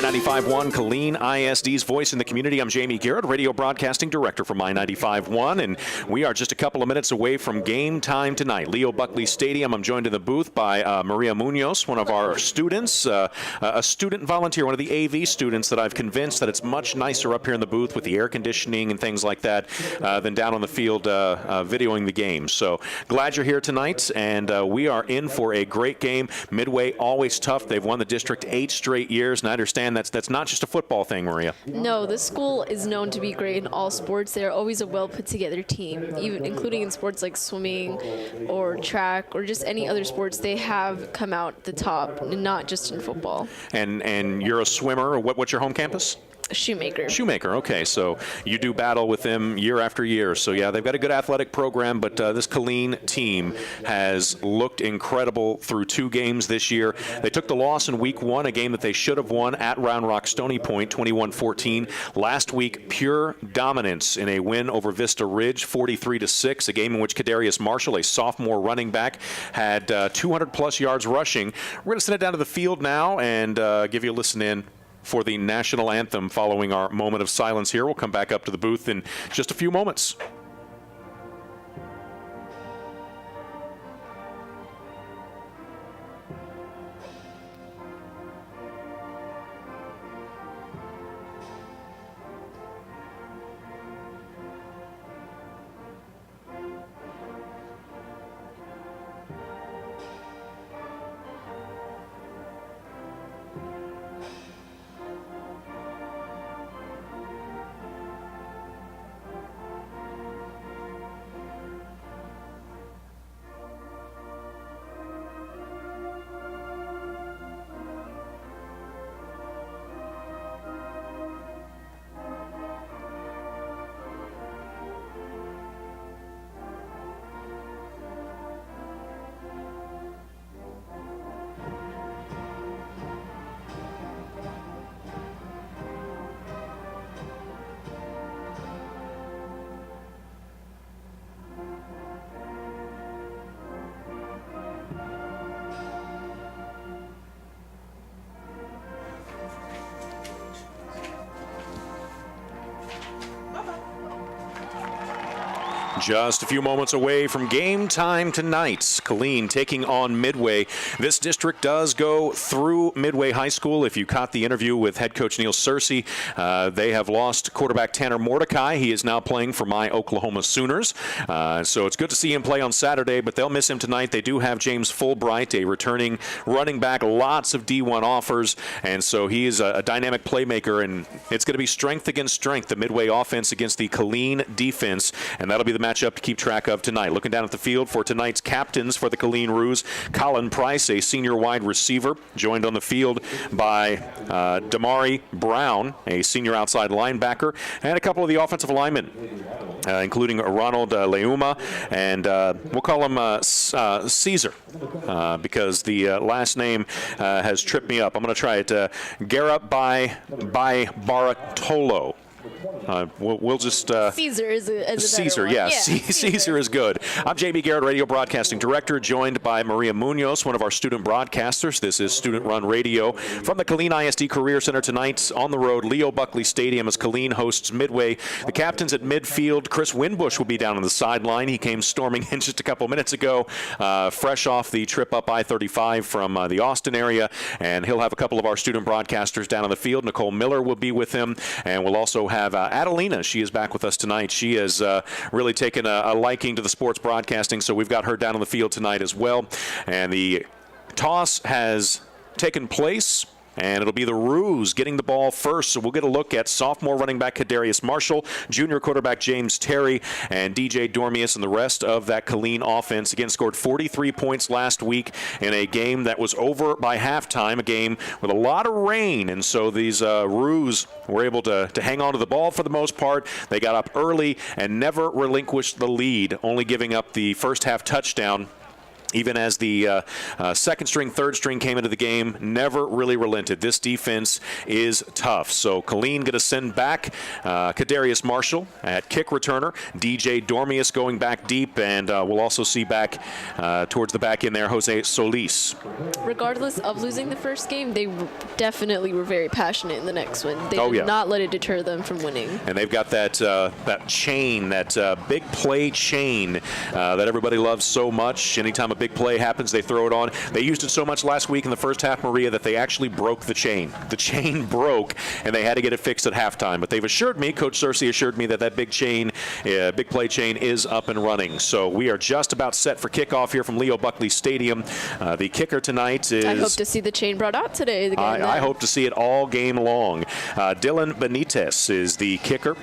My95.1, Killeen ISD's voice in the community. I'm Jamie Garrett, radio broadcasting director for My95.1, and we are just a couple of minutes away from game time tonight. Leo Buckley Stadium. I'm joined in the booth by Maria Munoz, one of our students, a student volunteer, one of the AV students that I've convinced that it's much nicer up here in the booth with the air conditioning and things like that than down on the field videoing the game. So glad you're here tonight, and we are in for a great game. Midway, always tough. They've won the district 8 straight years, and I understand that's not just a football thing, Maria. No, this school is known to be great in all sports. They're always a well put together team, even including in sports like swimming or track or just any other sports. They have come out the top, not just in football. And you're a swimmer. What's your home campus? Shoemaker. Okay, so you do battle with them year after year. So yeah, they've got a good athletic program, but this Killeen team has looked incredible through 2 games this year. They took the loss in week 1, a game that they should have won at Round Rock Stony Point, 21-14. Last week, pure dominance in a win over Vista Ridge, 43-6, a game in which Kadarius Marshall, a sophomore running back, had 200-plus yards rushing. We're going to send it down to the field now and give you a listen in for the national anthem following our moment of silence here. We'll come back up to the booth in just a few moments. Just a few moments away from game time tonight. Killeen taking on Midway. This district does go through Midway High School. If you caught the interview with head coach Neil Searcy, they have lost quarterback Tanner Mordecai. He is now playing for my Oklahoma Sooners. So it's good to see him play on Saturday, but they'll miss him tonight. They do have James Fulbright, a returning running back, lots of D1 offers, and so he is a dynamic playmaker, and it's going to be strength against strength, the Midway offense against the Killeen defense, and that'll be the matchup to keep track of tonight. Looking down at the field for tonight's captains for the Killeen Roos, Colin Price, a senior wide receiver, joined on the field by Damari Brown, a senior outside linebacker, and a couple of the offensive linemen, including Ronald Leuma, and we'll call him Caesar because the last name has tripped me up. I'm going to try it. Garabay Baratolo. We'll just Caesar is a Caesar, better one. yeah. Caesar is good. I'm Jamie Garrett, radio broadcasting director, joined by Maria Munoz, one of our student broadcasters. This is Student Run Radio from the Killeen ISD Career Center tonight on the road, Leo Buckley Stadium, as Killeen hosts Midway. The captains at midfield, Chris Winbush will be down on the sideline. He came storming in just a couple minutes ago, fresh off the trip up I-35 from the Austin area, and he'll have a couple of our student broadcasters down on the field. Nicole Miller will be with him, and we'll also have Adelina. She is back with us tonight. She has really taken a liking to the sports broadcasting, so we've got her down on the field tonight as well. And the toss has taken place, and it'll be the Roos getting the ball first. So we'll get a look at sophomore running back Kadarius Marshall, junior quarterback James Terry, and DJ Dormius and the rest of that Killeen offense. Again, scored 43 points last week in a game that was over by halftime, a game with a lot of rain. And so these Roos were able to hang on to the ball for the most part. They got up early and never relinquished the lead, only giving up the first half touchdown even as the second string, third string came into the game, never really relented. This defense is tough. So Killeen going to send back Kadarius Marshall at kick returner. DJ Dormius going back deep, and we'll also see back towards the back end there, Jose Solis. Regardless of losing the first game, they definitely were very passionate in the next one. They did not let it deter them from winning. And they've got that chain, that big play chain that everybody loves so much. Anytime a big play happens, they throw it on. They used it so much last week in the first half, Maria, that they actually broke the chain. The chain broke, and they had to get it fixed at halftime. But they've assured me, Coach Searcy assured me, that big chain, big play chain is up and running. So we are just about set for kickoff here from Leo Buckley Stadium. The kicker tonight is... I hope to see the chain brought out today. I hope to see it all game long. Dylan Benitez is the kicker.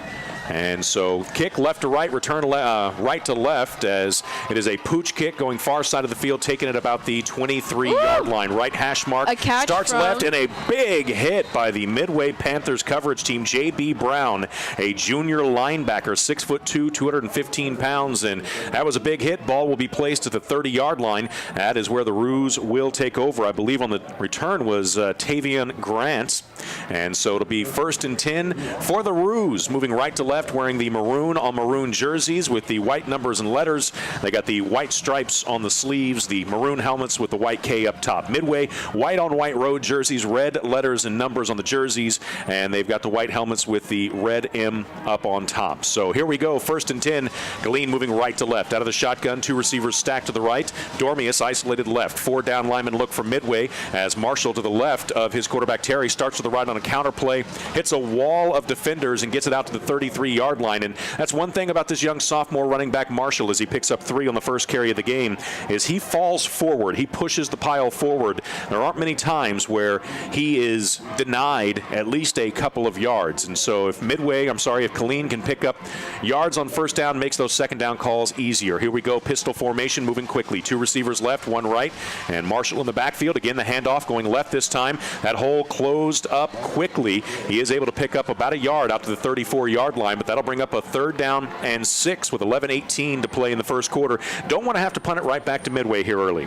And so kick left to right, return right to left, as it is a pooch kick going far side of the field, taking it about the 23-yard line. Right hash mark. Starts left, and a big hit by the Midway Panthers coverage team. J.B. Brown, a junior linebacker, 6'2", 215 pounds, and that was a big hit. Ball will be placed at the 30-yard line. That is where the Roos will take over. I believe on the return was Tavian Grant. And so it'll be 1st and 10 for the Roos, moving right to left, wearing the maroon on maroon jerseys with the white numbers and letters. They got the white stripes on the sleeves, the maroon helmets with the white K up top. Midway, white on white road jerseys, red letters and numbers on the jerseys, and they've got the white helmets with the red M up on top. So here we go, 1st and 10. Killeen moving right to left. Out of the shotgun, 2 receivers stacked to the right. Dormius isolated left. 4 down linemen look for Midway, as Marshall to the left of his quarterback Terry starts to the right on a counter play, hits a wall of defenders and gets it out to the 33-yard line. And that's one thing about this young sophomore running back Marshall, as he picks up 3 on the first carry of the game, is he falls forward. He pushes the pile forward. There aren't many times where he is denied at least a couple of yards. And so if Killeen can pick up yards on first down, makes those second down calls easier. Here we go, pistol formation moving quickly. 2 receivers left, 1 right, and Marshall in the backfield. Again, the handoff going left this time. That hole closed up quickly. He is able to pick up about a yard out to the 34-yard line, but that'll bring up a 3rd down and 6 with 11:18 to play in the first quarter. Don't want to have to punt it right back to Midway here early.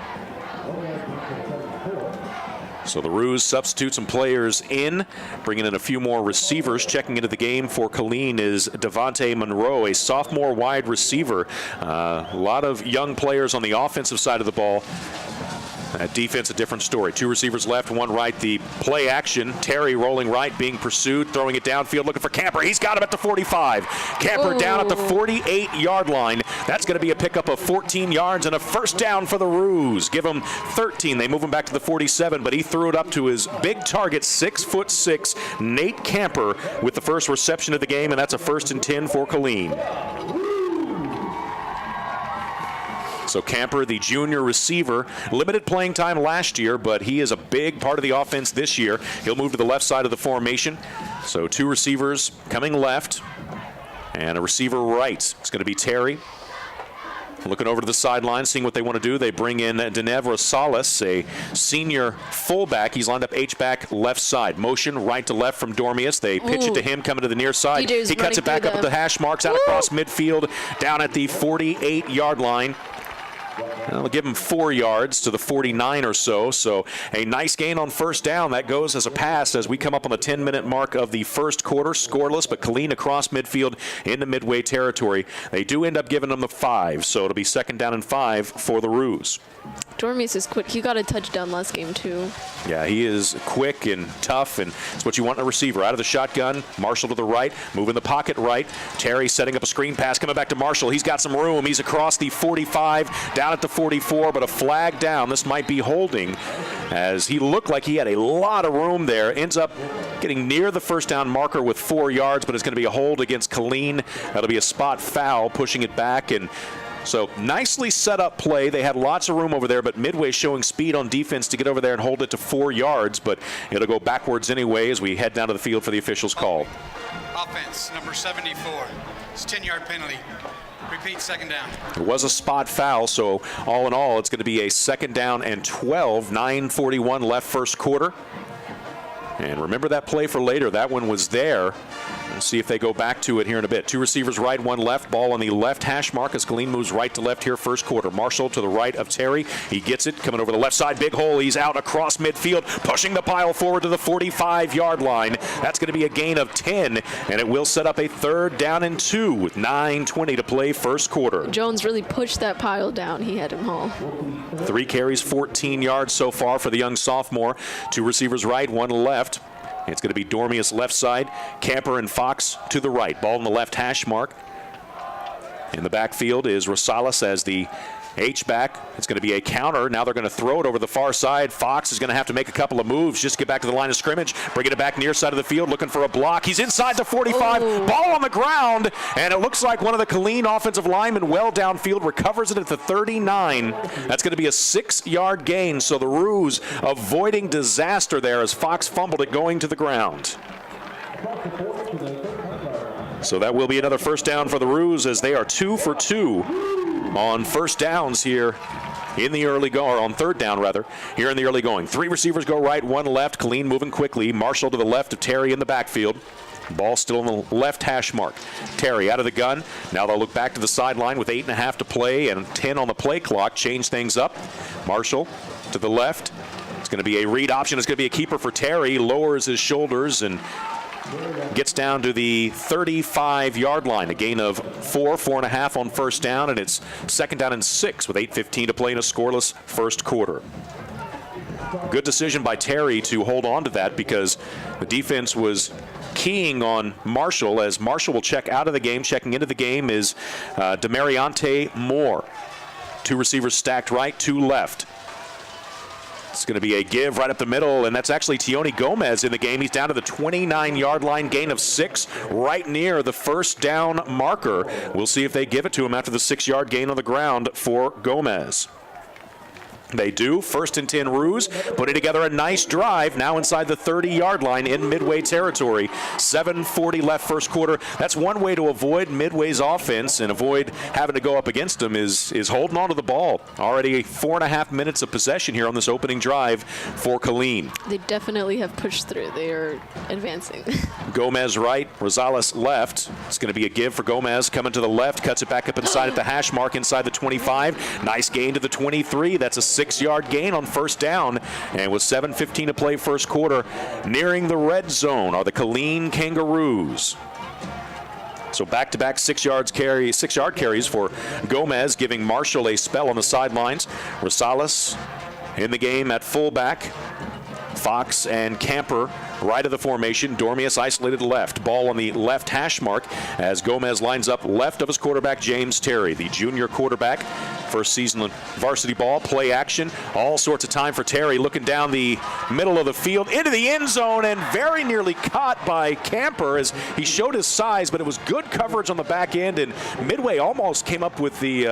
So the Roos substitute some players in, bringing in a few more receivers. Checking into the game for Killeen is Devontae Monroe, a sophomore wide receiver. A lot of young players on the offensive side of the ball. Defense, a different story. 2 receivers left, 1 right. The play action, Terry rolling right, being pursued, throwing it downfield, looking for Camper. He's got him at the 45. Camper down at the 48-yard line. That's going to be a pickup of 14 yards and a first down for the Roos. Give him 13. They move him back to the 47, but he threw it up to his big target, 6'6", Nate Camper, with the first reception of the game, and that's a 1st and 10 for Killeen. So Camper, the junior receiver, limited playing time last year, but he is a big part of the offense this year. He'll move to the left side of the formation. So 2 receivers coming left and a receiver right. It's going to be Terry. Looking over to the sideline, seeing what they want to do. They bring in Denev Rosales, a senior fullback. He's lined up H-back left side. Motion right to left from Dormius. They pitch it to him, coming to the near side. He cuts it back up at the hash marks, out across midfield, down at the 48-yard line. They'll give him 4 yards to the 49 or so. So a nice gain on first down. That goes as a pass as we come up on the 10-minute mark of the first quarter. Scoreless, but Killeen across midfield into Midway territory. They do end up giving them the 5, so it'll be 2nd down and 5 for the Roos. Dormius is quick. He got a touchdown last game, too. Yeah, he is quick and tough, and it's what you want in a receiver. Out of the shotgun, Marshall to the right, moving the pocket right. Terry setting up a screen pass, coming back to Marshall. He's got some room. He's across the 45, down at the 44, but a flag down. This might be holding, as he looked like he had a lot of room there. Ends up getting near the first down marker with 4 yards, but it's going to be a hold against Killeen. That'll be a spot foul, pushing it back, and so nicely set up play. They had lots of room over there, but Midway showing speed on defense to get over there and hold it to 4 yards, but it'll go backwards anyway as we head down to the field for the officials' call. Offense, number 74. It's a 10-yard penalty. Repeat, 2nd down. It was a spot foul, so all in all, it's going to be a 2nd down and 12, 9:41 left first quarter. And remember that play for later. That one was there. We'll see if they go back to it here in a bit. 2 receivers right, 1 left. Ball on the left hash mark as Killeen moves right to left here first quarter. Marshall to the right of Terry. He gets it, coming over the left side. Big hole. He's out across midfield, pushing the pile forward to the 45-yard line. That's going to be a gain of 10, and it will set up a 3rd down and 2 with 9:20 to play first quarter. Jones really pushed that pile down. He had him haul. 3 carries, 14 yards so far for the young sophomore. 2 receivers right, 1 left. It's going to be Dormius left side, Camper and Fox to the right. Ball in the left hash mark. In the backfield is Rosales as the H-back. It's going to be a counter. Now they're going to throw it over the far side. Fox is going to have to make a couple of moves just to get back to the line of scrimmage. Bringing it back near side of the field, looking for a block. He's inside the 45. Oh. Ball on the ground, and it looks like one of the Killeen offensive linemen well downfield recovers it at the 39. That's going to be a 6-yard gain, so the Roos avoiding disaster there as Fox fumbled it going to the ground. So that will be another first down for the Roos as they are 2 for 2 on first downs here in the early go, or on third down rather, here in the early going. 3 receivers go right, 1 left. Killeen moving quickly. Marshall to the left of Terry in the backfield. Ball still on the left hash mark. Terry out of the gun. Now they'll look back to the sideline with 8.5 to play and 10 on the play clock. Change things up. Marshall to the left. It's going to be a read option. It's going to be a keeper for Terry. Lowers his shoulders and gets down to the 35-yard line. A gain of 4.5 on first down, and it's 2nd down and 6 with 8:15 to play in a scoreless first quarter. Good decision by Terry to hold on to that because the defense was keying on Marshall as Marshall will check out of the game. Checking into the game is Demariante Moore. 2 receivers stacked right, 2 left. It's going to be a give right up the middle, and that's actually Tioni Gomez in the game. He's down to the 29-yard line, gain of 6, right near the first down marker. We'll see if they give it to him after the 6-yard gain on the ground for Gomez. They do. 1st and 10 Roos, putting together a nice drive now inside the 30-yard line in Midway territory. 7:40 left first quarter. That's one way to avoid Midway's offense and avoid having to go up against them is holding on to the ball. Already 4.5 minutes of possession here on this opening drive for Killeen. They definitely have pushed through. They are advancing. Gomez right, Rosales left. It's going to be a give for Gomez coming to the left, cuts it back up inside at the hash mark inside the 25. Nice gain to the 23. That's a 6-yard gain on first down, and with 7:15 to play first quarter, nearing the red zone are the Killeen Kangaroos. So back-to-back 6-yard carries for Gomez, giving Marshall a spell on the sidelines. Rosales in the game at fullback. Fox and Camper right of the formation. Dormius isolated left. Ball on the left hash mark as Gomez lines up left of his quarterback, James Terry, the junior quarterback. First season in varsity ball, play action, all sorts of time for Terry, looking down the middle of the field into the end zone and very nearly caught by Camper as he showed his size, but it was good coverage on the back end, and Midway almost came up with the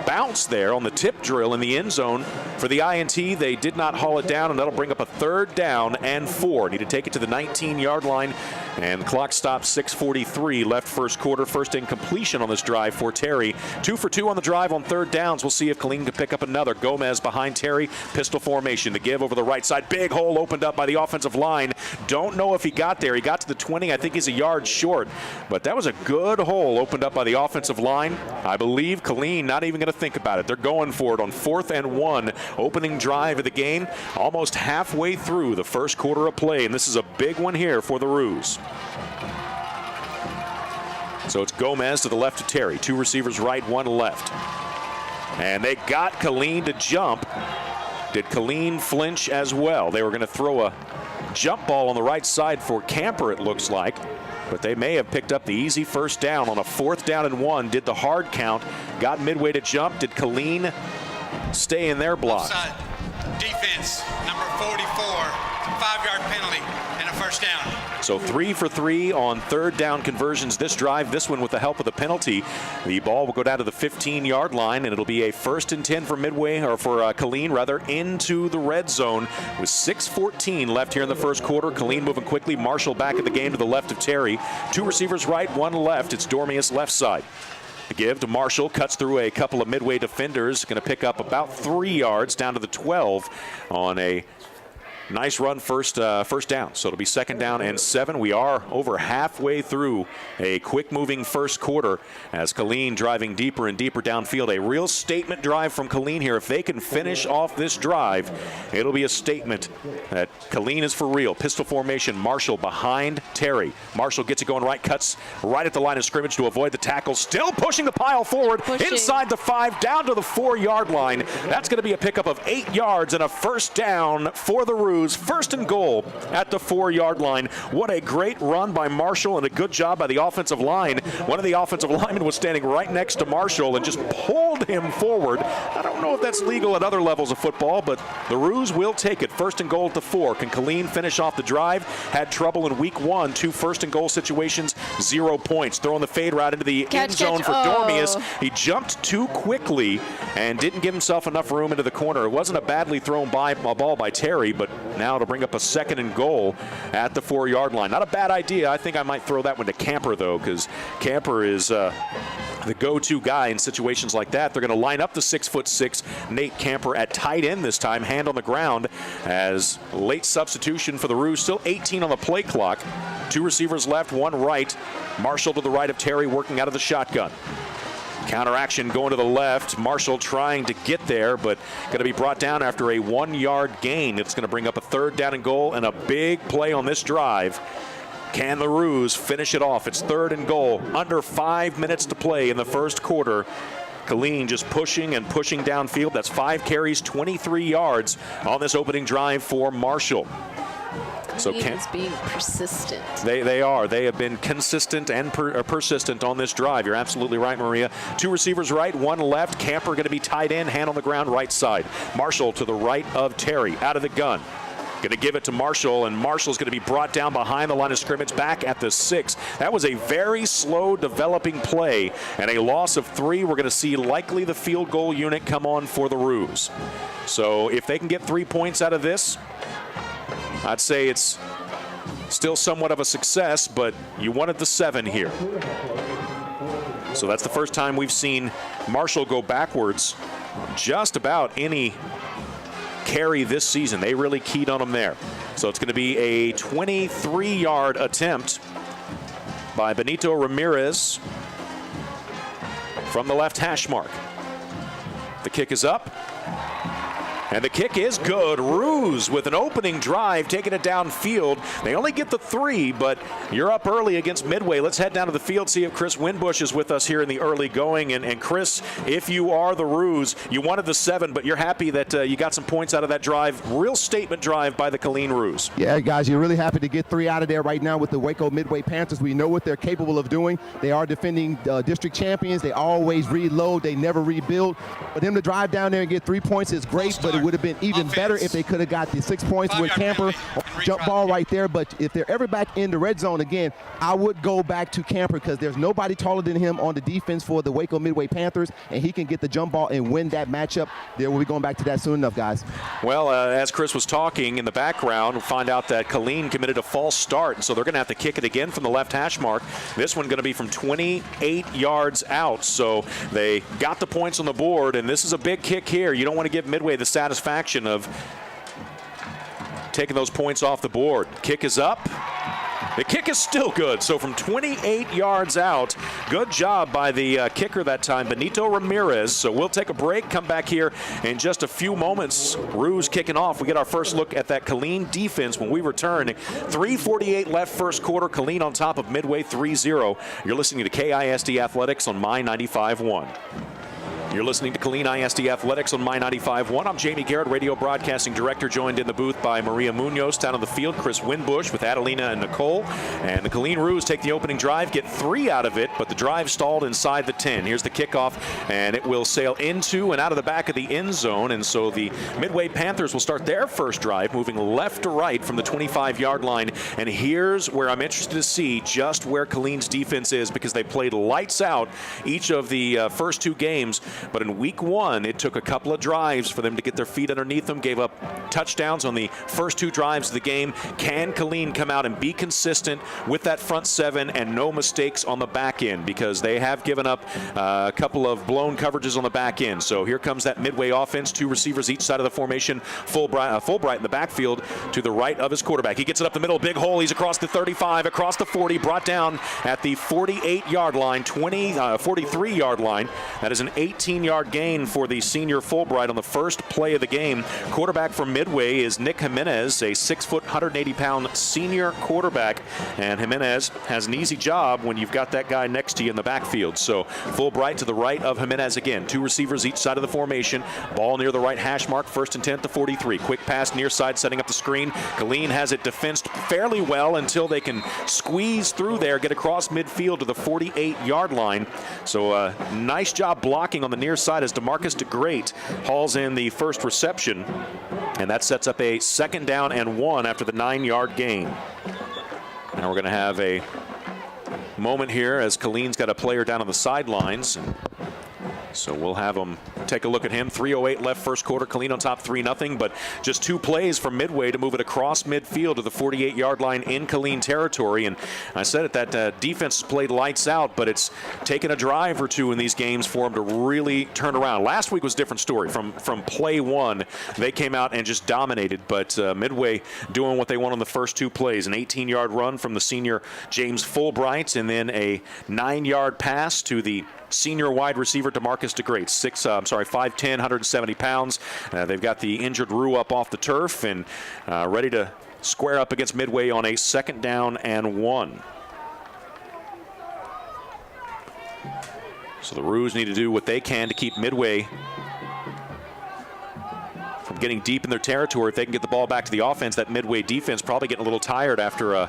bounce there on the tip drill in the end zone for the INT. They did not haul it down, and that'll bring up a 3rd down and 4. Need to take it to the 19-yard line, and the clock stops. 6:43 left first quarter. First incompletion on this drive for Terry. 2 for 2 on the drive on 3rd downs. We'll see if Killeen can pick up another. Gomez behind Terry. Pistol formation. The give over the right side. Big hole opened up by the offensive line. Don't know if he got there. He got to the 20. I think he's a yard short, but that was a good hole opened up by the offensive line. I believe Killeen not even going to think about it. They're going for it on 4th and 1. Opening drive of the game. Almost halfway through the first quarter of play, and this is a big one here for the Roos. So it's Gomez to the left of Terry. 2 receivers right, 1 left. And they got Killeen to jump. Did Killeen flinch as well? They were going to throw a jump ball on the right side for Camper, it looks like. But they may have picked up the easy first down on a 4th down and 1. Did the hard count. Got Midway to jump. Did Killeen stay in their block? Offside. Defense, number 44. 5-yard penalty and a first down. So 3 for 3 on 3rd down conversions this drive. This one with the help of the penalty. The ball will go down to the 15-yard line, and it'll be a 1st and 10 for Midway, or for Killeen rather, into the red zone with 6:14 left here in the first quarter. Killeen moving quickly. Marshall back in the game to the left of Terry. 2 receivers right, 1 left. It's Dormius left side. The give to Marshall, cuts through a couple of Midway defenders. Going to pick up about 3 yards down to the 12 on a Nice run first down. So it'll be 2nd down and 7. We are over halfway through a quick-moving first quarter as Killeen driving deeper and deeper downfield. A real statement drive from Killeen here. If they can finish off this drive, it'll be a statement that Killeen is for real. Pistol formation, Marshall behind Terry. Marshall gets it going right, cuts right at the line of scrimmage to avoid the tackle. Still pushing the pile forward inside the 5, down to the 4-yard line. That's going to be a pickup of 8 yards and a first down for the Roos. 1st and goal at the 4-yard line. What a great run by Marshall and a good job by the offensive line. One of the offensive linemen was standing right next to Marshall and just pulled him forward. I don't know if that's legal at other levels of football, but the Roos will take it. 1st and goal at the 4. Can Killeen finish off the drive? Had trouble in week 1. 2 1st and goal situations, 0 points. Throwing the fade route into the end zone for Dormius. He jumped too quickly and didn't give himself enough room into the corner. It wasn't a badly thrown ball by Terry, but now to bring up a 2nd and goal at the 4-yard line. Not a bad idea. I think I might throw that one to Camper, though, because Camper is the go-to guy in situations like that. They're going to line up the 6'6" Nate Camper at tight end this time, hand on the ground, as late substitution for the Roos. Still 18 on the play clock. 2 receivers left, 1 right. Marshall to the right of Terry, working out of the shotgun. Counter action going to the left. Marshall trying to get there, but going to be brought down after a 1-yard gain. It's going to bring up a 3rd down and goal and a big play on this drive. Can the Roos finish it off? It's 3rd and goal. Under 5 minutes to play in the first quarter. Killeen just pushing and pushing downfield. That's 5 carries, 23 yards on this opening drive for Marshall. So Killeen being persistent. They are. They have been consistent and persistent on this drive. You're absolutely right, Maria. 2 receivers right, 1 left. Camper going to be tight end, hand on the ground, right side. Marshall to the right of Terry, out of the gun. Going to give it to Marshall, and Marshall's going to be brought down behind the line of scrimmage back at the 6. That was a very slow developing play, and a loss of 3. We're going to see likely the field goal unit come on for the Roos. So if they can get 3 points out of this, I'd say it's still somewhat of a success, but you wanted the 7 here. So that's the first time we've seen Marshall go backwards just about any carry this season. They really keyed on him there. So it's going to be a 23-yard attempt by Benito Ramirez from the left hash mark. The kick is up. And the kick is good. Roos with an opening drive, taking it downfield. They only get the 3, but you're up early against Midway. Let's head down to the field, see if Chris Winbush is with us here in the early going. And Chris, if you are the Roos, you wanted the 7, but you're happy that you got some points out of that drive. Real statement drive by the Killeen Roos. Yeah, guys, you're really happy to get 3 out of there right now with the Waco Midway Panthers. We know what they're capable of doing. They are defending district champions. They always reload. They never rebuild. For them to drive down there and get 3 points is great, but it would have been even better if they could have got the 6 points with Camper. Jump ball right there, but if they're ever back in the red zone again, I would go back to Camper because there's nobody taller than him on the defense for the Waco Midway Panthers, and he can get the jump ball and win that matchup. There, we'll be going back to that soon enough, guys. Well, as Chris was talking in the background, we'll find out that Killeen committed a false start, so they're going to have to kick it again from the left hash mark. This one going to be from 28 yards out, so they got the points on the board, and this is a big kick here. You don't want to give Midway the satisfaction of taking those points off the board. Kick is up. The kick is still good. So from 28 yards out, good job by the kicker that time, Benito Ramirez. So we'll take a break, come back here in just a few moments. Roos kicking off. We get our first look at that Killeen defense when we return. 3:48 left first quarter. Killeen on top of Midway 3-0. You're listening to KISD Athletics on My 95.1. You're listening to Killeen ISD Athletics on My 95.1. I'm Jamie Garrett, radio broadcasting director, joined in the booth by Maria Munoz. Down on the field, Chris Winbush with Adelina and Nicole. And the Killeen Roos take the opening drive, get 3 out of it, but the drive stalled inside the 10. Here's the kickoff, and it will sail into and out of the back of the end zone. And so the Midway Panthers will start their first drive, moving left to right from the 25-yard line. And here's where I'm interested to see just where Killeen's defense is, because they played lights out each of the first 2 games. but in week one, it took a couple of drives for them to get their feet underneath them, gave up touchdowns on the first 2 drives of the game. Can Killeen come out and be consistent with that front 7 and no mistakes on the back end, because they have given up a couple of blown coverages on the back end. So here comes that Midway offense, 2 receivers each side of the formation. Fulbright in the backfield to the right of his quarterback. He gets it up the middle, big hole. He's across the 35, across the 40, brought down at the 48-yard line, 43-yard line. That is an 18-yard gain for the senior Fulbright on the first play of the game. Quarterback from Midway is Nick Jimenez, a 6-foot, 180-pound senior quarterback, and Jimenez has an easy job when you've got that guy next to you in the backfield. So Fulbright to the right of Jimenez again. 2 receivers each side of the formation. Ball near the right hash mark, 1st and 10 to 43. Quick pass near side, setting up the screen. Killeen has it defensed fairly well until they can squeeze through there, get across midfield to the 48-yard line. So nice job blocking on the near side as DeMarcus DeGreat hauls in the first reception, and that sets up a 2nd down and 1 after the 9-yard gain. Now we're going to have a moment here as Killeen's got a player down on the sidelines. So we'll have them take a look at him. 3:08 left first quarter. Killeen on top 3-0, but just 2 plays from Midway to move it across midfield to the 48-yard line in Killeen territory. And I said it, that defense has played lights out, but it's taken a drive or 2 in these games for them to really turn around. Last week was a different story. From play 1, they came out and just dominated, but Midway doing what they want on the first 2 plays. An 18-yard run from the senior James Fulbright, and then a 9-yard pass to the senior wide receiver DeMarcus DeGreat, 5'10", 170 pounds. They've got the injured Rue up off the turf and ready to square up against Midway on a 2nd down and 1. So the Roos need to do what they can to keep Midway from getting deep in their territory. If they can get the ball back to the offense, that Midway defense probably getting a little tired after a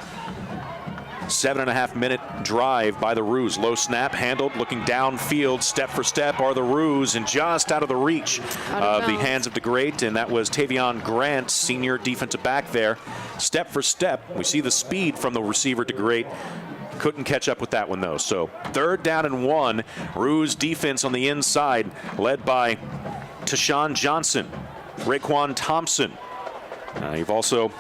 7.5-minute drive by the Roos. Low snap, handled, looking downfield, step for step are the Roos, and just out of the reach of the hands of DeGreat, and that was Tavion Grant, senior defensive back there. Step for step. We see the speed from the receiver DeGreat. Couldn't catch up with that one, though. So 3rd down and 1. Roos defense on the inside, led by Tashawn Johnson, Raekwon Thompson. You've also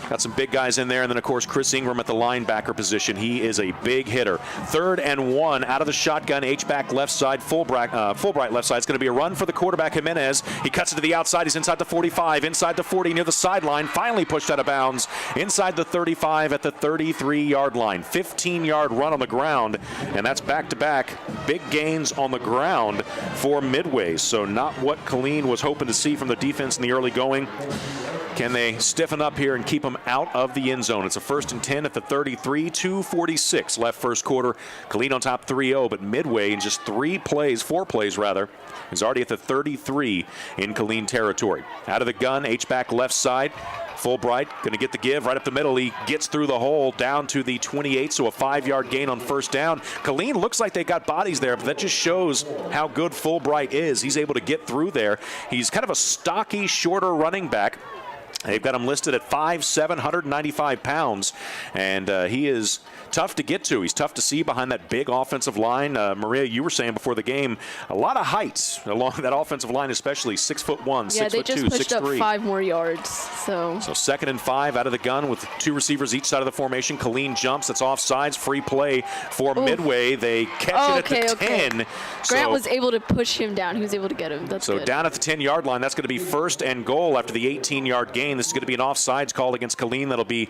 got some big guys in there, and then, of course, Chris Ingram at the linebacker position. He is a big hitter. 3rd and 1 out of the shotgun, H-back left side, Fulbright left side. It's going to be a run for the quarterback, Jimenez. He cuts it to the outside. He's inside the 45, inside the 40, near the sideline. Finally pushed out of bounds inside the 35 at the 33-yard line. 15-yard run on the ground, and that's back-to-back big gains on the ground for Midway. So not what Killeen was hoping to see from the defense in the early going. Can they stiffen up here and keep them out of the end zone? It's a 1st and 10 at the 33, 2:46 left first quarter. Killeen on top 3-0, but Midway in just 4 plays is already at the 33 in Killeen territory. Out of the gun, H-back left side. Fulbright going to get the give right up the middle. He gets through the hole down to the 28, so a 5-yard gain on 1st down. Killeen looks like they got bodies there, but that just shows how good Fulbright is. He's able to get through there. He's kind of a stocky, shorter running back. They've got him listed at 5'7", 195 pounds, and he is tough to get to. He's tough to see behind that big offensive line. Maria, you were saying before the game, a lot of height along that offensive line, especially 6'1", 6'2", 6'3". Yeah, they just pushed up 5 more yards. So 2nd and 5 out of the gun with 2 receivers each side of the formation. Killeen jumps. That's offsides. Free play for Midway. They catch it at the 10. Grant was able to push him down. He was able to get him. That's good. Down at the 10-yard line, that's going to be 1st and goal after the 18-yard gain. This is going to be an offsides call against Killeen that'll be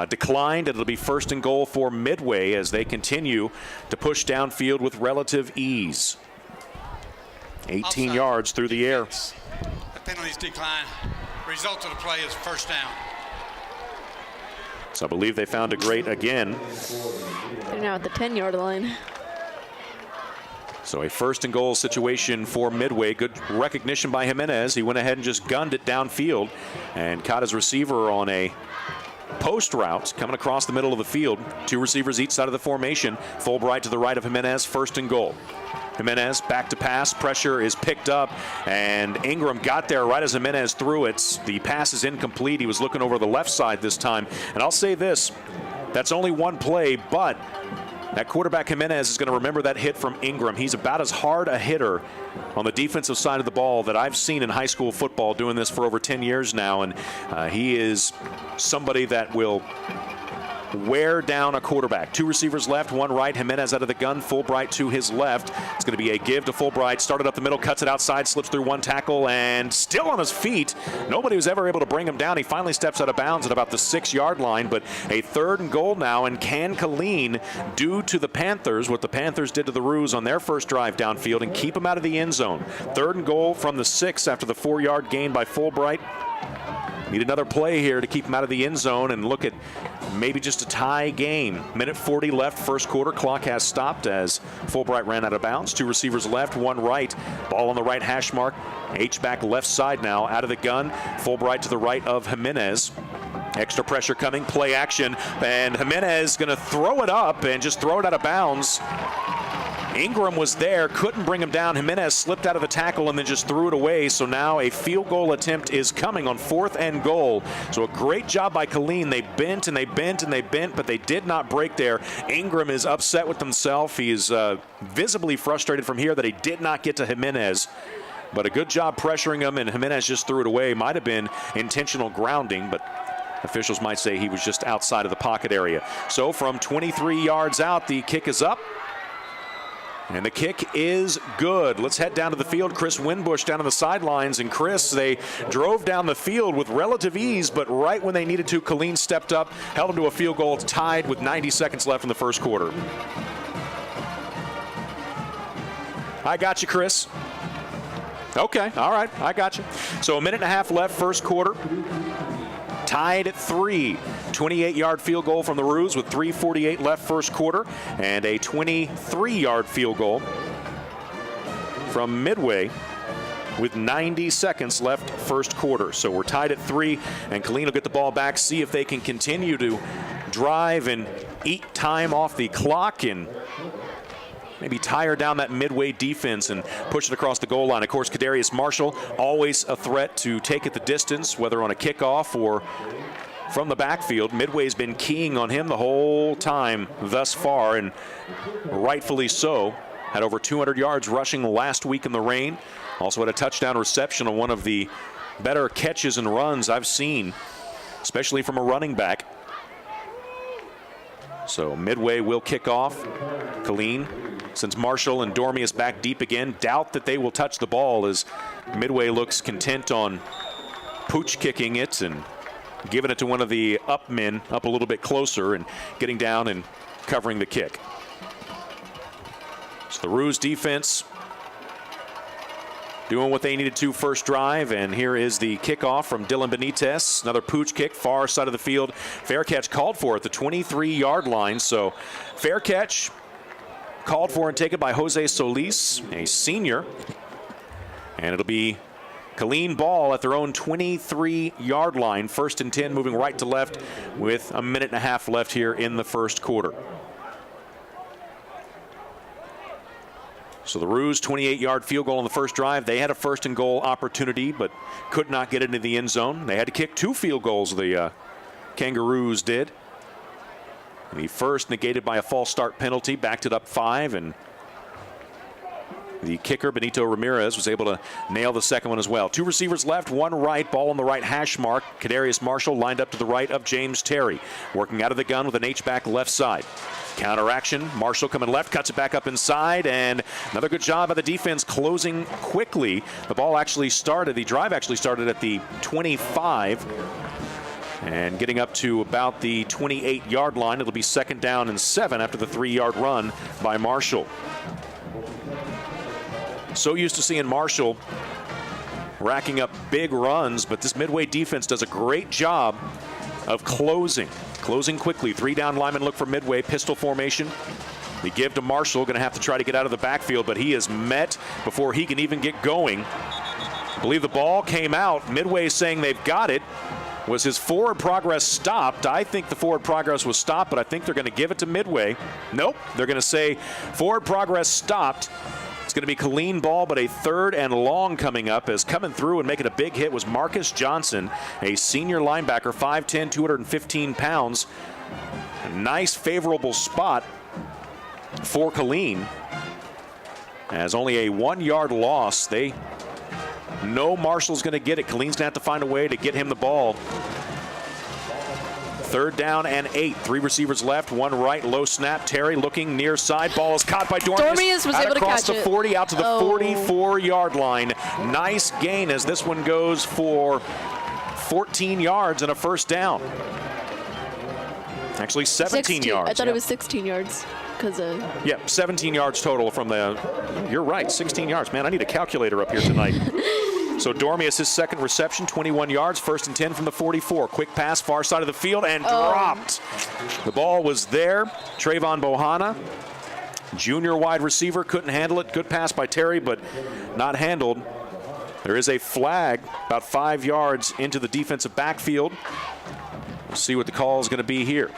declined. It'll be 1st and goal for Midway as they continue to push downfield with relative ease. 18 yards through the air. The penalties decline. Result of the play is 1st down. So I believe they found DeGreat again. They're now at the 10-yard line. So a 1st and goal situation for Midway. Good recognition by Jimenez. He went ahead and just gunned it downfield and caught his receiver on a post route coming across the middle of the field. 2 receivers each side of the formation. Fulbright to the right of Jimenez, 1st and goal. Jimenez back to pass. Pressure is picked up, and Ingram got there right as Jimenez threw it. The pass is incomplete. He was looking over the left side this time. And I'll say this, that's only 1 play, but That quarterback Jimenez is going to remember that hit from Ingram. He's about as hard a hitter on the defensive side of the ball that I've seen in high school football, doing this for over 10 years now. And he is somebody that will wear down a quarterback. 2 receivers left, 1 right. Jimenez out of the gun, Fulbright to his left. It's going to be a give to Fulbright. Started up the middle, cuts it outside, slips through 1 tackle, and still on his feet. Nobody was ever able to bring him down. He finally steps out of bounds at about the 6-yard line, but a 3rd and goal now, and can Killeen do to the Panthers what the Panthers did to the Roos on their first drive downfield and keep them out of the end zone? 3rd and goal from the 6 after the 4-yard gain by Fulbright. Need another play here to keep him out of the end zone and look at maybe just a tie game. Minute 40 left, first quarter. Clock has stopped as Fulbright ran out of bounds. 2 receivers left, 1 right. Ball on the right hash mark. H-back left side now, out of the gun. Fulbright to the right of Jimenez. Extra pressure coming, play action, and Jimenez going to throw it up and just throw it out of bounds. Ingram was there, couldn't bring him down. Jimenez slipped out of the tackle and then just threw it away. So now a field goal attempt is coming on 4th and goal. So a great job by Killeen. They bent and they bent and they bent, but they did not break there. Ingram is upset with himself. He is visibly frustrated from here that he did not get to Jimenez. But a good job pressuring him, and Jimenez just threw it away. Might have been intentional grounding, but officials might say he was just outside of the pocket area. So from 23 yards out, the kick is up. And the kick is good. Let's head down to the field. Chris Winbush down on the sidelines. And Chris, they drove down the field with relative ease, but right when they needed to, Killeen stepped up, held them to a field goal. It's tied with 90 seconds left in the first quarter. I got you, Chris. Okay, all right, I got you. So a minute and a half left, first quarter. Tied at 3. 28-yard field goal from the Roos with 3:48 left first quarter, and a 23-yard field goal from Midway with 90 seconds left first quarter. So we're tied at 3, and Killeen will get the ball back, see if they can continue to drive and eat time off the clock and maybe tire down that Midway defense and push it across the goal line. Of course, Kadarius Marshall, always a threat to take it the distance, whether on a kickoff or from the backfield. Midway's been keying on him the whole time thus far, and rightfully so. Had over 200 yards rushing last week in the rain. Also had a touchdown reception on one of the better catches and runs I've seen, especially from a running back. So Midway will kick off. Killeen, since Marshall and Dormius back deep again, doubt that they will touch the ball as Midway looks content on pooch kicking it and giving it to one of the up men up a little bit closer and getting down and covering the kick. So the Roos defense doing what they needed to first drive, and here is the kickoff from Dylan Benitez. Another pooch kick, far side of the field. Fair catch called for at the 23-yard line. So fair catch called for and taken by Jose Solis, a senior. And it'll be Killeen ball at their own 23-yard line. 1st and 10, moving right to left with a minute and a half left here in the first quarter. So the Roos, 28-yard field goal on the first drive. They had a 1st and goal opportunity, but could not get into the end zone. They had to kick 2 field goals, the Kangaroos did. And the first negated by a false start penalty, backed it up 5, and the kicker, Benito Ramirez, was able to nail the second one as well. 2 receivers left, 1 right, ball on the right hash mark. Kadarius Marshall lined up to the right of James Terry, working out of the gun with an H-back left side. Counter action, Marshall coming left, cuts it back up inside, and another good job by the defense closing quickly. The drive actually started at the 25, and getting up to about the 28-yard line. It'll be 2nd down and 7 after the 3-yard run by Marshall. So used to seeing Marshall racking up big runs, but this Midway defense does a great job of closing quickly. 3 down linemen look for Midway, pistol formation. The give to Marshall, going to have to try to get out of the backfield, but he is met before he can even get going. I believe the ball came out. Midway saying they've got it. Was his forward progress stopped? I think the forward progress was stopped, but I think they're going to give it to Midway. Nope, they're going to say forward progress stopped. It's going to be Killeen ball, but a 3rd and long coming up, as coming through and making a big hit was Marcus Johnson, a senior linebacker, 5'10", 215 pounds. A nice favorable spot for Killeen. As only a 1-yard loss. They know Marshall's going to get it. Killeen's going to have to find a way to get him the ball. 3rd down and 8. 3 receivers left, 1 right, low snap. Terry looking near side. Ball is caught by Dormius. Dormius was able to across catch the it. 40 out to the 44-yard line. Nice gain as this one goes for 14 yards and a first down. Actually 17 yards. I thought it was 16 yards. Yeah, 17 yards total from the, you're right, 16 yards. Man, I need a calculator up here tonight. So Dormius, his second reception, 21 yards, 1st and 10 from the 44. Quick pass, far side of the field, and dropped. The ball was there. Trayvon Bohanna, junior wide receiver, couldn't handle it. Good pass by Terry, but not handled. There is a flag about 5 yards into the defensive backfield. We'll see what the call is going to be here.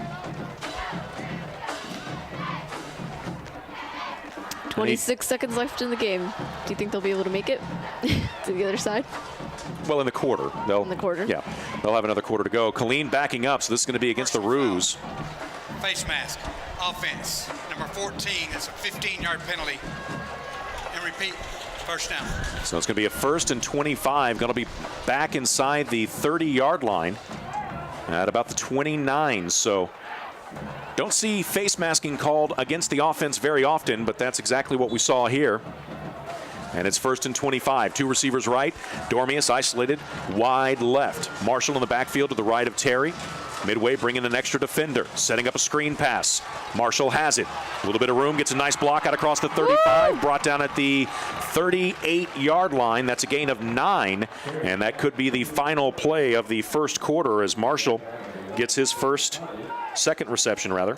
26 seconds left in the game. Do you think they'll be able to make it to the other side? Well, in the quarter. In the quarter? Yeah, they'll have another quarter to go. Killeen backing up, so this is going to be against the Roos. Face mask, offense, number 14. It's a 15-yard penalty. And repeat, first down. So it's going to be a 1st and 25. Going to be back inside the 30-yard line at about the 29. So don't see face masking called against the offense very often, but that's exactly what we saw here. And it's 1st and 25. 2 receivers right. Dormius isolated wide left. Marshall in the backfield to the right of Terry. Midway bringing an extra defender, setting up a screen pass. Marshall has it. A little bit of room, gets a nice block out across the 35, brought down at the 38-yard line. That's a gain of 9, and that could be the final play of the first quarter as Marshall gets his second reception rather.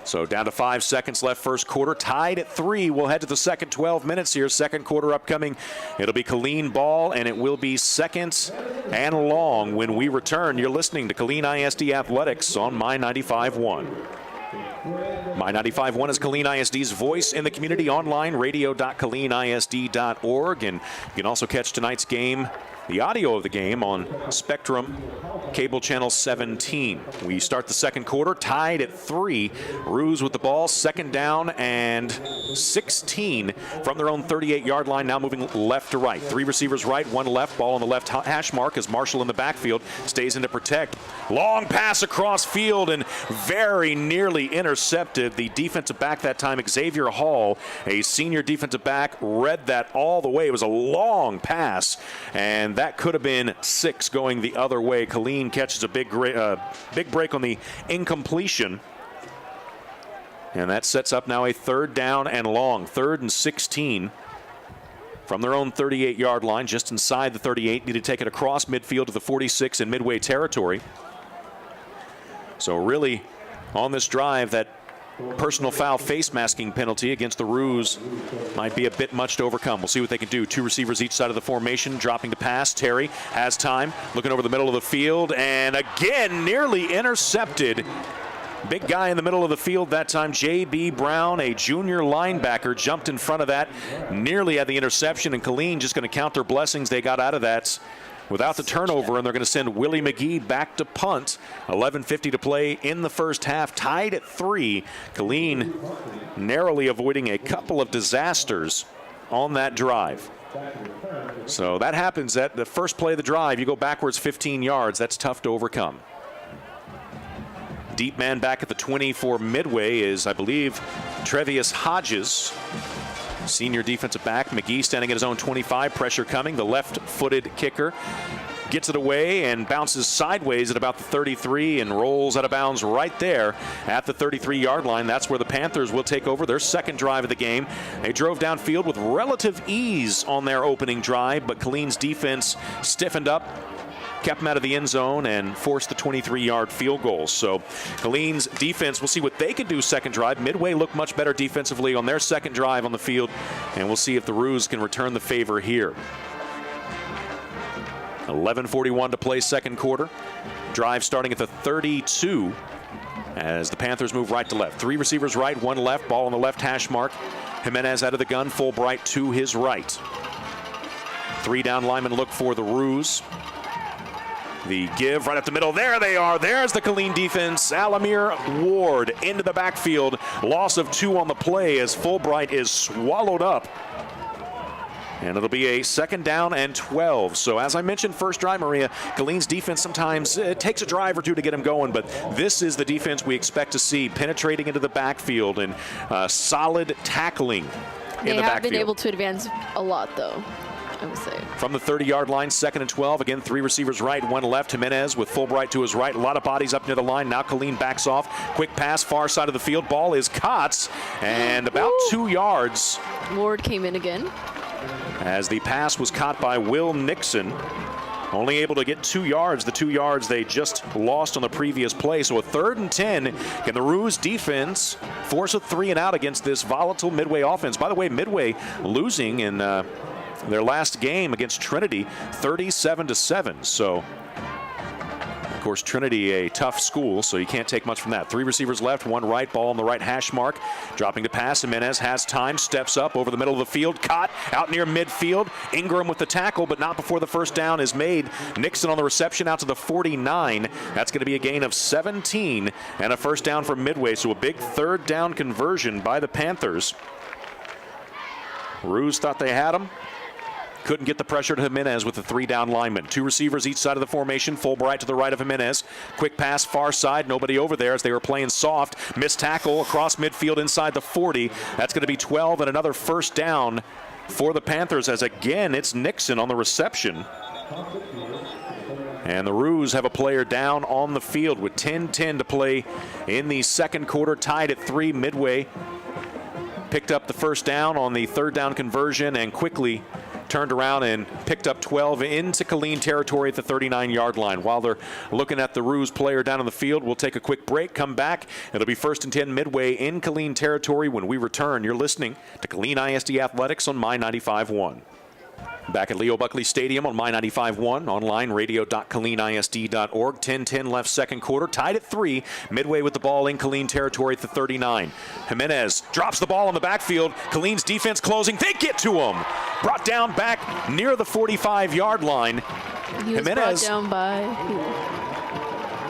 So down to 5 seconds left first quarter, tied at 3. We'll head to the second 12 minutes here. Second quarter upcoming. It'll be Killeen ball, and it will be 2nd and long when we return. You're listening to Killeen ISD Athletics on My 95.1. My 95.1 is Killeen ISD's voice in the community online, radio.killeenisd.org. And you can also catch tonight's game, the audio of the game, on Spectrum Cable Channel 17. We start the second quarter tied at 3. Roos with the ball, 2nd down and 16 from their own 38-yard line, now moving left to right. 3 receivers right, 1 left, ball on the left hash mark as Marshall in the backfield stays in to protect. Long pass across field and very nearly intercepted. The defensive back that time, Xavier Hall, a senior defensive back, read that all the way. It was a long pass, and that could have been 6 going the other way. Killeen catches a big break on the incompletion. And that sets up now a 3rd down and long. 3rd and 16 from their own 38-yard line, just inside the 38. Need to take it across midfield to the 46 in Midway territory. So really, on this drive, that personal foul face masking penalty against the Roos might be a bit much to overcome. We'll see what they can do. 2 receivers each side of the formation, dropping to pass. Terry has time, looking over the middle of the field, and again, nearly intercepted. Big guy in the middle of the field that time, J.B. Brown, a junior linebacker, jumped in front of that, nearly had the interception, and Killeen just going to count their blessings they got out of that without the turnover, and they're going to send Willie McGee back to punt. 11:50 to play in the first half, tied at 3. Killeen narrowly avoiding a couple of disasters on that drive. So that happens at the first play of the drive. You go backwards 15 yards. That's tough to overcome. Deep man back at the 20 for Midway is, I believe, Trevius Hodges, senior defensive back. McGee standing at his own 25, pressure coming. The left-footed kicker gets it away and bounces sideways at about the 33 and rolls out of bounds right there at the 33-yard line. That's where the Panthers will take over their second drive of the game. They drove downfield with relative ease on their opening drive, but Killeen's defense stiffened up, kept them out of the end zone, and forced the 23-yard field goal. So Killeen's defense, we'll see what they can do second drive. Midway looked much better defensively on their second drive on the field, and we'll see if the Roos can return the favor here. 11:41 to play second quarter. Drive starting at the 32 as the Panthers move right to left. 3 receivers right, 1 left, ball on the left hash mark. Jimenez out of the gun, Fulbright to his right. 3 down linemen look for the Roos. The give right up the middle. There they are. There's the Killeen defense. Alamir Ward into the backfield. Loss of 2 on the play as Fulbright is swallowed up. And it'll be a 2nd down and 12. So as I mentioned first drive, Maria, Killeen's defense sometimes it takes a drive or 2 to get them going, but this is the defense we expect to see, penetrating into the backfield and solid tackling in the backfield. They have been able to advance a lot, though, I would say. From the 30-yard line, 2nd and 12. Again, 3 receivers right, 1 left. Jimenez with Fulbright to his right. A lot of bodies up near the line. Now Killeen backs off. Quick pass, far side of the field. Ball is caught, and about 2 yards. Ward came in again. As the pass was caught by Will Nixon. Only able to get 2 yards. The 2 yards they just lost on the previous play. So a 3rd and 10. Can the Roos defense force a 3 and out against this volatile Midway offense? By the way, Midway losing in their last game against Trinity 37-7. So, of course, Trinity a tough school, so you can't take much from that. 3 receivers left, 1 right, ball on the right hash mark. Dropping to pass, Jimenez has time, steps up over the middle of the field, caught out near midfield. Ingram with the tackle, but not before the first down is made. Nixon on the reception out to the 49. That's going to be a gain of 17 and a first down for Midway, so a big 3rd down conversion by the Panthers. Roos thought they had him. Couldn't get the pressure to Jimenez with the 3 down linemen. 2 receivers each side of the formation. Fulbright to the right of Jimenez. Quick pass far side. Nobody over there as they were playing soft. Missed tackle across midfield inside the 40. That's going to be 12 and another first down for the Panthers as again it's Nixon on the reception. And the Roos have a player down on the field with 10:10 to play in the 2nd quarter. Tied at 3. Midway picked up the first down on the 3rd down conversion and quickly turned around and picked up 12 into Killeen territory at the 39-yard line. While they're looking at the Roos player down on the field, we'll take a quick break, come back. It'll be 1st and 10 Midway in Killeen territory when we return. You're listening to Killeen ISD Athletics on My 95.1. Back at Leo Buckley Stadium on My 95.1, online radio.killeenisd.org. 10:10 left 2nd quarter, tied at 3. Midway with the ball in Killeen territory at the 39. Jimenez drops the ball in the backfield. Killeen's defense closing. They get to him. Brought down back near the 45-yard line. He was brought down by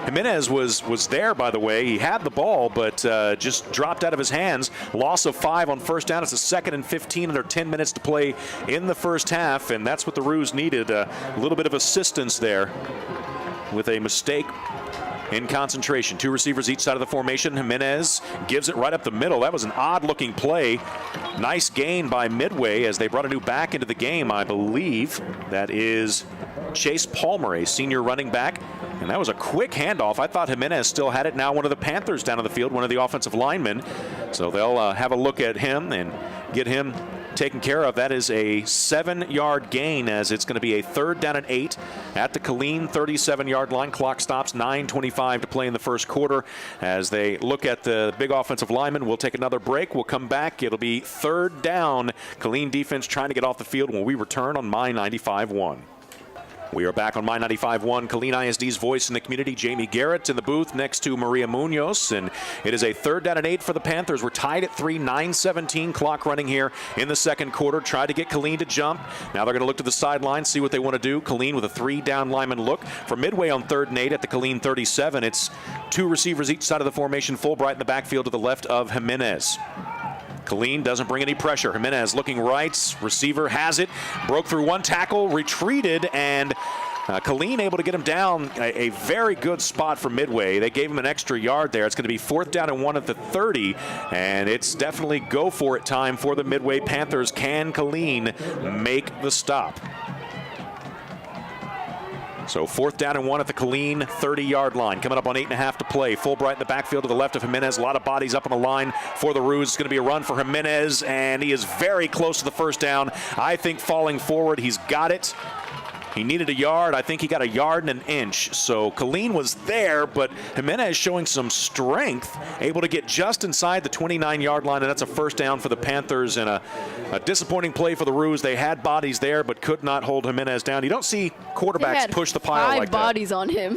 Jimenez was there, by the way. He had the ball, but just dropped out of his hands. Loss of 5 on first down. It's a 2nd and 15 under 10 minutes to play in the first half, and that's what the Roos needed. A little bit of assistance there with a mistake in concentration. 2 receivers each side of the formation. Jimenez gives it right up the middle. That was an odd-looking play. Nice gain by Midway as they brought a new back into the game, I believe. That is Chase Palmer, a senior running back. And that was a quick handoff. I thought Jimenez still had it. Now one of the Panthers down on the field, one of the offensive linemen. So they'll have a look at him and get him taken care of. That is a 7-yard gain as it's going to be a 3rd down and 8 at the Killeen 37-yard line. Clock stops, 9:25 to play in the first quarter. As they look at the big offensive lineman, we'll take another break. We'll come back. It'll be 3rd down. Killeen defense trying to get off the field when we return on My 95.1. We are back on My 95.1, Killeen ISD's voice in the community. Jamie Garrett in the booth next to Maria Munoz. And it is a 3rd down and 8 for the Panthers. We're tied at 3, 9:17 clock running here in the 2nd quarter. Tried to get Killeen to jump. Now they're going to look to the sideline, see what they want to do. Killeen with a 3 down lineman look. For Midway on 3rd and 8 at the Killeen 37. It's 2 receivers each side of the formation. Fulbright in the backfield to the left of Jimenez. Killeen doesn't bring any pressure. Jimenez looking right. Receiver has it. Broke through 1 tackle, retreated, and Killeen able to get him down. A very good spot for Midway. They gave him an extra yard there. It's going to be 4th down and 1 at the 30, and it's definitely go for it time for the Midway Panthers. Can Killeen make the stop? So 4th down and 1 at the Killeen 30-yard line. Coming up on 8.5 to play. Fulbright in the backfield to the left of Jimenez. A lot of bodies up on the line for the Roos. It's going to be a run for Jimenez, and he is very close to the first down. I think falling forward, he's got it. He needed a yard. I think he got a yard and an inch. So Killeen was there, but Jimenez showing some strength, able to get just inside the 29-yard line, and that's a first down for the Panthers, and a disappointing play for the Roos. They had bodies there, but could not hold Jimenez down. You don't see quarterbacks push the pile like that. 5 bodies on him.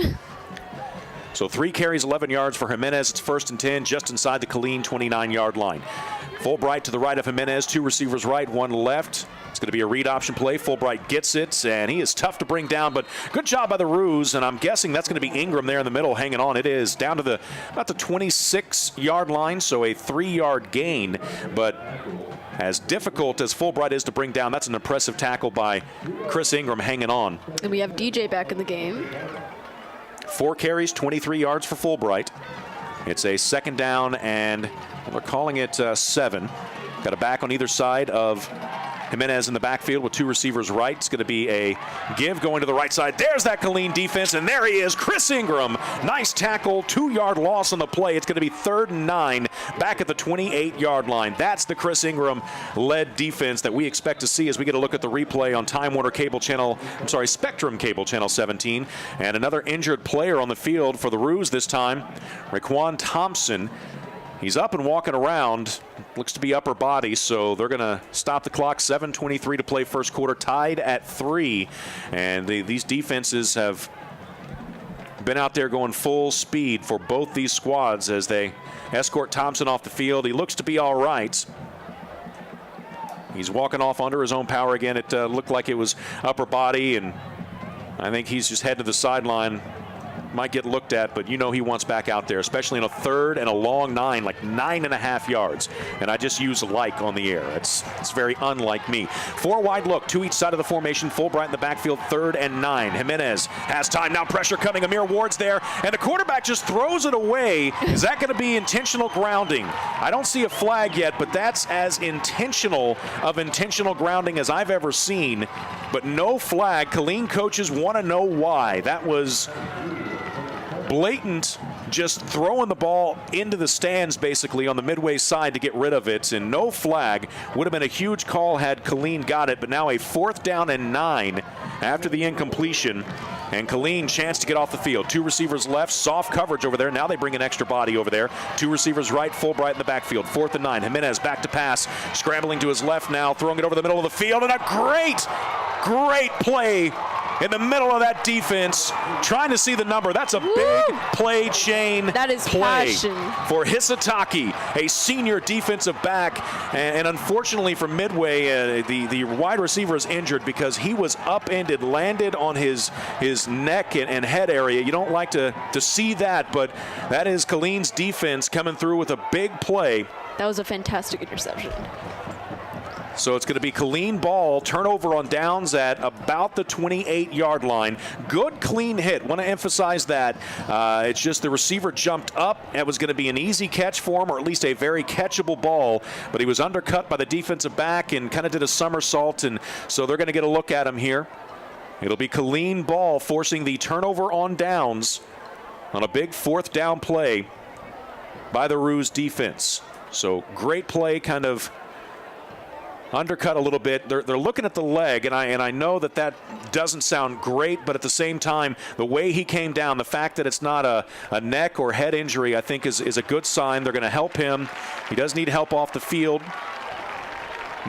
So 3 carries, 11 yards for Jimenez. It's 1st and 10, just inside the Killeen 29-yard line. Fulbright to the right of Jimenez, 2 receivers right, 1 left. It's going to be a read option play. Fulbright gets it, and he is tough to bring down, but good job by the Roos, and I'm guessing that's going to be Ingram there in the middle hanging on. It is down to about the 26-yard line, so a 3-yard gain, but as difficult as Fulbright is to bring down, that's an impressive tackle by Chris Ingram hanging on. And we have DJ back in the game. 4 carries, 23 yards for Fulbright. It's a 2nd down, and they're calling it 7. Got a back on either side of Jimenez in the backfield with 2 receivers right. It's going to be a give going to the right side. There's that Killeen defense, and there he is, Chris Ingram. Nice tackle, 2-yard loss on the play. It's going to be 3rd and 9 back at the 28-yard line. That's the Chris Ingram-led defense that we expect to see as we get a look at the replay on Spectrum Cable Channel 17. And another injured player on the field for the Roos this time, Raquan Thompson. He's up and walking around. Looks to be upper body, so they're going to stop the clock. 7:23 to play first quarter, tied at 3. And these defenses have been out there going full speed for both these squads as they escort Thompson off the field. He looks to be all right. He's walking off under his own power again. It looked like it was upper body, and I think he's just heading to the sideline. Might get looked at, but you know he wants back out there, especially in a 3rd and a long 9, like 9.5 yards. And I just use like on the air. It's very unlike me. 4 wide look, 2 each side of the formation. Fulbright in the backfield, 3rd and 9. Jimenez has time, now pressure coming. Amir Ward's there, and the quarterback just throws it away. Is that going to be intentional grounding? I don't see a flag yet, but that's as intentional grounding as I've ever seen. But no flag. Killeen coaches want to know why. That was blatant, just throwing the ball into the stands basically on the Midway side to get rid of it, and no flag. Would have been a huge call had Killeen got it, but now a 4th down and 9 after the incompletion, and Killeen chance to get off the field. 2 receivers left, soft coverage over there. Now they bring an extra body over there. 2 receivers right, Fulbright in the backfield. 4th and 9. Jimenez back to pass, scrambling to his left now, throwing it over the middle of the field, and a great play in the middle of that defense, trying to see the number. That's a big play chain. That is play passion for Hisataki, a senior defensive back. And unfortunately for Midway, the wide receiver is injured because he was upended, landed on his neck and head area. You don't like to see that, but that is Killeen's defense coming through with a big play. That was a fantastic interception. So it's going to be Killeen ball, turnover on downs at about the 28-yard line. Good, clean hit. Want to emphasize that. It's just the receiver jumped up. It was going to be an easy catch for him, or at least a very catchable ball, but he was undercut by the defensive back and kind of did a somersault, and so they're going to get a look at him here. It'll be Killeen ball, forcing the turnover on downs on a big 4th down play by the Roos defense. So great play, kind of undercut a little bit. They're looking at the leg, and I know that doesn't sound great, but at the same time, the way he came down, the fact that it's not a neck or head injury, I think is a good sign. They're going to help him. He does need help off the field,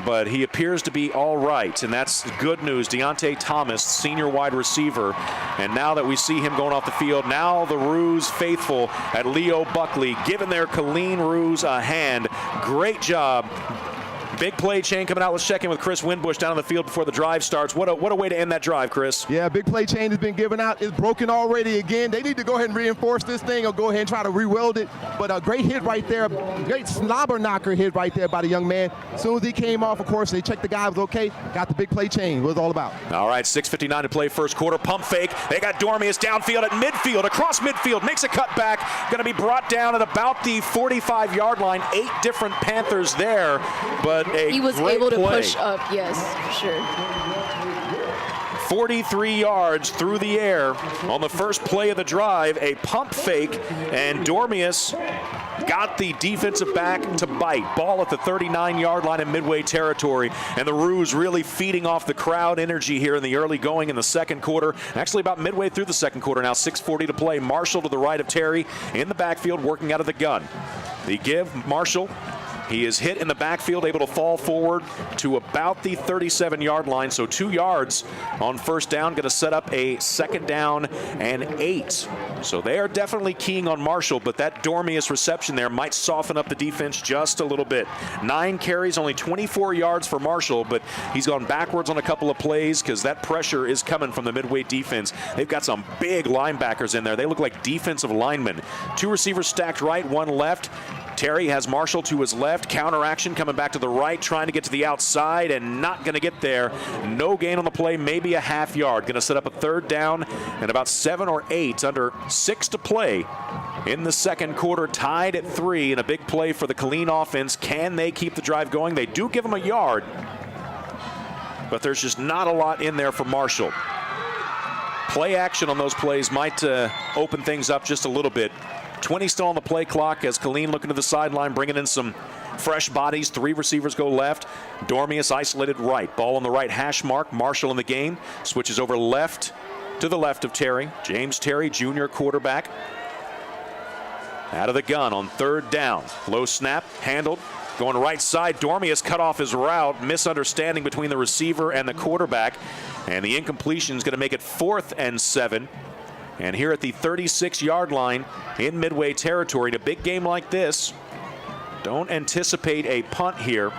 but he appears to be all right, and that's good news. Deontay Thomas, senior wide receiver, and now that we see him going off the field, now the Roos faithful at Leo Buckley giving their Killeen Roos a hand. Great job. Big play chain coming out. Let's check in with Chris Winbush down on the field before the drive starts. What a way to end that drive, Chris. Yeah, big play chain has been given out. It's broken already again. They need to go ahead and reinforce this thing or go ahead and try to re-weld it. But a great hit right there. Great slobber knocker hit right there by the young man. As soon as he came off, of course, they checked the guy was okay. Got the big play chain. What it was all about. All right, 6:59 to play first quarter. Pump fake. They got Dormius downfield at midfield, across midfield. Makes a cut back. Going to be brought down at about the 45-yard line. 8 different Panthers there, but he was great able to play. push up, yes, for sure. 43 yards through the air on the first play of the drive, a pump fake, and Dormius got the defensive back to bite. Ball at the 39-yard line in Midway territory, and the Roos really feeding off the crowd energy here in the early going in the second quarter. Actually about midway through the second quarter now, 6:40 to play. Marshall to the right of Terry in the backfield working out of the gun. The give, Marshall He is hit in the backfield, able to fall forward to about the 37-yard line. So 2 yards on first down, going to set up a 2nd down and 8. So they are definitely keying on Marshall, but that Dormius reception there might soften up the defense just a little bit. 9 carries, only 24 yards for Marshall, but he's gone backwards on a couple of plays because that pressure is coming from the Midway defense. They've got some big linebackers in there. They look like defensive linemen. 2 receivers stacked right, 1 left. Terry has Marshall to his left. Counter action coming back to the right, trying to get to the outside and not going to get there. No gain on the play, maybe a half yard. Going to set up a 3rd down and about 7 or 8, under 6 to play in the second quarter, tied at 3, and a big play for the Killeen offense. Can they keep the drive going? They do give them a yard, but there's just not a lot in there for Marshall. Play action on those plays might open things up just a little bit. 20 still on the play clock as Killeen looking to the sideline, bringing in some fresh bodies. 3 receivers go left. Dormius isolated right. Ball on the right hash mark. Marshall in the game. Switches over left to the left of Terry. James Terry, junior quarterback. Out of the gun on 3rd down. Low snap, handled. Going right side. Dormius cut off his route. Misunderstanding between the receiver and the quarterback. And the incompletion is going to make it 4th and 7. And here at the 36-yard line in Midway territory, in a big game like this, don't anticipate a punt here.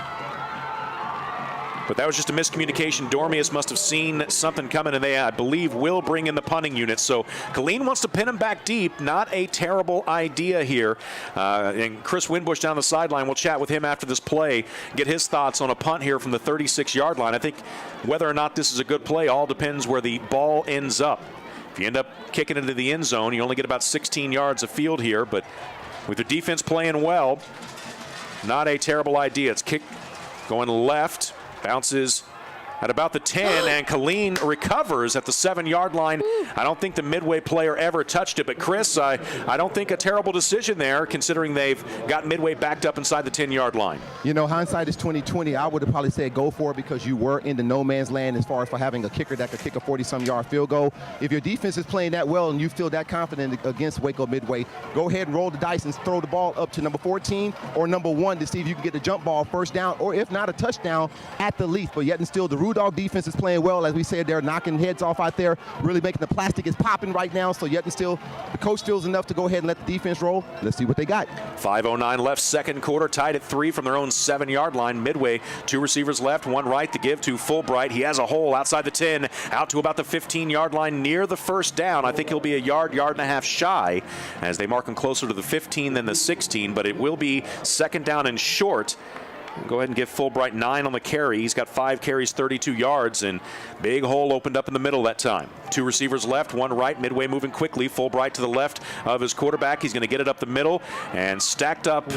But that was just a miscommunication. Dormius must have seen something coming, and they, I believe, will bring in the punting unit. So Killeen wants to pin him back deep. Not a terrible idea here. And Chris Winbush down the sideline, we'll chat with him after this play, get his thoughts on a punt here from the 36-yard line. I think whether or not this is a good play all depends where the ball ends up. If you end up kicking into the end zone, you only get about 16 yards of field here, but with the defense playing well, not a terrible idea. It's kick going left, bounces at about the 10, and Killeen recovers at the 7-yard line. I don't think the Midway player ever touched it, but Chris, I don't think a terrible decision there, considering they've got Midway backed up inside the 10-yard line. You know, hindsight is 20/20. I would have probably said go for it because you were in the no man's land as far as for having a kicker that could kick a 40-some-yard field goal. If your defense is playing that well and you feel that confident against Waco Midway, go ahead and roll the dice and throw the ball up to number 14 or number 1 to see if you can get the jump ball 1st down, or if not, a touchdown at the least. But yet and still, the Rudolph defense is playing well. As we said, they're knocking heads off out there, really making the plastic is popping right now. So yet and still, the coach feels enough to go ahead and let the defense roll. Let's see what they got. 5:09 left, second quarter, tied at 3 from their own 7-yard line. Midway, 2 receivers left, 1 right to give to Fulbright. He has a hole outside the 10, out to about the 15-yard line near the 1st down. I think he'll be a yard and a half shy as they mark him closer to the 15 than the 16, but it will be 2nd down and short. Go ahead and give Fulbright 9 on the carry. He's got 5 carries, 32 yards, and big hole opened up in the middle that time. 2 receivers left, 1 right. Midway moving quickly. Fulbright to the left of his quarterback. He's going to get it up the middle and stacked up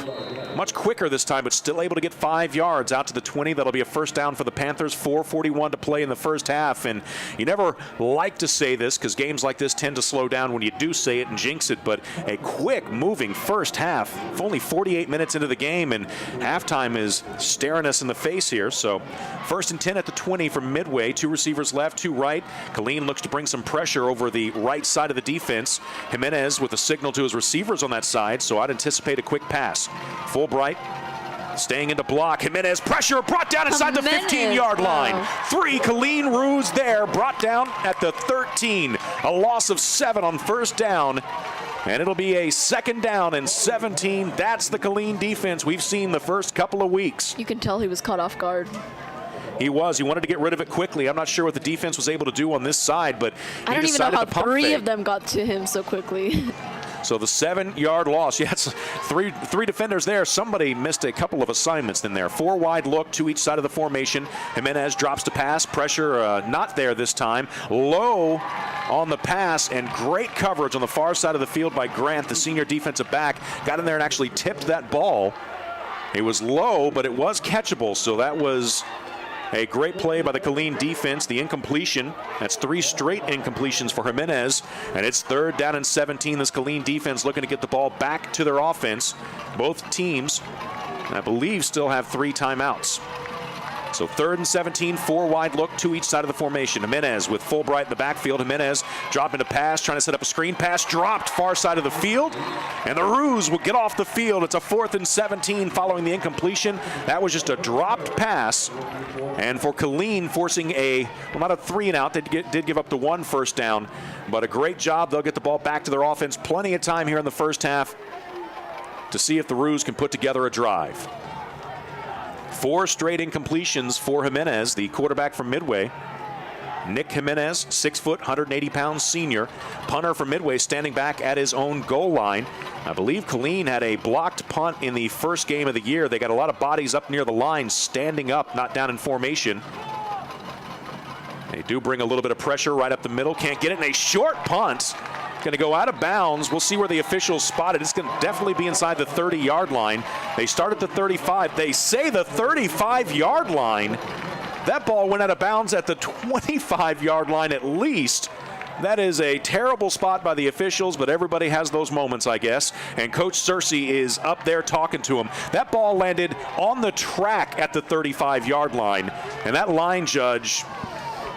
much quicker this time, but still able to get 5 yards out to the 20. That'll be a 1st down for the Panthers. 4:41 to play in the first half, and you never like to say this because games like this tend to slow down when you do say it and jinx it, but a quick moving first half. Only 48 minutes into the game, and halftime is staring us in the face here. So 1st and 10 at the 20 from Midway. 2 receivers left, 2 right. Killeen looks to bring some pressure over the right side of the defense. Jimenez with a signal to his receivers on that side, so I'd anticipate a quick pass. Fulbright staying into block. Jimenez pressure brought down inside the 15-yard line. 3 Killeen Roos there, brought down at the 13. A loss of 7 on 1st down. And it'll be a 2nd down and 17. That's the Killeen defense we've seen the first couple of weeks. You can tell he was caught off guard. He was. He wanted to get rid of it quickly. I'm not sure what the defense was able to do on this side, but I don't even know how 3 of them got to him so quickly. So the 7-yard loss. Yes, three defenders there. Somebody missed a couple of assignments in there. 4 wide look to each side of the formation. Jimenez drops to pass. Pressure not there this time. Low on the pass, and great coverage on the far side of the field by Grant, the senior defensive back. Got in there and actually tipped that ball. It was low, but it was catchable, so that was a great play by the Killeen defense. The incompletion, that's 3 straight incompletions for Jimenez, and it's 3rd down and 17. This Killeen defense looking to get the ball back to their offense. Both teams, I believe, still have 3 timeouts. So 3rd and 17, 4 wide look, 2 each side of the formation. Jimenez with Fulbright in the backfield. Jimenez dropping a pass, trying to set up a screen pass, dropped far side of the field, and the Roos will get off the field. It's a 4th and 17 following the incompletion. That was just a dropped pass, and for Killeen forcing not a 3 and out. They did give up the 1 first down, but a great job. They'll get the ball back to their offense. Plenty of time here in the first half to see if the Roos can put together a drive. 4 straight incompletions for Jimenez, the quarterback from Midway. Nick Jimenez, 6 foot, 180 pounds senior. Punter from Midway standing back at his own goal line. I believe Killeen had a blocked punt in the first game of the year. They got a lot of bodies up near the line, standing up, not down in formation. They do bring a little bit of pressure right up the middle. Can't get it, and a short punt. Going to go out of bounds. We'll see where the officials spot it. It's going to definitely be inside the 30-yard line. They start at the 35. They say the 35-yard line. That ball went out of bounds at the 25-yard line at least. That is a terrible spot by the officials, but everybody has those moments, I guess. And Coach Searcy is up there talking to him. That ball landed on the track at the 35-yard line, and that line judge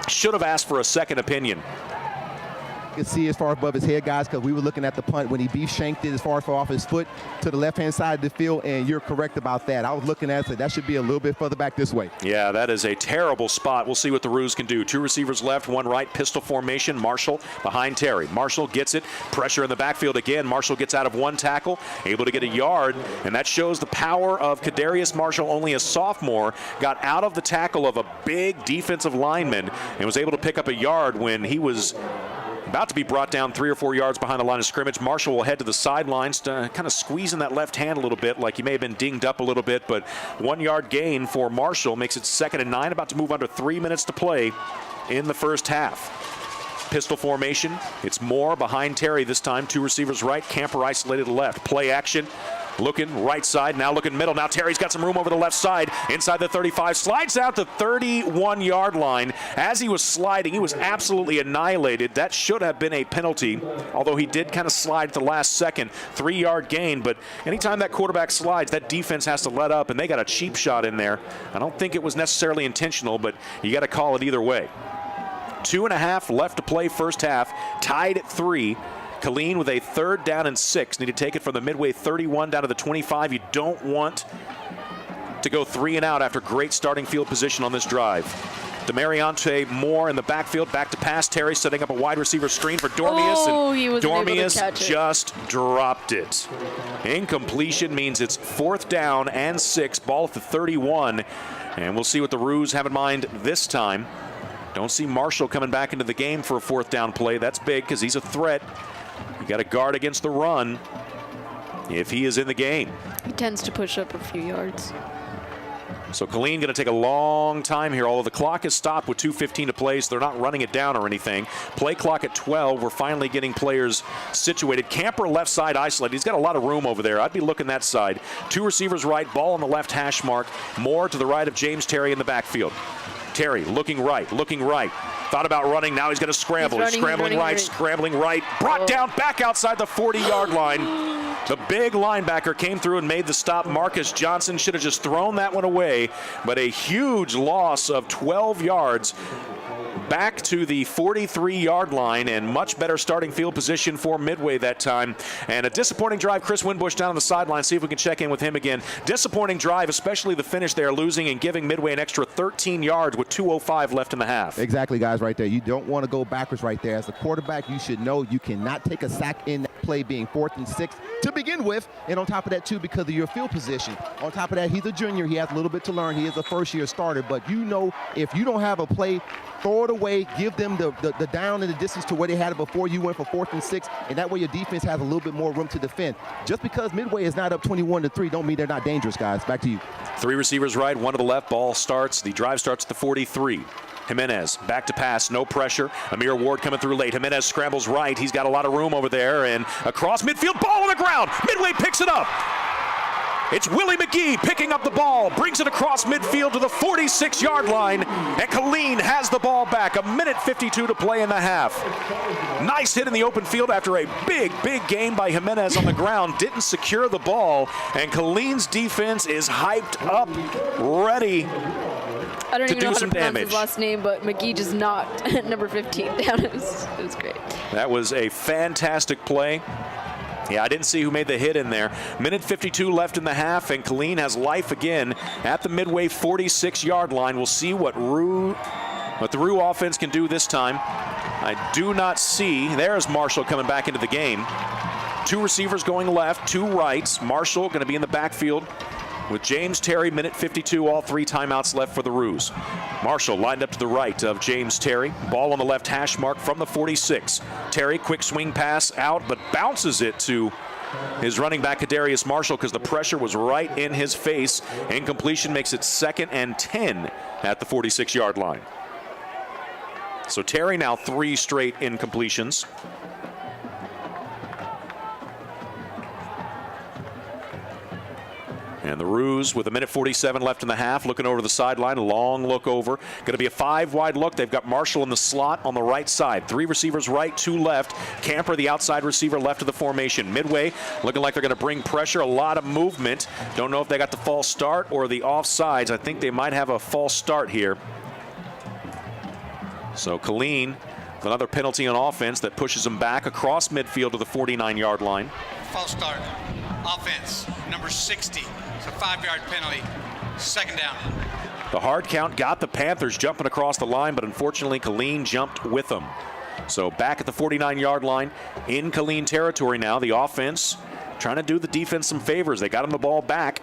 should have asked for a second opinion. You can see as far above his head, guys, because we were looking at the punt when he beef shanked it as far off his foot to the left-hand side of the field, and you're correct about that. I was looking at it, said that should be a little bit further back this way. Yeah, that is a terrible spot. We'll see what the Roos can do. 2 receivers left, 1 right, pistol formation. Marshall behind Terry. Marshall gets it, pressure in the backfield again. Marshall gets out of 1 tackle, able to get a yard, and that shows the power of Kadarius Marshall, only a sophomore, got out of the tackle of a big defensive lineman and was able to pick up a yard when he was about to be brought down 3 or 4 yards behind the line of scrimmage. Marshall will head to the sidelines, kind of squeezing that left hand a little bit, like he may have been dinged up a little bit, but 1 yard gain for Marshall makes it 2nd and 9, about to move under 3 minutes to play in the first half. Pistol formation. It's Moore behind Terry this time. 2 receivers right, Camper isolated left. Play action. Looking right side, now looking middle. Now Terry's got some room over the left side, inside the 35, slides out the 31-yard line. As he was sliding, he was absolutely annihilated. That should have been a penalty, although he did kind of slide at the last second. 3-yard gain, but anytime that quarterback slides, that defense has to let up, and they got a cheap shot in there. I don't think it was necessarily intentional, but you got to call it either way. 2.5 left to play first half, tied at 3. Killeen with a 3rd down and 6. Need to take it from the Midway 31 down to the 25. You don't want to go 3 and out after great starting field position on this drive. Demariante Moore in the backfield, back to pass. Terry setting up a wide receiver screen for Dormius, and Dormius just dropped it. Incompletion means it's 4th down and 6, ball at the 31, and we'll see what the Roos have in mind this time. Don't see Marshall coming back into the game for a 4th down play. That's big because he's a threat. You got to guard against the run if he is in the game. He tends to push up a few yards. So Killeen going to take a long time here, although the clock is stopped with 2:15 to play, so they're not running it down or anything. Play clock at 12. We're finally getting players situated. Camper left side isolated. He's got a lot of room over there. I'd be looking that side. 2 receivers right, ball on the left hash mark. Moore to the right of James Terry in the backfield. Terry looking right. Thought about running, now he's going to scramble. He's scrambling right. Brought down back outside the 40-yard line. The big linebacker came through and made the stop. Marcus Johnson should have just thrown that one away, but a huge loss of 12 yards. Back to the 43-yard line, and much better starting field position for Midway that time. And a disappointing drive. Chris Winbush down on the sideline. See if we can check in with him again. Disappointing drive, especially the finish there, losing and giving Midway an extra 13 yards with 2:05 left in the half. Exactly, guys, right there. You don't want to go backwards right there. As a quarterback, you should know you cannot take a sack in that play being 4th and 6 to begin with. And on top of that, too, because of your field position. On top of that, he's a junior. He has a little bit to learn. He is a first-year starter. But you know, if you don't have a play, throw it away, give them the down and the distance to where they had it before you went for 4th and 6, and that way your defense has a little bit more room to defend. Just because Midway is not up 21-3 don't mean they're not dangerous, guys. Back to you. 3 receivers right, 1 to the left. Ball starts. The drive starts at the 43. Jimenez back to pass, no pressure. Amir Ward coming through late. Jimenez scrambles right. He's got a lot of room over there, and across midfield, ball on the ground. Midway picks it up. It's Willie McGee picking up the ball, brings it across midfield to the 46-yard line, and Killeen has the ball back. 1:52 to play in the half. Nice hit in the open field after a big game by Jimenez on the ground. Didn't secure the ball, and Killeen's defense is hyped up, ready I don't to even know do how some to pronounce damage. his last name, but McGee just knocked number 15 down. It was great. That was a fantastic play. Yeah, I didn't see who made the hit in there. Minute 52 left in the half, and Killeen has life again at the Midway 46-yard line. We'll see what the Rue offense can do this time. I do not see. There's Marshall coming back into the game. 2 receivers going left, 2 rights. Marshall going to be in the backfield with James Terry. Minute 52, all 3 timeouts left for the Roos. Marshall lined up to the right of James Terry. Ball on the left hash mark from the 46. Terry, quick swing pass out, but bounces it to his running back, Kadarius Marshall, because the pressure was right in his face. Incompletion makes it 2nd and 10 at the 46-yard line. So Terry now 3 straight incompletions. And the Roos with a minute 47 left in the half, looking over the sideline, a long look over. Going to be a 5-wide look. They've got Marshall in the slot on the right side. 3 receivers right, 2 left. Camper, the outside receiver, left of the formation. Midway looking like they're going to bring pressure, a lot of movement. Don't know if they got the false start or the offsides. I think they might have a false start here. So Killeen with another penalty on offense that pushes them back across midfield to the 49-yard line. False start. Offense, number 60. It's a 5-yard penalty. 2nd down. The hard count got the Panthers jumping across the line, but unfortunately Killeen jumped with them. So back at the 49-yard line in Killeen territory now. The offense trying to do the defense some favors. They got him the ball back.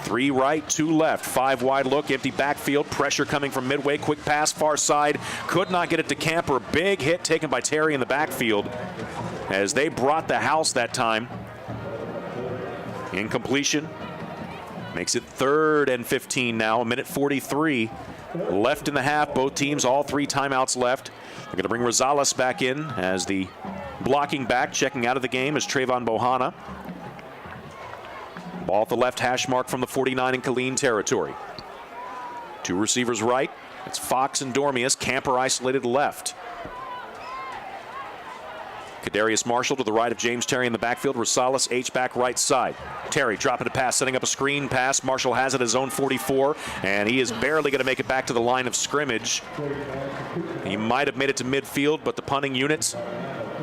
3 right, 2 left. 5-wide look, empty backfield. Pressure coming from Midway. Quick pass, far side. Could not get it to Camper. Big hit taken by Terry in the backfield as they brought the house that time. Incompletion. Makes it 3rd and 15 now. A minute 43 left in the half. Both teams, all 3 timeouts left. They're going to bring Rosales back in as the blocking back. Checking out of the game is Trayvon Bohanna. Ball at the left hash mark from the 49 in Killeen territory. 2 receivers right. It's Fox and Dormius. Camper isolated left. Kadarius Marshall to the right of James Terry in the backfield. Rosales H-back right side. Terry dropping a pass, setting up a screen pass. Marshall has it at his own 44, and he is barely going to make it back to the line of scrimmage. He might have made it to midfield, but the punting units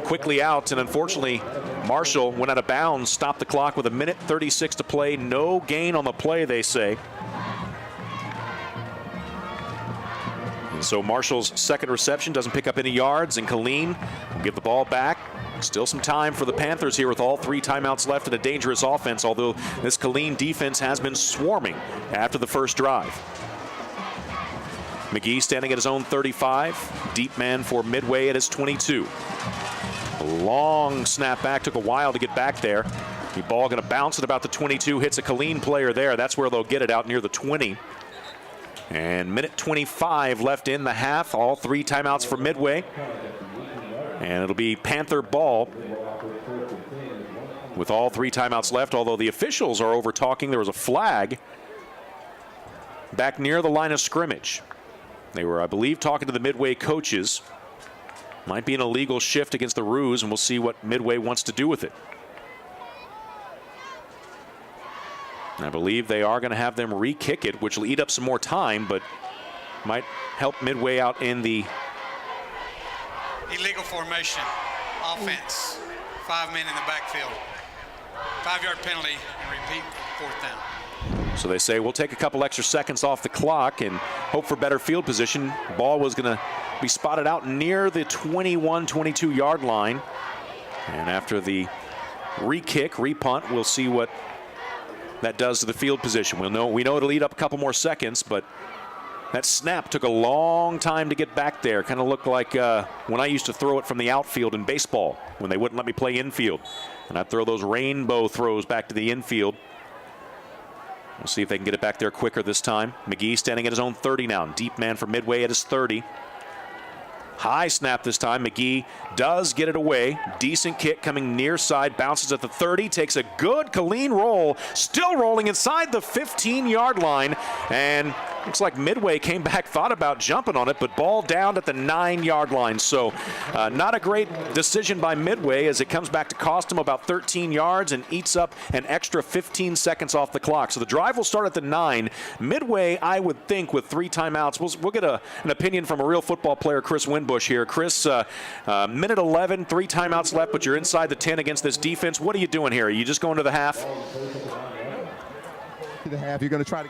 quickly out, and unfortunately Marshall went out of bounds, stopped the clock with a minute 36 to play. No gain on the play, they say. And so Marshall's 2nd reception doesn't pick up any yards, and Killeen will give the ball back. Still some time for the Panthers here with all 3 timeouts left and a dangerous offense, although this Killeen defense has been swarming after the first drive. McGee standing at his own 35. Deep man for Midway at his 22. A long snap back, took a while to get back there. The ball going to bounce at about the 22, hits a Killeen player there. That's where they'll get it out near the 20. And minute 25 left in the half. All 3 timeouts for Midway. And it'll be Panther ball with all 3 timeouts left, although the officials are over talking. There was a flag back near the line of scrimmage. They were, I believe, talking to the Midway coaches. Might be an illegal shift against the Roos, and we'll see what Midway wants to do with it. I believe they are going to have them re-kick it, which will eat up some more time, but might help Midway out in the Illegal formation. Offense. 5 men in the backfield. 5-yard penalty and repeat 4th down. So they say we'll take a couple extra seconds off the clock and hope for better field position. Ball was going to be spotted out near the 21, 22-yard line. And after the re-kick, re-punt, we'll see what that does to the field position. We know it'll eat up a couple more seconds, but that snap took a long time to get back there. Kind of looked like when I used to throw it from the outfield in baseball, when they wouldn't let me play infield. And I'd throw those rainbow throws back to the infield. We'll see if they can get it back there quicker this time. McGee standing at his own 30 now. Deep man for Midway at his 30. High snap this time. McGee does get it away. Decent kick coming near side. Bounces at the 30. Takes a good Killeen roll. Still rolling inside the 15-yard line. And Looks like Midway came back, thought about jumping on it, but ball down at the 9-yard line. So not a great decision by Midway as it comes back to cost them about 13 yards and eats up an extra 15 seconds off the clock. So the drive will start at the 9. Midway, I would think, with 3 timeouts. We'll get an opinion from a real football player, Chris Winbush here. Chris, minute 11, 3 timeouts left, but you're inside the 10 against this defense. What are you doing here? Are you just going to the half? To the half, you're going to try to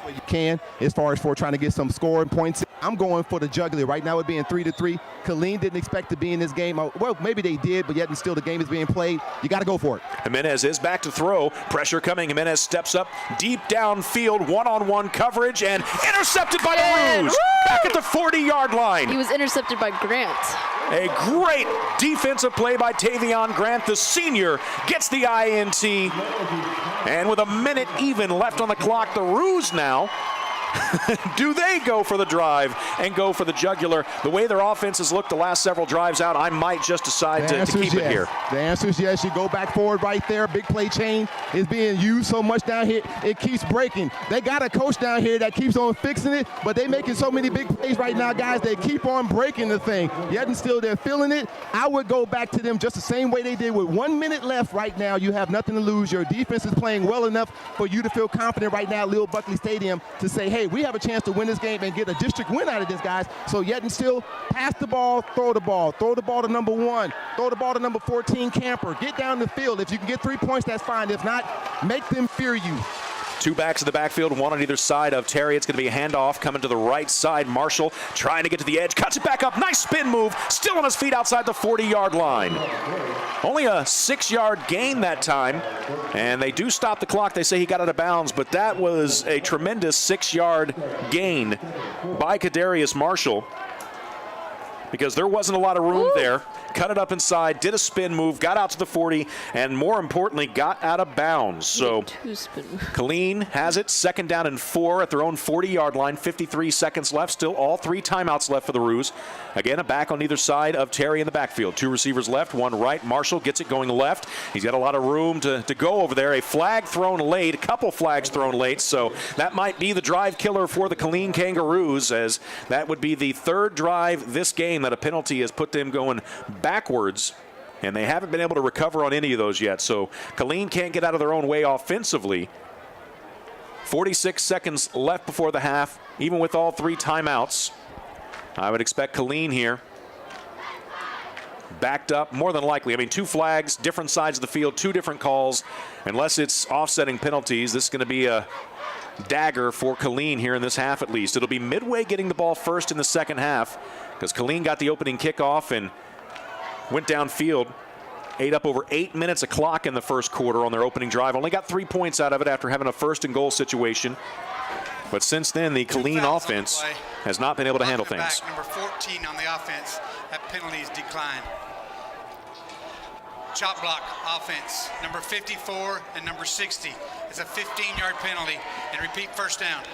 what you can as far as for trying to get some scoring points. I'm going for the jugular. Right now it being 3-3. Killeen didn't expect to be in this game. Well, maybe they did, but yet and still the game is being played. You got to go for it. Jimenez is back to throw. Pressure coming. Jimenez steps up deep downfield. One-on-one coverage and intercepted by the Roos. Back at the 40-yard line. He was intercepted by Grant. A great defensive play by Tavion Grant. The senior gets the INT. And with a minute even left on the clock, the Roos now, do they go for the drive and go for the jugular? The way their offense has looked the last several drives out, I might just decide to keep it here. The answer is yes. You go back forward right there. Big play chain is being used so much down here, it keeps breaking. They got a coach down here that keeps on fixing it, but they're making so many big plays right now, guys. They keep on breaking the thing. Yet and still they're feeling it. I would go back to them just the same way they did with 1 minute left right now. You have nothing to lose. Your defense is playing well enough for you to feel confident right now at Lil Buckley Stadium to say, hey, we have a chance to win this game and get a district win out of this, guys. So yet and still, pass the ball, throw the ball. Throw the ball to number 1. Throw the ball to number 14, Camper. Get down the field. If you can get 3 points, that's fine. If not, make them fear you. 2 backs in the backfield, 1 on either side of Terry. It's going to be a handoff coming to the right side. Marshall trying to get to the edge, cuts it back up. Nice spin move, still on his feet outside the 40-yard line. Only a 6-yard gain that time, and they do stop the clock. They say he got out of bounds, but that was a tremendous 6-yard gain by Kadarius Marshall because there wasn't a lot of room there. Cut it up inside, did a spin move, got out to the 40, and more importantly, got out of bounds. So Killeen has it, 2nd down and 4 at their own 40-yard line, 53 seconds left, still all 3 timeouts left for the Roos. Again, a back on either side of Terry in the backfield. 2 receivers left, 1 right. Marshall gets it going left. He's got a lot of room to go over there. A flag thrown late, a couple flags thrown late, so that might be the drive killer for the Killeen Kangaroos, as that would be the 3rd drive this game that a penalty has put them going backwards, and they haven't been able to recover on any of those yet. So Killeen can't get out of their own way offensively. 46 seconds left before the half, even with all 3 timeouts. I would expect Killeen here backed up, more than likely. I mean, 2 flags, different sides of the field, 2 different calls. Unless it's offsetting penalties, this is going to be a dagger for Killeen here in this half at least. It'll be Midway getting the ball first in the second half because Killeen got the opening kickoff and went downfield, ate up over 8 minutes of clock in the first quarter on their opening drive. Only got 3 points out of it after having a 1st and goal situation. But since then, the Killeen offense has not been able to handle things. Number 14 on the offense, that penalty is declined. Chop block offense, number 54 and number 60. It's a 15-yard penalty, and repeat, 1st down.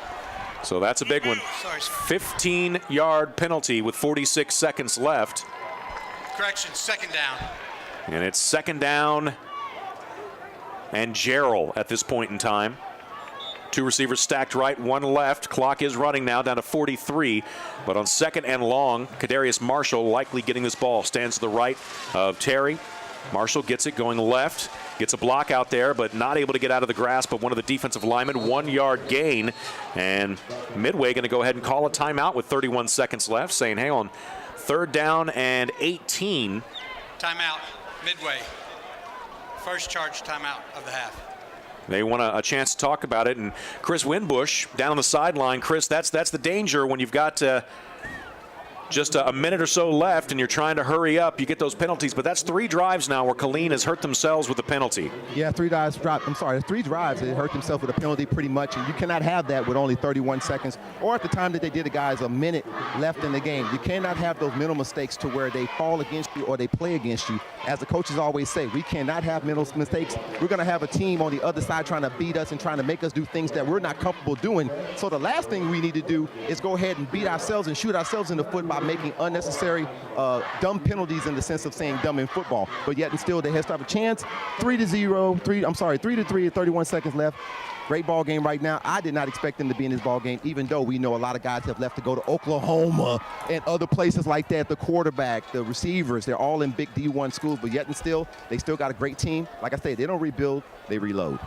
So that's a big one. 15-yard penalty with 46 seconds left. Correction, 2nd down. And it's 2nd down and Gerald at this point in time. 2 receivers stacked right, 1 left. Clock is running now down to 43. But on 2nd and long, Kadarius Marshall likely getting this ball. Stands to the right of Terry. Marshall gets it going left. Gets a block out there, but not able to get out of the grasp of one of the defensive linemen. 1-yard gain. And Midway going to go ahead and call a timeout with 31 seconds left, saying, hang on, 3rd down and 18. Timeout, Midway. First charge timeout of the half. They want a chance to talk about it. And Chris Winbush down on the sideline. Chris, that's the danger when you've got just a minute or so left and you're trying to hurry up. You get those penalties, but that's 3 drives now where Killeen has hurt themselves with a penalty. Yeah, 3 drives dropped. I'm sorry, 3 drives. They hurt themselves with a penalty pretty much, and you cannot have that with only 31 seconds. Or at the time that they did it, guys, a minute left in the game. You cannot have those mental mistakes to where they fall against you or they play against you. As the coaches always say, we cannot have mental mistakes. We're going to have a team on the other side trying to beat us and trying to make us do things that we're not comfortable doing. So the last thing we need to do is go ahead and beat ourselves and shoot ourselves in the foot by by making unnecessary dumb penalties in the sense of saying dumb in football. But yet and still, they have a chance. 3-3, 31 seconds left. Great ball game right now. I did not expect them to be in this ball game, even though we know a lot of guys have left to go to Oklahoma and other places like that. The quarterback, the receivers, they're all in big D1 schools, but yet and still, they still got a great team. Like I said, they don't rebuild, they reload.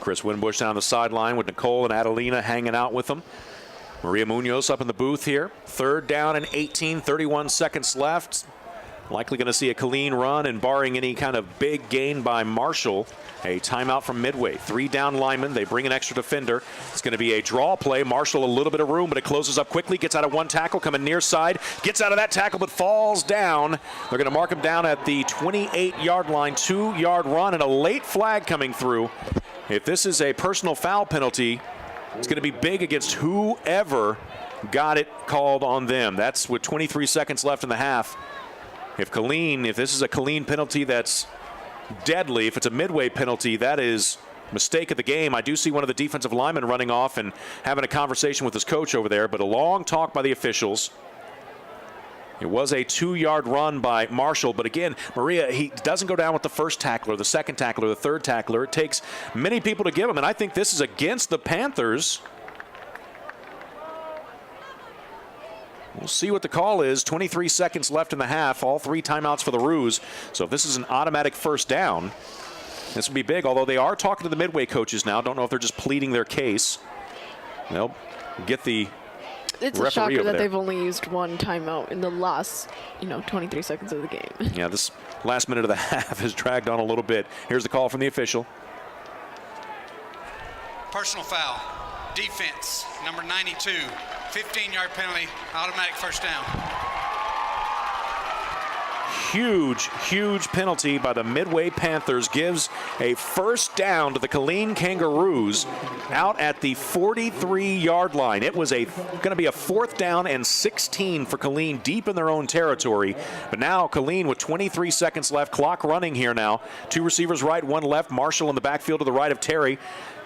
Chris Winbush down the sideline with Nicole and Adelina hanging out with them. Maria Munoz up in the booth here. 3rd down and 18, 31 seconds left. Likely going to see a Killeen run, and barring any kind of big gain by Marshall, a timeout from Midway. 3 down linemen. They bring an extra defender. It's going to be a draw play. Marshall a little bit of room, but it closes up quickly. Gets out of one tackle, coming near side. Gets out of that tackle, but falls down. They're going to mark him down at the 28-yard line. 2-yard run and a late flag coming through. If this is a personal foul penalty, it's going to be big against whoever got it called on them. That's with 23 seconds left in the half. If this is a Killeen penalty, that's deadly. If it's a Midway penalty, that is mistake of the game. I do see one of the defensive linemen running off and having a conversation with his coach over there, but a long talk by the officials. It was a 2-yard run by Marshall, but again, Maria, he doesn't go down with the first tackler, the second tackler, the third tackler. It takes many people to give him, and I think this is against the Panthers. We'll see what the call is. 23 seconds left in the half. All 3 timeouts for the Roos. So if this is an automatic first down, this would be big, although they are talking to the Midway coaches now. Don't know if they're just pleading their case. They'll get the It's a shocker that they've only used 1 timeout in the last, 23 seconds of the game. Yeah, this last minute of the half has dragged on a little bit. Here's the call from the official. Personal foul. Defense, number 92. 15-yard penalty, automatic first down. Huge penalty by the Midway Panthers gives a first down to the Killeen Kangaroos out at the 43-yard line. It was going to be a 4th down and 16 for Killeen deep in their own territory. But now Killeen with 23 seconds left, clock running here now. 2 receivers right, 1 left. Marshall in the backfield to the right of Terry.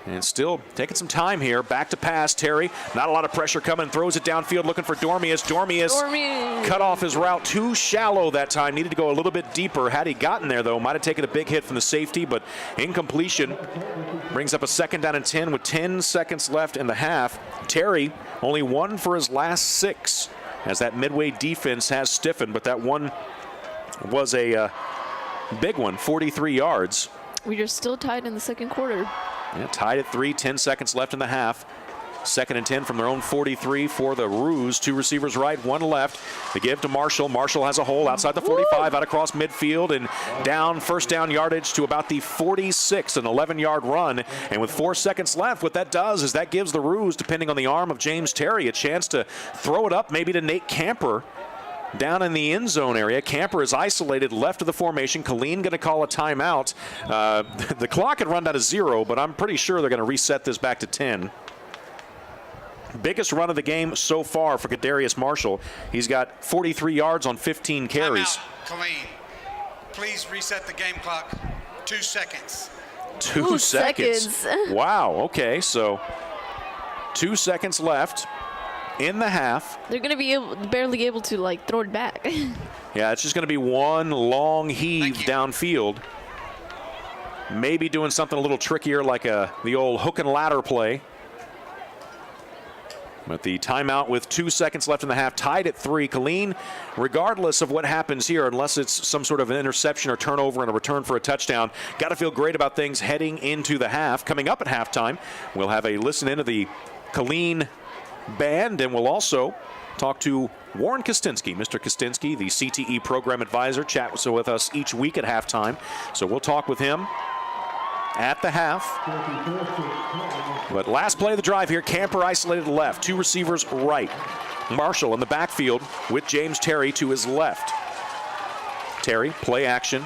And still taking some time here. Back to pass. Terry, not a lot of pressure coming. Throws it downfield looking for Dormius. Dormius cut off his route. Too shallow that time. Needed to go a little bit deeper. Had he gotten there, though, might have taken a big hit from the safety, but incompletion. Brings up a 2nd down and 10 with 10 seconds left in the half. Terry only 1 for his last 6 as that Midway defense has stiffened, but that one was a big one, 43 yards. We are still tied in the second quarter. Yeah, tied at 3, 10 seconds left in the half. 2nd and 10 from their own 43 for the Roos. 2 receivers right, 1 left. They give to Marshall. Marshall has a hole outside the 45, out across midfield, and down, first down yardage to about the 46, an 11-yard run. And with 4 seconds left, what that does is that gives the Roos, depending on the arm of James Terry, a chance to throw it up maybe to Nate Camper down in the end zone area. Camper is isolated left of the formation. Killeen going to call a timeout. The clock had run down to 0, but I'm pretty sure they're going to reset this back to 10. Biggest run of the game so far for Kadarius Marshall. He's got 43 yards on 15 carries. Timeout, Killeen. Please reset the game clock. 2 seconds. 2 seconds. Wow, okay, so 2 seconds left in the half. They're going to be barely able to throw it back. Yeah, it's just going to be one long heave downfield. Maybe doing something a little trickier like the old hook and ladder play. But the timeout with 2 seconds left in the half, tied at 3. Killeen, regardless of what happens here, unless it's some sort of an interception or turnover and a return for a touchdown, got to feel great about things heading into the half. Coming up at halftime, we'll have a listen into the Killeen band, and we'll also talk to Warren Kostinsky. Mr. Kostinsky, the CTE program advisor, chats with us each week at halftime. So we'll talk with him at the half. But last play of the drive here, Camper isolated left, 2 receivers right. Marshall in the backfield with James Terry to his left. Terry, play action.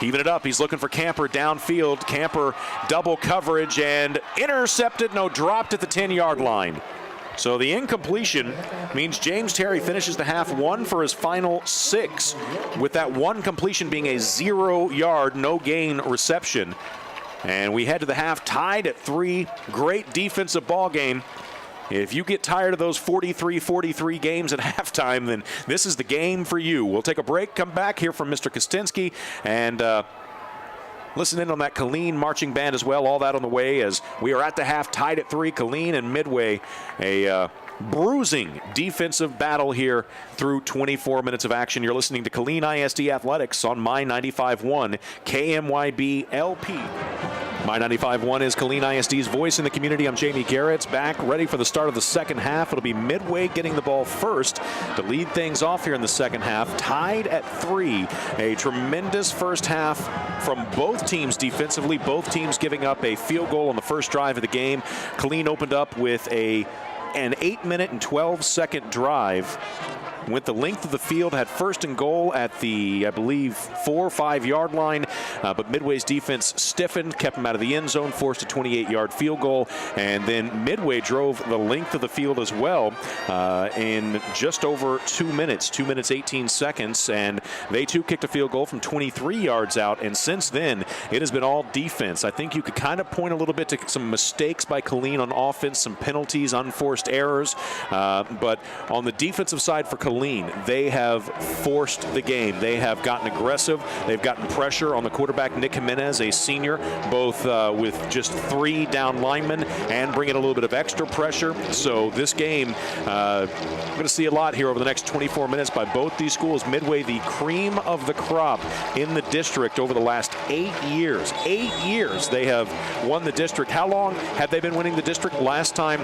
Heaving it up, he's looking for Camper downfield. Camper double coverage and intercepted, no, dropped at the 10-yard line. So the incompletion means James Terry finishes the half 1 for his final 6, with that one completion being a 0-yard, no-gain reception. And we head to the half tied at 3. Great defensive ball game. if you get tired of those 43-43 games at halftime, then this is the game for you. We'll take a break, come back, hear from Mr. Kostinsky, and listen in on that Killeen marching band as well. All that on the way as we are at the half, tied at 3. Killeen and Midway, a bruising defensive battle here through 24 minutes of action. You're listening to Killeen ISD Athletics on My 95.1 KMYB LP. My 95.1 is Killeen ISD's voice in the community. I'm Jamie Garrett's back, ready for the start of the second half. It'll be Midway getting the ball first to lead things off here in the second half. Tied at 3. A tremendous first half from both teams defensively. Both teams giving up a field goal on the first drive of the game. Killeen opened up with an 8-minute and 12-second drive. Went the length of the field, had first and goal at the, I believe, 4 or 5 yard line, but Midway's defense stiffened, kept him out of the end zone, forced a 28-yard field goal, and then Midway drove the length of the field as well in just over 2 minutes, 2 minutes 18 seconds, and they too kicked a field goal from 23 yards out, and since then it has been all defense. I think you could kind of point a little bit to some mistakes by Killeen on offense, some penalties, unforced errors, but on the defensive side for Killeen, they have forced the game. They have gotten aggressive. They've gotten pressure on the quarterback, Nick Jimenez, a senior, both with just 3 down linemen and bringing a little bit of extra pressure. So this game, we're going to see a lot here over the next 24 minutes by both these schools. Midway, the cream of the crop in the district over the last 8 years. 8 years they have won the district. How long have they been winning the district? Last time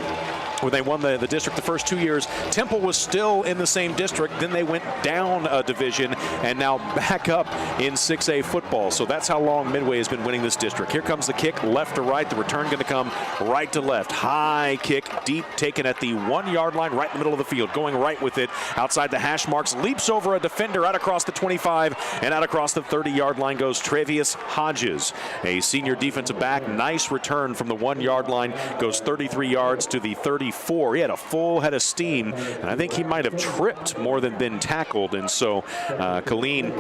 when they won the district the first 2 years, Temple was still in the same district. Then they went down a division and now back up in 6A football. So that's how long Midway has been winning this district. Here comes the kick, left to right. The return going to come right to left. High kick, deep, taken at the 1 yard line, right in the middle of the field. Going right with it outside the hash marks, leaps over a defender, out across the 25, and out across the 30-yard line goes Travius Hodges, a senior defensive back. Nice return from the 1 yard line, goes 33 yards to the 34. He had a full head of steam, and I think he might have tripped more than been tackled. And so Killeen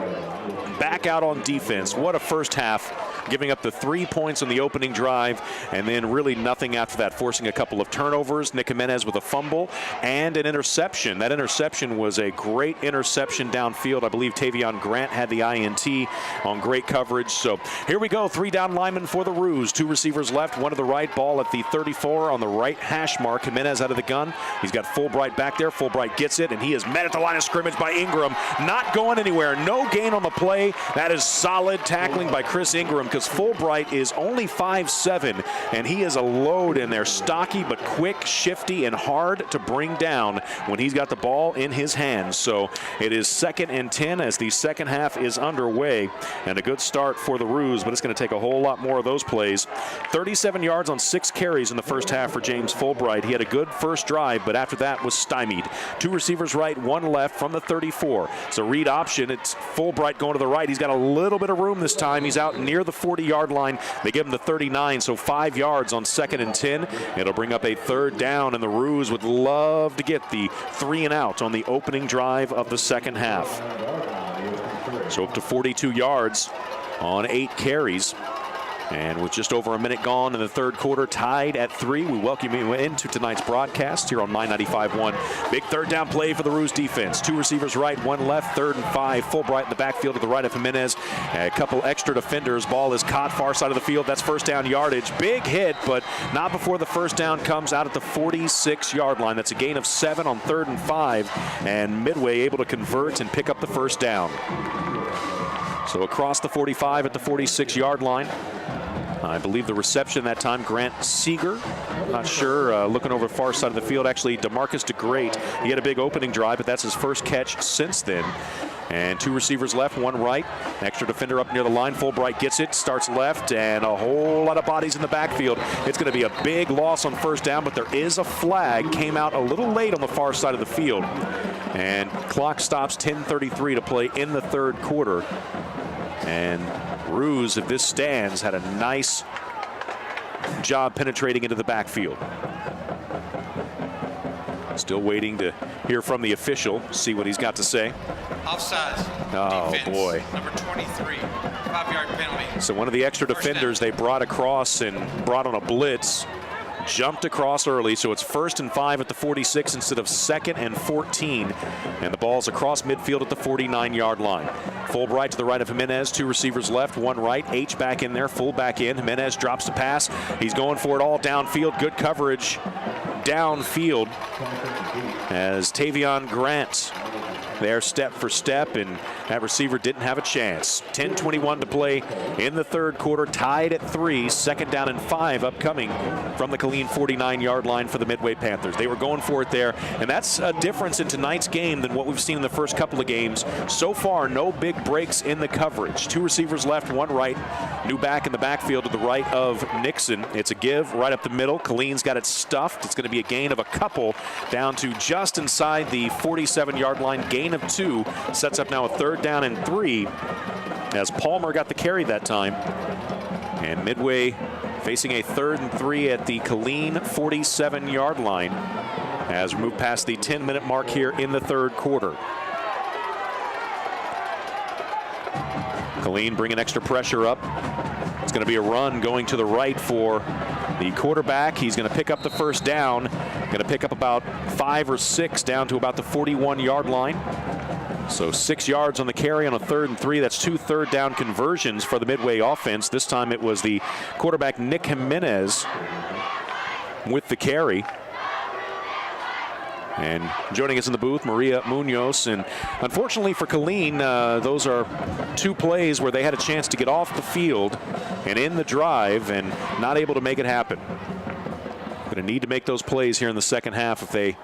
back out on defense. What a first half, giving up the 3 points on the opening drive, and then really nothing after that, forcing a couple of turnovers. Nick Jimenez with a fumble and an interception. That interception was a great interception downfield. I believe Tavion Grant had the INT on great coverage. So here we go, 3 down linemen for the Roos. 2 receivers left, 1 to the right, ball at the 34 on the right hash mark. Jimenez out of the gun. He's got Fulbright back there. Fulbright gets it, and he is met at the line of scrimmage by Ingram. Not going anywhere. No gain on the play. That is solid tackling by Chris Ingram, because Fulbright is only 5'7", and he is a load in there. Stocky but quick, shifty, and hard to bring down when he's got the ball in his hands. So it is 2nd and 10 as the second half is underway, and a good start for the Roos, but it's going to take a whole lot more of those plays. 37 yards on 6 carries in the first half for James Fulbright. He had a good first drive, but after that was stymied. 2 receivers right, 1 left from the 34. It's a read option. It's Fulbright going to the right. He's got a little bit of room this time. He's out near the 40-yard line. They give him the 39, so 5 yards on 2nd and 10. It'll bring up a 3rd down, and the Roos would love to get the 3 and out on the opening drive of the second half. So up to 42 yards on 8 carries. And with just over a minute gone in the third quarter, tied at 3, we welcome you into tonight's broadcast here on My 95.1. Big 3rd down play for the Roos defense. 2 receivers right, 1 left, 3rd and 5. Fulbright in the backfield to the right of Jimenez. A couple extra defenders. Ball is caught far side of the field. That's first down yardage. Big hit, but not before the first down comes out at the 46-yard line. That's a gain of 7 on 3rd and 5. And Midway able to convert and pick up the first down. So across the 45 at the 46-yard line. I believe the reception that time, Grant Seeger. Not sure, looking over the far side of the field. Actually, DeMarcus DeGrate, he had a big opening drive, but that's his first catch since then. And 2 receivers left, 1 right. Extra defender up near the line. Fulbright gets it, starts left, and a whole lot of bodies in the backfield. It's going to be a big loss on first down, but there is a flag. Came out a little late on the far side of the field. And clock stops, 10:33 to play in the third quarter. And Roos, if this stands, had a nice job penetrating into the backfield. Still waiting to hear from the official, see what he's got to say. Offsides. Oh, defense, boy. Number 23, 5-yard penalty. So one of the extra defenders they brought across and brought on a blitz jumped across early, so it's 1st and 5 at the 46 instead of 2nd and 14. And the ball's across midfield at the 49-yard line. Fulbright to the right of Jimenez, 2 receivers left, 1 right. H back in there, full back in. Jimenez drops the pass. He's going for it all downfield. Good coverage downfield as Tavion Grant there step for step, and that receiver didn't have a chance. 10:21 to play in the third quarter, tied at 3, 2nd down and 5 upcoming from the Killeen 49-yard line for the Midway Panthers. They were going for it there, and that's a difference in tonight's game than what we've seen in the first couple of games. So far, no big breaks in the coverage. 2 receivers left, 1 right. New back in the backfield to the right of Nixon. It's a give right up the middle. Killeen's got it stuffed. It's going to be a gain of a couple down to just inside the 47-yard line. Gain of 2 sets up now a 3rd down and 3 as Palmer got the carry that time. And Midway facing a 3rd and 3 at the Killeen 47-yard line as we move past the 10-minute mark here in the third quarter. Killeen bringing extra pressure up. It's going to be a run going to the right for the quarterback. He's going to pick up the 1st down. Going to pick up about 5 or 6 down to about the 41-yard line. So 6 yards on the carry on a 3rd and 3. That's 2 third down conversions for the Midway offense. This time it was the quarterback Nick Jimenez with the carry. And joining us in the booth, Maria Munoz. And unfortunately for Killeen, those are 2 plays where they had a chance to get off the field and in the drive and not able to make it happen. Going to need to make those plays here in the second half if they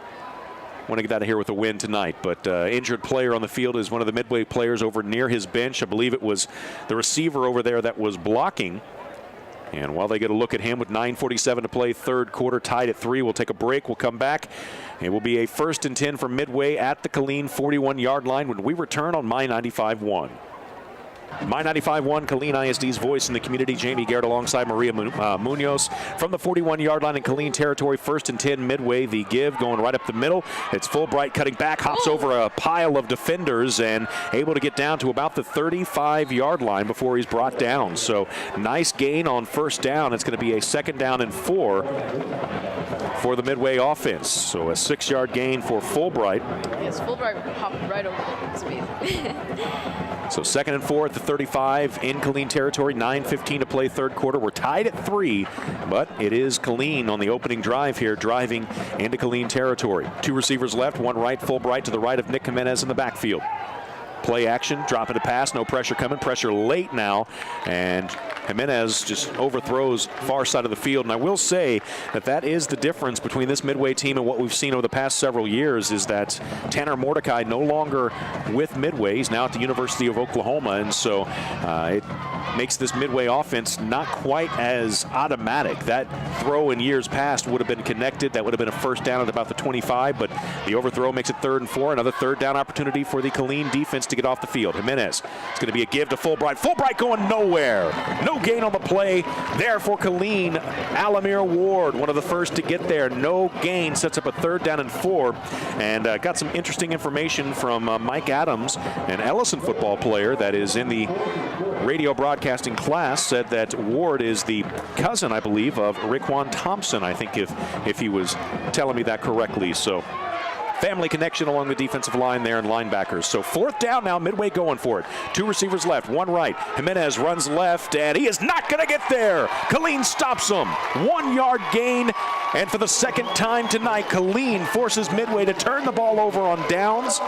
want to get out of here with a win tonight. But injured player on the field is one of the Midway players over near his bench. I believe it was the receiver over there that was blocking. And while they get a look at him with 9:47 to play, third quarter, tied at 3, we'll take a break. We'll come back. It will be a 1st and 10 for Midway at the Killeen 41-yard line when we return on My 95.1. My 95.1, Killeen ISD's voice in the community. Jamie Garrett alongside Maria Munoz from the 41-yard line in Killeen territory. 1st and 10, Midway. The give going right up the middle. It's Fulbright cutting back, hops over a pile of defenders and able to get down to about the 35-yard line before he's brought down. So nice gain on 1st down. It's going to be a 2nd down and 4 for the Midway offense. So a 6-yard gain for Fulbright. Yes, Fulbright hopped right over the speed. So 2nd and 4 at the 35 in Killeen territory. 9:15 to play third quarter. We're tied at 3, but it is Killeen on the opening drive here, driving into Killeen territory. 2 receivers left, 1 right. Fulbright to the right of Nick Jimenez in the backfield. Play action, drop into pass, no pressure coming. Pressure late now, and Jimenez just overthrows far side of the field. And I will say that that is the difference between this Midway team and what we've seen over the past several years, is that Tanner Mordecai no longer with Midway. He's now at the University of Oklahoma, and so it makes this Midway offense not quite as automatic. That throw in years past would have been connected. That would have been a 1st down at about the 25, but the overthrow makes it 3rd and 4. Another 3rd down opportunity for the Killeen defense to get off the field. Jimenez, it's going to be a give to Fulbright. Fulbright going nowhere. No gain on the play there for Killeen. Alamir Ward, one of the first to get there. No gain, sets up a 3rd down and 4. And got some interesting information from Mike Adams, an Ellison football player that is in the radio broadcasting class, said that Ward is the cousin, I believe, of Rickwan Thompson, I think, if he was telling me that correctly. So family connection along the defensive line there and linebackers. So 4th down now, Midway going for it. 2 receivers left, 1 right. Jimenez runs left, and he is not going to get there. Killeen stops him. 1-yard gain, and for the 2nd time tonight, Killeen forces Midway to turn the ball over on downs.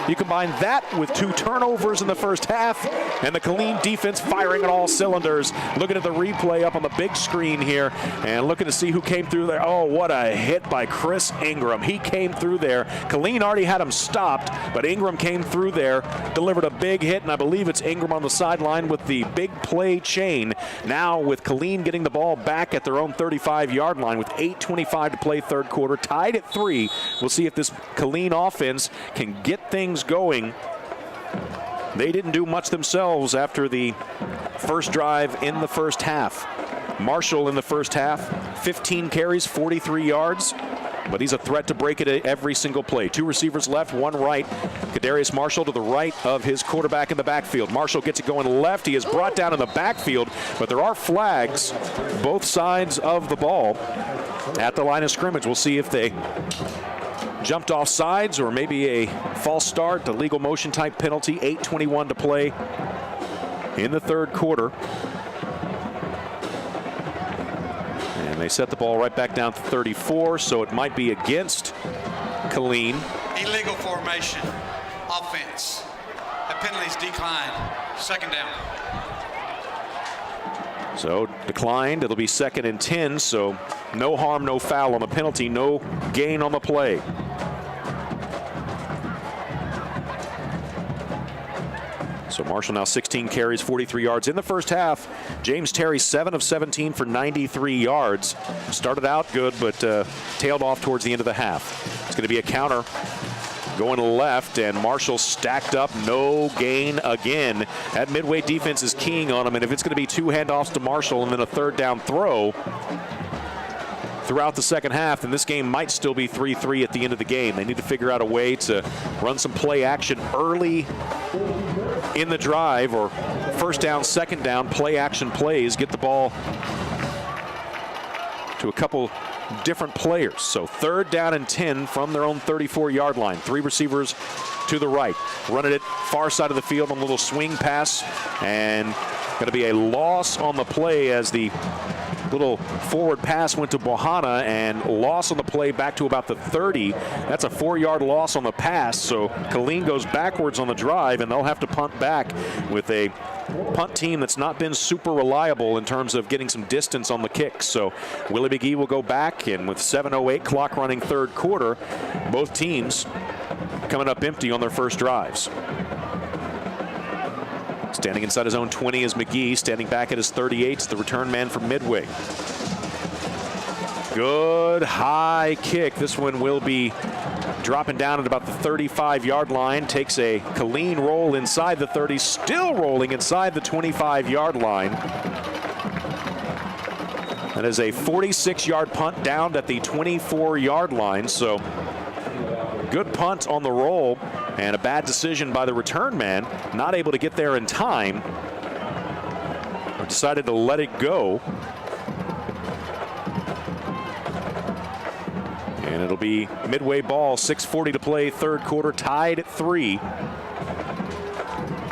You combine that with 2 turnovers in the first half, and the Killeen defense firing on all cylinders. Looking at the replay up on the big screen here, and looking to see who came through there. Oh, what a hit by Chris Ingram. He came through there. Killeen already had him stopped, but Ingram came through there, delivered a big hit, and I believe it's Ingram on the sideline with the big play chain. Now with Killeen getting the ball back at their own 35-yard line with 8:25 to play third quarter, tied at 3. We'll see if this Killeen offense can get things going. They didn't do much themselves after the first drive in the first half. Marshall in the first half, 15 carries, 43 yards. But he's a threat to break it every single play. 2 receivers left, 1 right. Kadarius Marshall to the right of his quarterback in the backfield. Marshall gets it going left. He is brought down in the backfield, but there are flags both sides of the ball. at the line of scrimmage. We'll see if they jumped off sides or maybe a false start, a legal motion type penalty. 8:21 to play in the third quarter. And they set the ball right back down to 34, so it might be against Killeen. Illegal formation, offense. The penalty's declined. Second down. So declined. It'll be 2nd and 10, so no harm, no foul on the penalty, no gain on the play. So Marshall now 16 carries, 43 yards in the first half. James Terry 7 of 17 for 93 yards. Started out good, but tailed off towards the end of the half. It's going to be a counter going left, and Marshall stacked up, no gain again. That Midway defense is keying on him, and if it's going to be 2 handoffs to Marshall and then a 3rd down throw throughout the second half, then this game might still be 3-3 at the end of the game. They need to figure out a way to run some play action early in the drive, or 1st down, 2nd down, play action plays, get the ball to a couple different players. So 3rd down and 10 from their own 34-yard line. 3 receivers to the right. Running it far side of the field on a little swing pass, and going to be a loss on the play as the little forward pass went to Bohanna, and loss on the play back to about the 30. That's a 4-yard loss on the pass, so Killeen goes backwards on the drive, and they'll have to punt back with a punt team that's not been super reliable in terms of getting some distance on the kicks. So Willie McGee will go back, and with 7:08 clock running third quarter, both teams coming up empty on their first drives. Standing inside his own 20 is McGee. Standing back at his 38 is the return man from Midway. Good high kick. This one will be dropping down at about the 35-yard line. Takes a Killeen roll inside the 30. Still rolling inside the 25-yard line. That is a 46-yard punt down at the 24-yard line. So good punt on the roll, and a bad decision by the return man, not able to get there in time. Decided to let it go. And it'll be Midway ball, 6:40 to play, third quarter, tied at 3.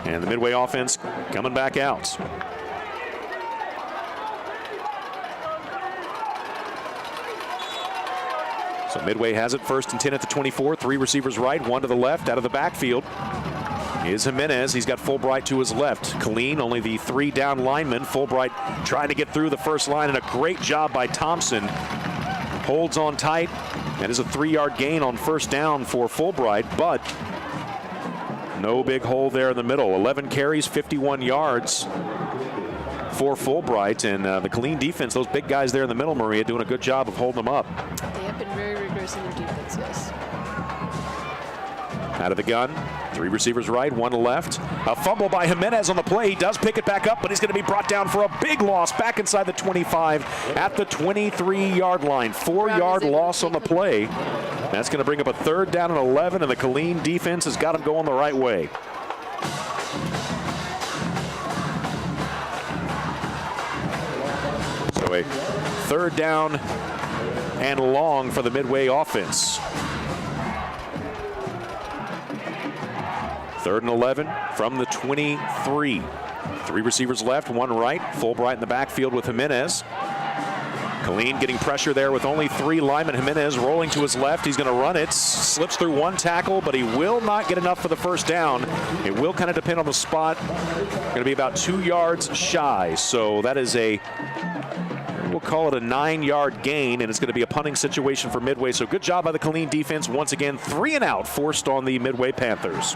And the Midway offense coming back out. So Midway has it 1st and 10 at the 24. 3 receivers right, 1 to the left. Out of the backfield is Jimenez. He's got Fulbright to his left. Killeen, only the 3 down lineman. Fulbright trying to get through the first line, and a great job by Thompson. Holds on tight. That is a 3-yard gain on 1st down for Fulbright, but no big hole there in the middle. 11 carries, 51 yards for Fulbright, and the Killeen defense, those big guys there in the middle, Maria, doing a good job of holding them up. They have been very rigorous in their defense, yes. Out of the gun, 3 receivers right, 1 to left. A fumble by Jimenez on the play. He does pick it back up, but he's going to be brought down for a big loss back inside the 25 at the 23-yard line. 4-yard loss on the play. That's going to bring up a 3rd down and 11, and the Killeen defense has got him going the right way. So a 3rd down and long for the Midway offense. 3rd and 11 from the 23. 3 receivers left, 1 right. Fulbright in the backfield with Jimenez. Killeen getting pressure there with only 3 linemen. Jimenez rolling to his left. He's going to run it. Slips through 1 tackle, but he will not get enough for the 1st down. It will kind of depend on the spot. Going to be about 2 yards shy. So that is a, we'll call it a 9-yard gain, and it's going to be a punting situation for Midway. So good job by the Killeen defense. Once again, 3 and out forced on the Midway Panthers.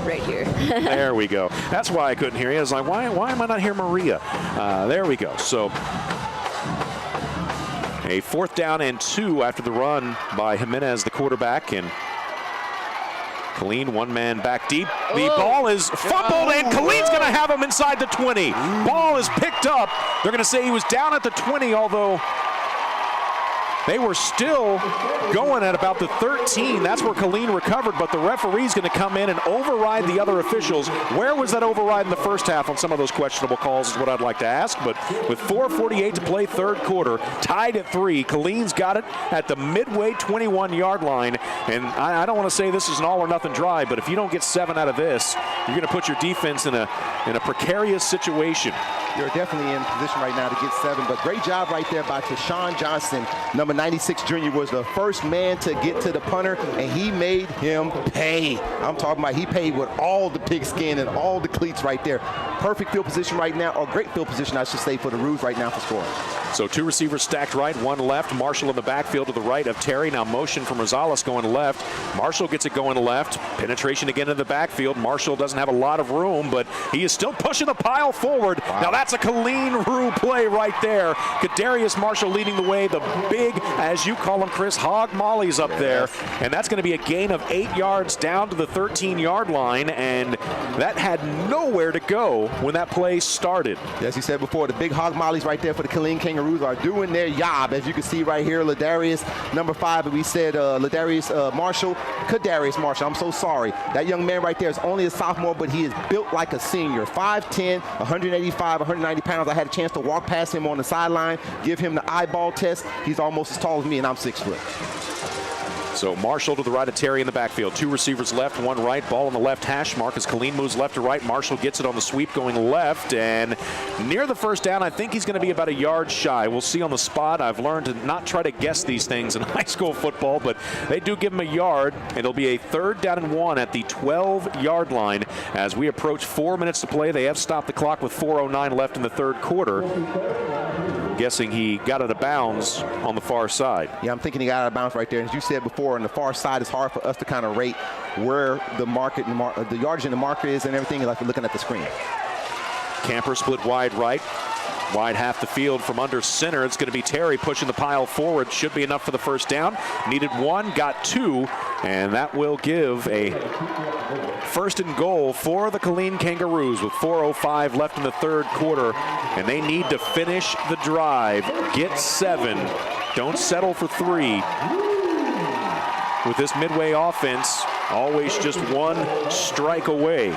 Right here. There we go. That's why I couldn't hear you. I was like, why am I not hearing Maria? There we go. So a 4th down and 2 after the run by Jimenez, the quarterback, and Killeen, 1 man back deep. The ball is fumbled, and Killeen's going to have him inside the 20. Ball is picked up. They're going to say he was down at the 20, although They were still going at about the 13. That's where Killeen recovered, but the referee's going to come in and override the other officials. Where was that override in the first half on some of those questionable calls is what I'd like to ask. But with 4:48 to play third quarter, tied at 3, Killeen's got it at the Midway 21-yard line. And I don't want to say this is an all-or-nothing drive, but if you don't get 7 out of this, you're going to put your defense in a precarious situation. You're definitely in position right now to get 7, but great job right there by Tashawn Johnson. Number 96 junior was the first man to get to the punter, and he made him pay. I'm talking about he paid with all the pigskin and all the cleats right there. Perfect field position right now, or great field position, I should say, for the Roos right now for scoring. So 2 receivers stacked right, 1 left. Marshall in the backfield to the right of Terry. Now motion from Rosales going left. Marshall gets it going left. Penetration again in the backfield. Marshall doesn't have a lot of room, but he is still pushing the pile forward. Wow. Now that's a Killeen Roo play right there. Kadarius Marshall leading the way. The big, as you call him, Chris, hog mollies up there. And that's going to be a gain of 8 yards down to the 13-yard line. And that had nowhere to go when that play started. As you said before, the big hog mollies right there for the Killeen Kangaroos are doing their job. As you can see right here, Ladarius, number 5, and we said Kadarius Marshall, I'm so sorry. That young man right there is only a sophomore, but he is built like a senior. 5'10", 185, 190 pounds. I had a chance to walk past him on the sideline, give him the eyeball test. He's almost as tall as me, and I'm 6 foot. So Marshall to the right of Terry in the backfield. 2 receivers left, 1 right. Ball on the left hash mark as Killeen moves left to right. Marshall gets it on the sweep going left. And near the first down, I think he's going to be about a yard shy. We'll see on the spot. I've learned to not try to guess these things in high school football, but they do give him a yard. It'll be a 3rd down and 1 at the 12-yard line. As we approach 4 minutes to play, they have stopped the clock with 4:09 left in the third quarter. Guessing he got out of bounds on the far side. Yeah, I'm thinking he got out of bounds right there. As you said before, on the far side, it's hard for us to kind of rate where the market, the yardage in the market is and everything, like we're looking at the screen. Camper split wide right. Wide half the field from under center. It's going to be Terry pushing the pile forward. Should be enough for the first down. Needed 1, got 2, and that will give a 1st and goal for the Killeen Kangaroos with 4:05 left in the third quarter, and they need to finish the drive, get 7, don't settle for 3. With this Midway offense, always just 1 strike away.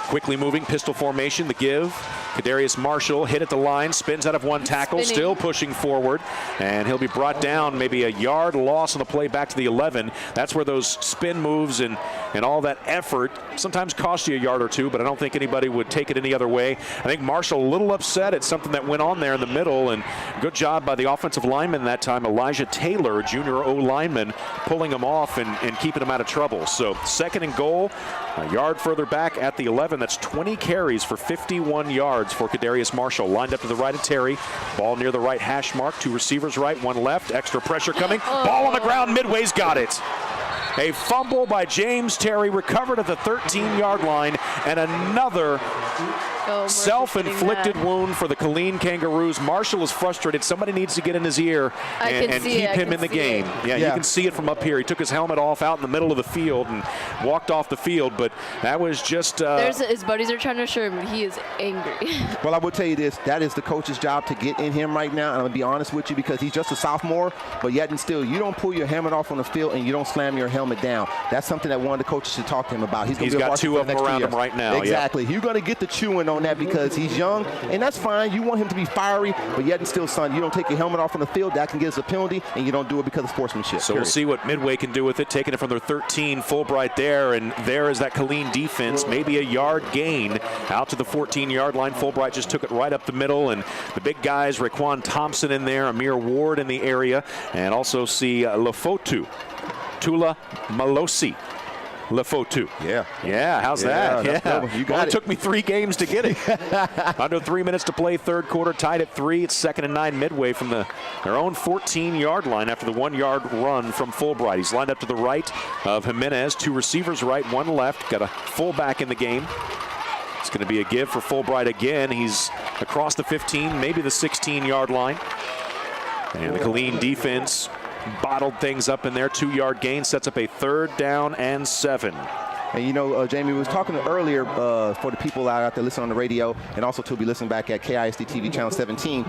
Quickly moving, pistol formation, the give. Kadarius Marshall hit at the line, spins out of 1 tackle, still pushing forward, and he'll be brought down, maybe a yard loss on the play back to the 11. That's where those spin moves and all that effort sometimes cost you a yard or 2, but I don't think anybody would take it any other way. I think Marshall a little upset at something that went on there in the middle, and good job by the offensive lineman that time, Elijah Taylor, junior O-lineman, pulling him off and keeping him out of trouble. So 2nd and goal, a yard further back at the 11. That's 20 carries for 51 yards for Kadarius Marshall. Lined up to the right of Terry. Ball near the right hash mark. 2 receivers right, 1 left. Extra pressure coming. Ball on the ground. Midway's got it. A fumble by James Terry, recovered at the 13-yard line, and another self-inflicted wound for the Killeen Kangaroos. Marshall is frustrated. Somebody needs to get in his ear and keep him in the game. Yeah, you can see it from up here. He took his helmet off out in the middle of the field and walked off the field, but that was just... his buddies are trying to assure him he is angry. Well, I will tell you this. That is the coach's job to get in him right now, and I'm going to be honest with you, because he's just a sophomore, but yet and still, you don't pull your helmet off on the field and you don't slam your helmet down. That's something that one of the coaches should talk to him about. He's got 2 of them around him right now. Exactly. You're going to get the chewing on that because he's young, and that's fine. You want him to be fiery, but yet and still, son, you don't take your helmet off on the field. That can get us a penalty, and you don't do it because of sportsmanship. So we'll see what Midway can do with it. Taking it from their 13, Fulbright there, and there is that Killeen defense. Maybe a yard gain out to the 14-yard line. Fulbright just took it right up the middle, and the big guys, Raquan Thompson in there, Amir Ward in the area, and also see Lefotu, Tula Malosi. Lefotu. Yeah, how's that? Yeah. You got it. Took me 3 games to get it. Under 3 minutes to play, third quarter, tied at 3. It's 2nd and 9 Midway from their own 14-yard line after the 1-yard run from Fulbright. He's lined up to the right of Jimenez. 2 receivers right, 1 left. Got a fullback in the game. It's going to be a give for Fulbright again. He's across the 15, maybe the 16-yard line. And the Killeen defense bottled things up in there. 2-yard gain sets up a 3rd down and 7. And you know, Jamie, we was talking earlier for the people out there listening on the radio, and also to be listening back at KISD TV channel 17.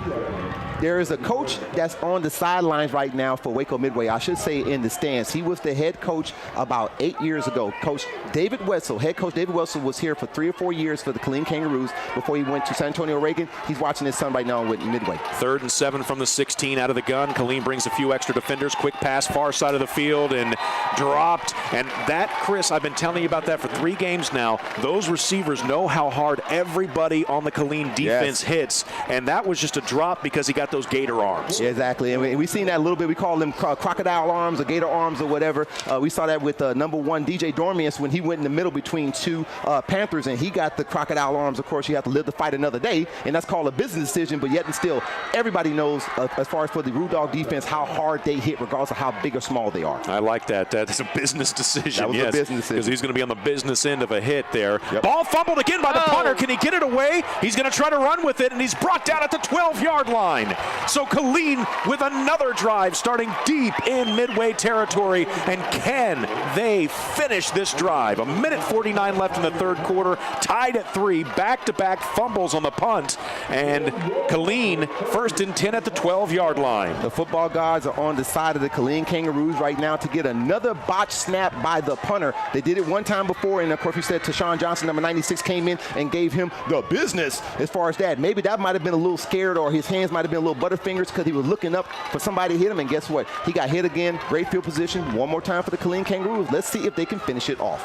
There is a coach that's on the sidelines right now for Waco Midway. I should say in the stands. He was the head coach about 8 years ago. Coach David Wetzel, head coach David Wetzel, was here for 3 or 4 years for the Killeen Kangaroos before he went to San Antonio, Reagan. He's watching his son right now with Midway. 3rd and 7 from the 16 out of the gun. Killeen brings a few extra defenders. Quick pass, far side of the field, and dropped. And that, Chris, I've been telling you about that for 3 games now. Those receivers know how hard everybody on the Killeen defense hits, and that was just a drop because he got those gator arms. Yeah, exactly, and we've seen that a little bit. We call them crocodile arms or gator arms or whatever. We saw that with number 1 DJ Dormius when he went in the middle between 2 Panthers, and he got the crocodile arms. Of course, you have to live the fight another day, and that's called a business decision, but yet and still, everybody knows, as far as for the Rude Dog defense, how hard they hit regardless of how big or small they are. I like that. That's a business decision. That was a business decision. Because he's going to be on the business end of a hit there. Yep. Ball fumbled again by the punter. Can he get it away? He's going to try to run with it, and he's brought down at the 12-yard line. So Killeen with another drive starting deep in Midway territory, and can they finish this drive? 1:49 left in the 3rd quarter, tied at 3, back-to-back fumbles on the punt, and Killeen 1st and 10 at the 12-yard line. The football guards are on the side of the Killeen Kangaroos right now to get another botch snap by the punter. They did it one time before, and of course we said Tashawn Johnson, number 96, came in and gave him the business as far as that. Maybe that might have been a little scared, or his hands might have been a little butterfingers because he was looking up for somebody to hit him, and guess what? He got hit again. Great field position. One more time for the Killeen Kangaroos. Let's see if they can finish it off.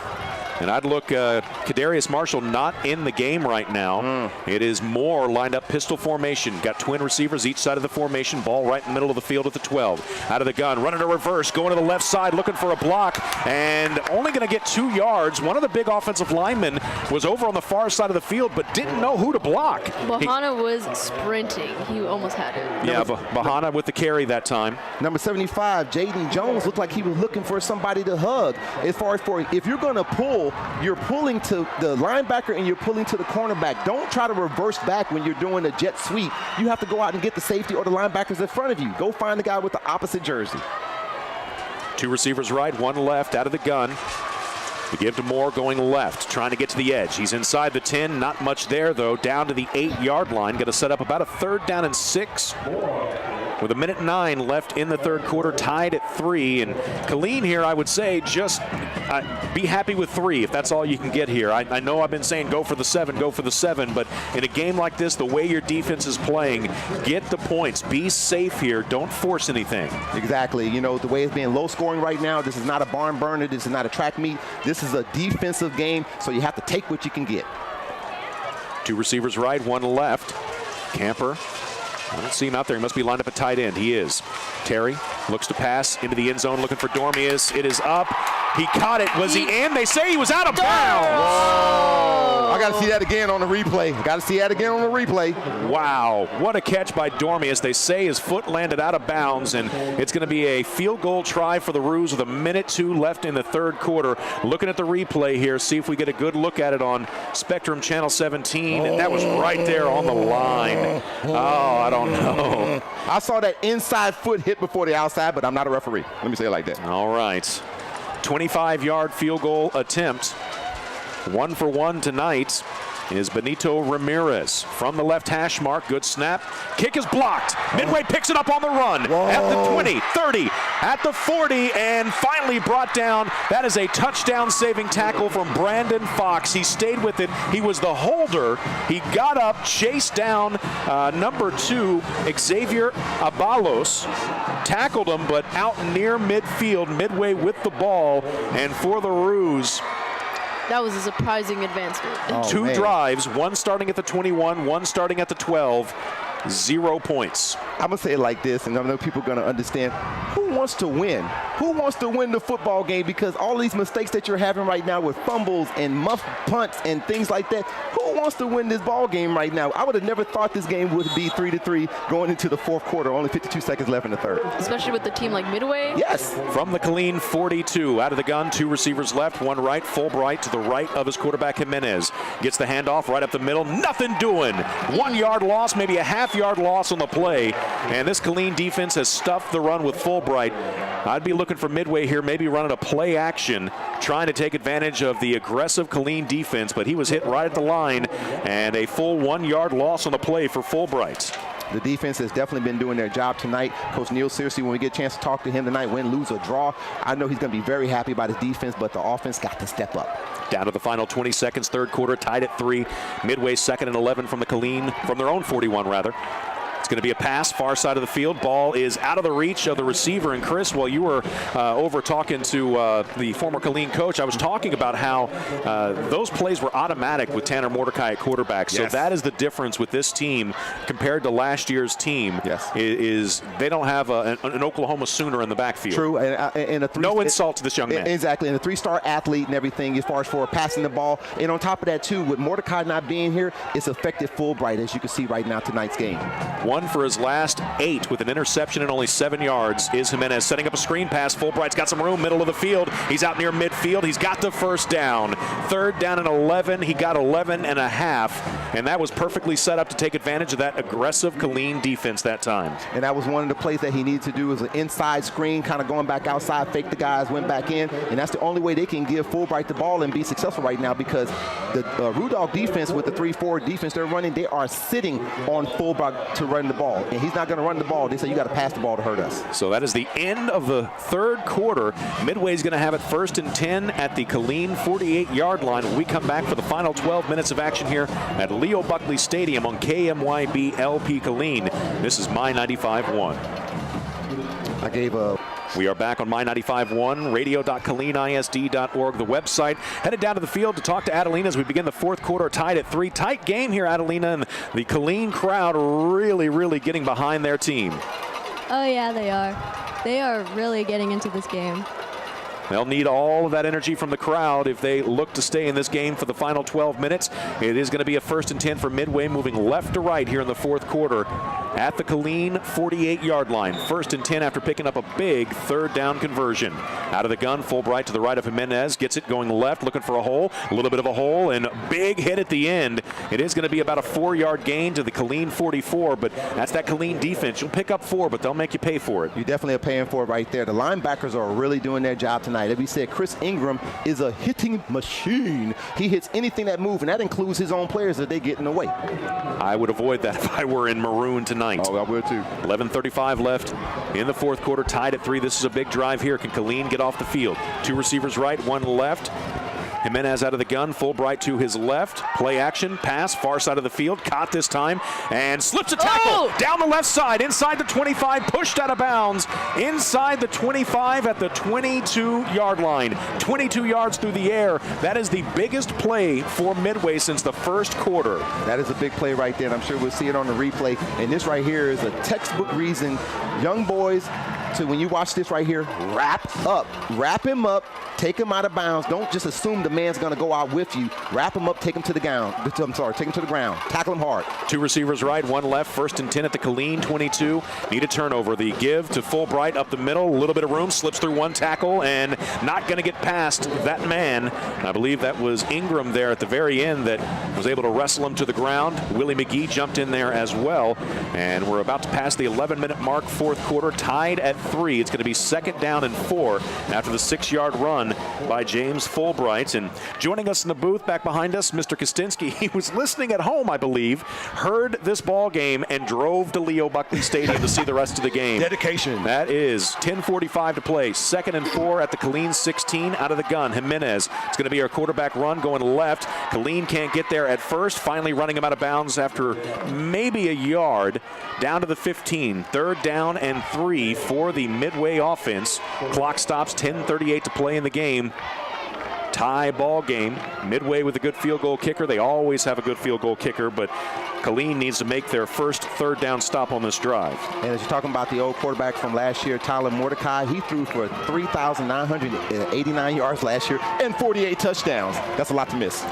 And I'd look, Kadarius Marshall not in the game right now. It is Moore lined up pistol formation. Got twin receivers each side of the formation. Ball right in the middle of the field at the 12. Out of the gun, running a reverse, going to the left side, looking for a block, and only going to get 2 yards. One of the big offensive linemen was over on the far side of the field, but didn't know who to block. Bahana was sprinting. He almost had it. Yeah, Bahana with the carry that time. Number 75, Jaden Jones, looked like he was looking for somebody to hug. As far as if you're going to pull, you're pulling to the linebacker and you're pulling to the cornerback. Don't try to reverse back when you're doing a jet sweep. You have to go out and get the safety or the linebackers in front of you. Go find the guy with the opposite jersey. 2 receivers right, 1 left out of the gun. To give to Moore going left, trying to get to the edge. He's inside the 10, not much there though, down to the 8-yard line. Going to set up about a 3rd down and 6. With 1:09 left in the 3rd quarter, tied at 3. And Killeen here, I would say, just be happy with 3 if that's all you can get here. I know I've been saying go for the 7, but in a game like this, the way your defense is playing, get the points. Be safe here. Don't force anything. Exactly. You know, the way it's being low scoring right now, this is not a barn burner. This is not a track meet. This is a defensive game, so you have to take what you can get. 2 receivers right, 1 left. Camper. I don't see him out there. He must be lined up at tight end. He is. Terry looks to pass into the end zone, looking for Dormius. It is up. He caught it. Was he in? They say he was out of bounds. I got to see that again on the replay. Wow. What a catch by Dormius. They say his foot landed out of bounds, and it's going to be a field goal try for the Roos with 1:02 left in the 3rd quarter. Looking at the replay here, see if we get a good look at it on Spectrum Channel 17, and that was right there on the line. Oh, I don't know. I saw that inside foot hit before the outside, but I'm not a referee. Let me say it like that. All right. 25-yard field goal attempt. 1 for 1 tonight is Benito Ramirez from the left hash mark. Good snap. Kick is blocked. Midway picks it up on the run. At the 20, 30, at the 40, and finally brought down. That is a touchdown-saving tackle from Brandon Fox. He stayed with it. He was the holder. He got up, chased down number 2, Xavier Abalos, tackled him, but out near midfield, Midway with the ball, and for the Roos, That was a surprising advancement. 2 drives, 1 starting at the 21, 1 starting at the 12. 0 points. I'm going to say it like this, and I know people are going to understand. Who wants to win? Who wants to win the football game? Because all these mistakes that you're having right now with fumbles and muff punts and things like that, who wants to win this ball game right now? I would have never thought this game would be 3-3 going into the 4th quarter, only 52 seconds left in the 3rd. Especially with the team like Midway. Yes. From the Killeen 42, out of the gun, 2 receivers left, 1 right, Fulbright to the right of his quarterback Jimenez. Gets the handoff right up the middle, nothing doing. 1 yard loss, maybe a half-yard loss on the play, and this Killeen defense has stuffed the run with Fulbright. I'd be looking for Midway here, maybe running a play action, trying to take advantage of the aggressive Killeen defense, but he was hit right at the line, and a full 1 yard loss on the play for Fulbright. The defense has definitely been doing their job tonight. Coach Neil, seriously, when we get a chance to talk to him tonight, win, lose, or draw, I know he's going to be very happy about his defense, but the offense got to step up. Down to the final 20 seconds, third quarter, tied at 3. Midway 2nd and 11 from the Killeen, from their own 41 rather. It's going to be a pass, far side of the field. Ball is out of the reach of the receiver. And Chris, while you were over talking to the former Killeen coach, I was talking about how those plays were automatic with Tanner Mordecai at quarterback. So that is the difference with this team compared to last year's team. Is they don't have an Oklahoma Sooner in the backfield. True, and no insult to this young man. Exactly, and a 3-star athlete and everything as far as for passing the ball. And on top of that, too, with Mordecai not being here, it's effective Fulbright, as you can see right now tonight's game. 1 for his last 8 with an interception and only 7 yards is Jimenez setting up a screen pass. Fulbright's got some room, middle of the field. He's out near midfield. He's got the first down. 3rd down and 11. He got 11 and a half, and that was perfectly set up to take advantage of that aggressive Killeen defense that time. And that was one of the plays that he needed to do, was an inside screen, kind of going back outside, fake the guys, went back in, and that's the only way they can give Fulbright the ball and be successful right now, because the Rudolph defense with the 3-4 defense they're running, they are sitting on Fulbright to run the ball, and he's not going to run the ball. They say you got to pass the ball to hurt us. So that is the end of the third quarter. Midway's going to have it 1st and 10 at the Killeen 48-yard line when we come back for the final 12 minutes of action here at Leo Buckley Stadium on KMYB LP Killeen. This is My 95.1. We are back on My 95.1, radio.killeenisd.org, the website. Headed down to the field to talk to Adelina as we begin the fourth quarter, tied at 3. Tight game here, Adelina, and the Killeen crowd really, really getting behind their team. Oh, yeah, they are. They are really getting into this game. They'll need all of that energy from the crowd if they look to stay in this game for the final 12 minutes. It is going to be a 1st and 10 for Midway, moving left to right here in the fourth quarter at the Killeen 48-yard line. 1st and 10 after picking up a big 3rd down conversion. Out of the gun, Fulbright to the right of Jimenez, gets it going left, looking for a hole, a little bit of a hole, and a big hit at the end. It is going to be about a 4-yard gain to the Killeen 44, but that's that Killeen defense. You'll pick up 4, but they'll make you pay for it. You definitely are paying for it right there. The linebackers are really doing their job tonight. As we said, Chris Ingram is a hitting machine. He hits anything that moves, and that includes his own players that they get in the way. I would avoid that if I were in maroon tonight. Oh, I would too. 11:35 left in the fourth quarter, tied at 3. This is a big drive here. Can Killeen get off the field? 2 receivers right, 1 left. Jimenez out of the gun, Fulbright to his left. Play action, pass, far side of the field, caught this time, and slips a tackle down the left side, inside the 25, pushed out of bounds, inside the 25 at the 22-yard line. 22 yards through the air. That is the biggest play for Midway since the first quarter. That is a big play right there, and I'm sure we'll see it on the replay. And this right here is a textbook reason young boys, so when you watch this right here, wrap him up, take him out of bounds. Don't just assume the man's going to go out with you. Wrap him up, take him to the ground. Take him to the ground. Tackle him hard. 2 receivers right, 1 left. 1st and 10 at the Killeen 22. Need a turnover. The give to Fulbright up the middle. A little bit of room. Slips through 1 tackle and not going to get past that man. I believe that was Ingram there at the very end that was able to wrestle him to the ground. Willie McGee jumped in there as well. And we're about to pass the 11-minute mark, fourth quarter, tied at 3. It's going to be 2nd down and 4 after the 6-yard run by James Fulbright. And joining us in the booth back behind us, Mr. Kostinski. He was listening at home, I believe, heard this ball game and drove to Leo Buckley Stadium to see the rest of the game. Dedication. That is 10:45 to play. 2nd and 4 at the Killeen 16. Out of the gun, Jimenez. It's going to be our quarterback run going left. Killeen can't get there at first, finally running him out of bounds after maybe a yard. Down to the 15. 3rd down and 3 for the Midway offense. Clock stops, 10:38 to play in the game. Tie ball game. Midway with a good field goal kicker. They always have a good field goal kicker, but Killeen needs to make their first 3rd down stop on this drive. And as you're talking about the old quarterback from last year, Tyler Mordecai, he threw for 3,989 yards last year and 48 touchdowns. That's a lot to miss.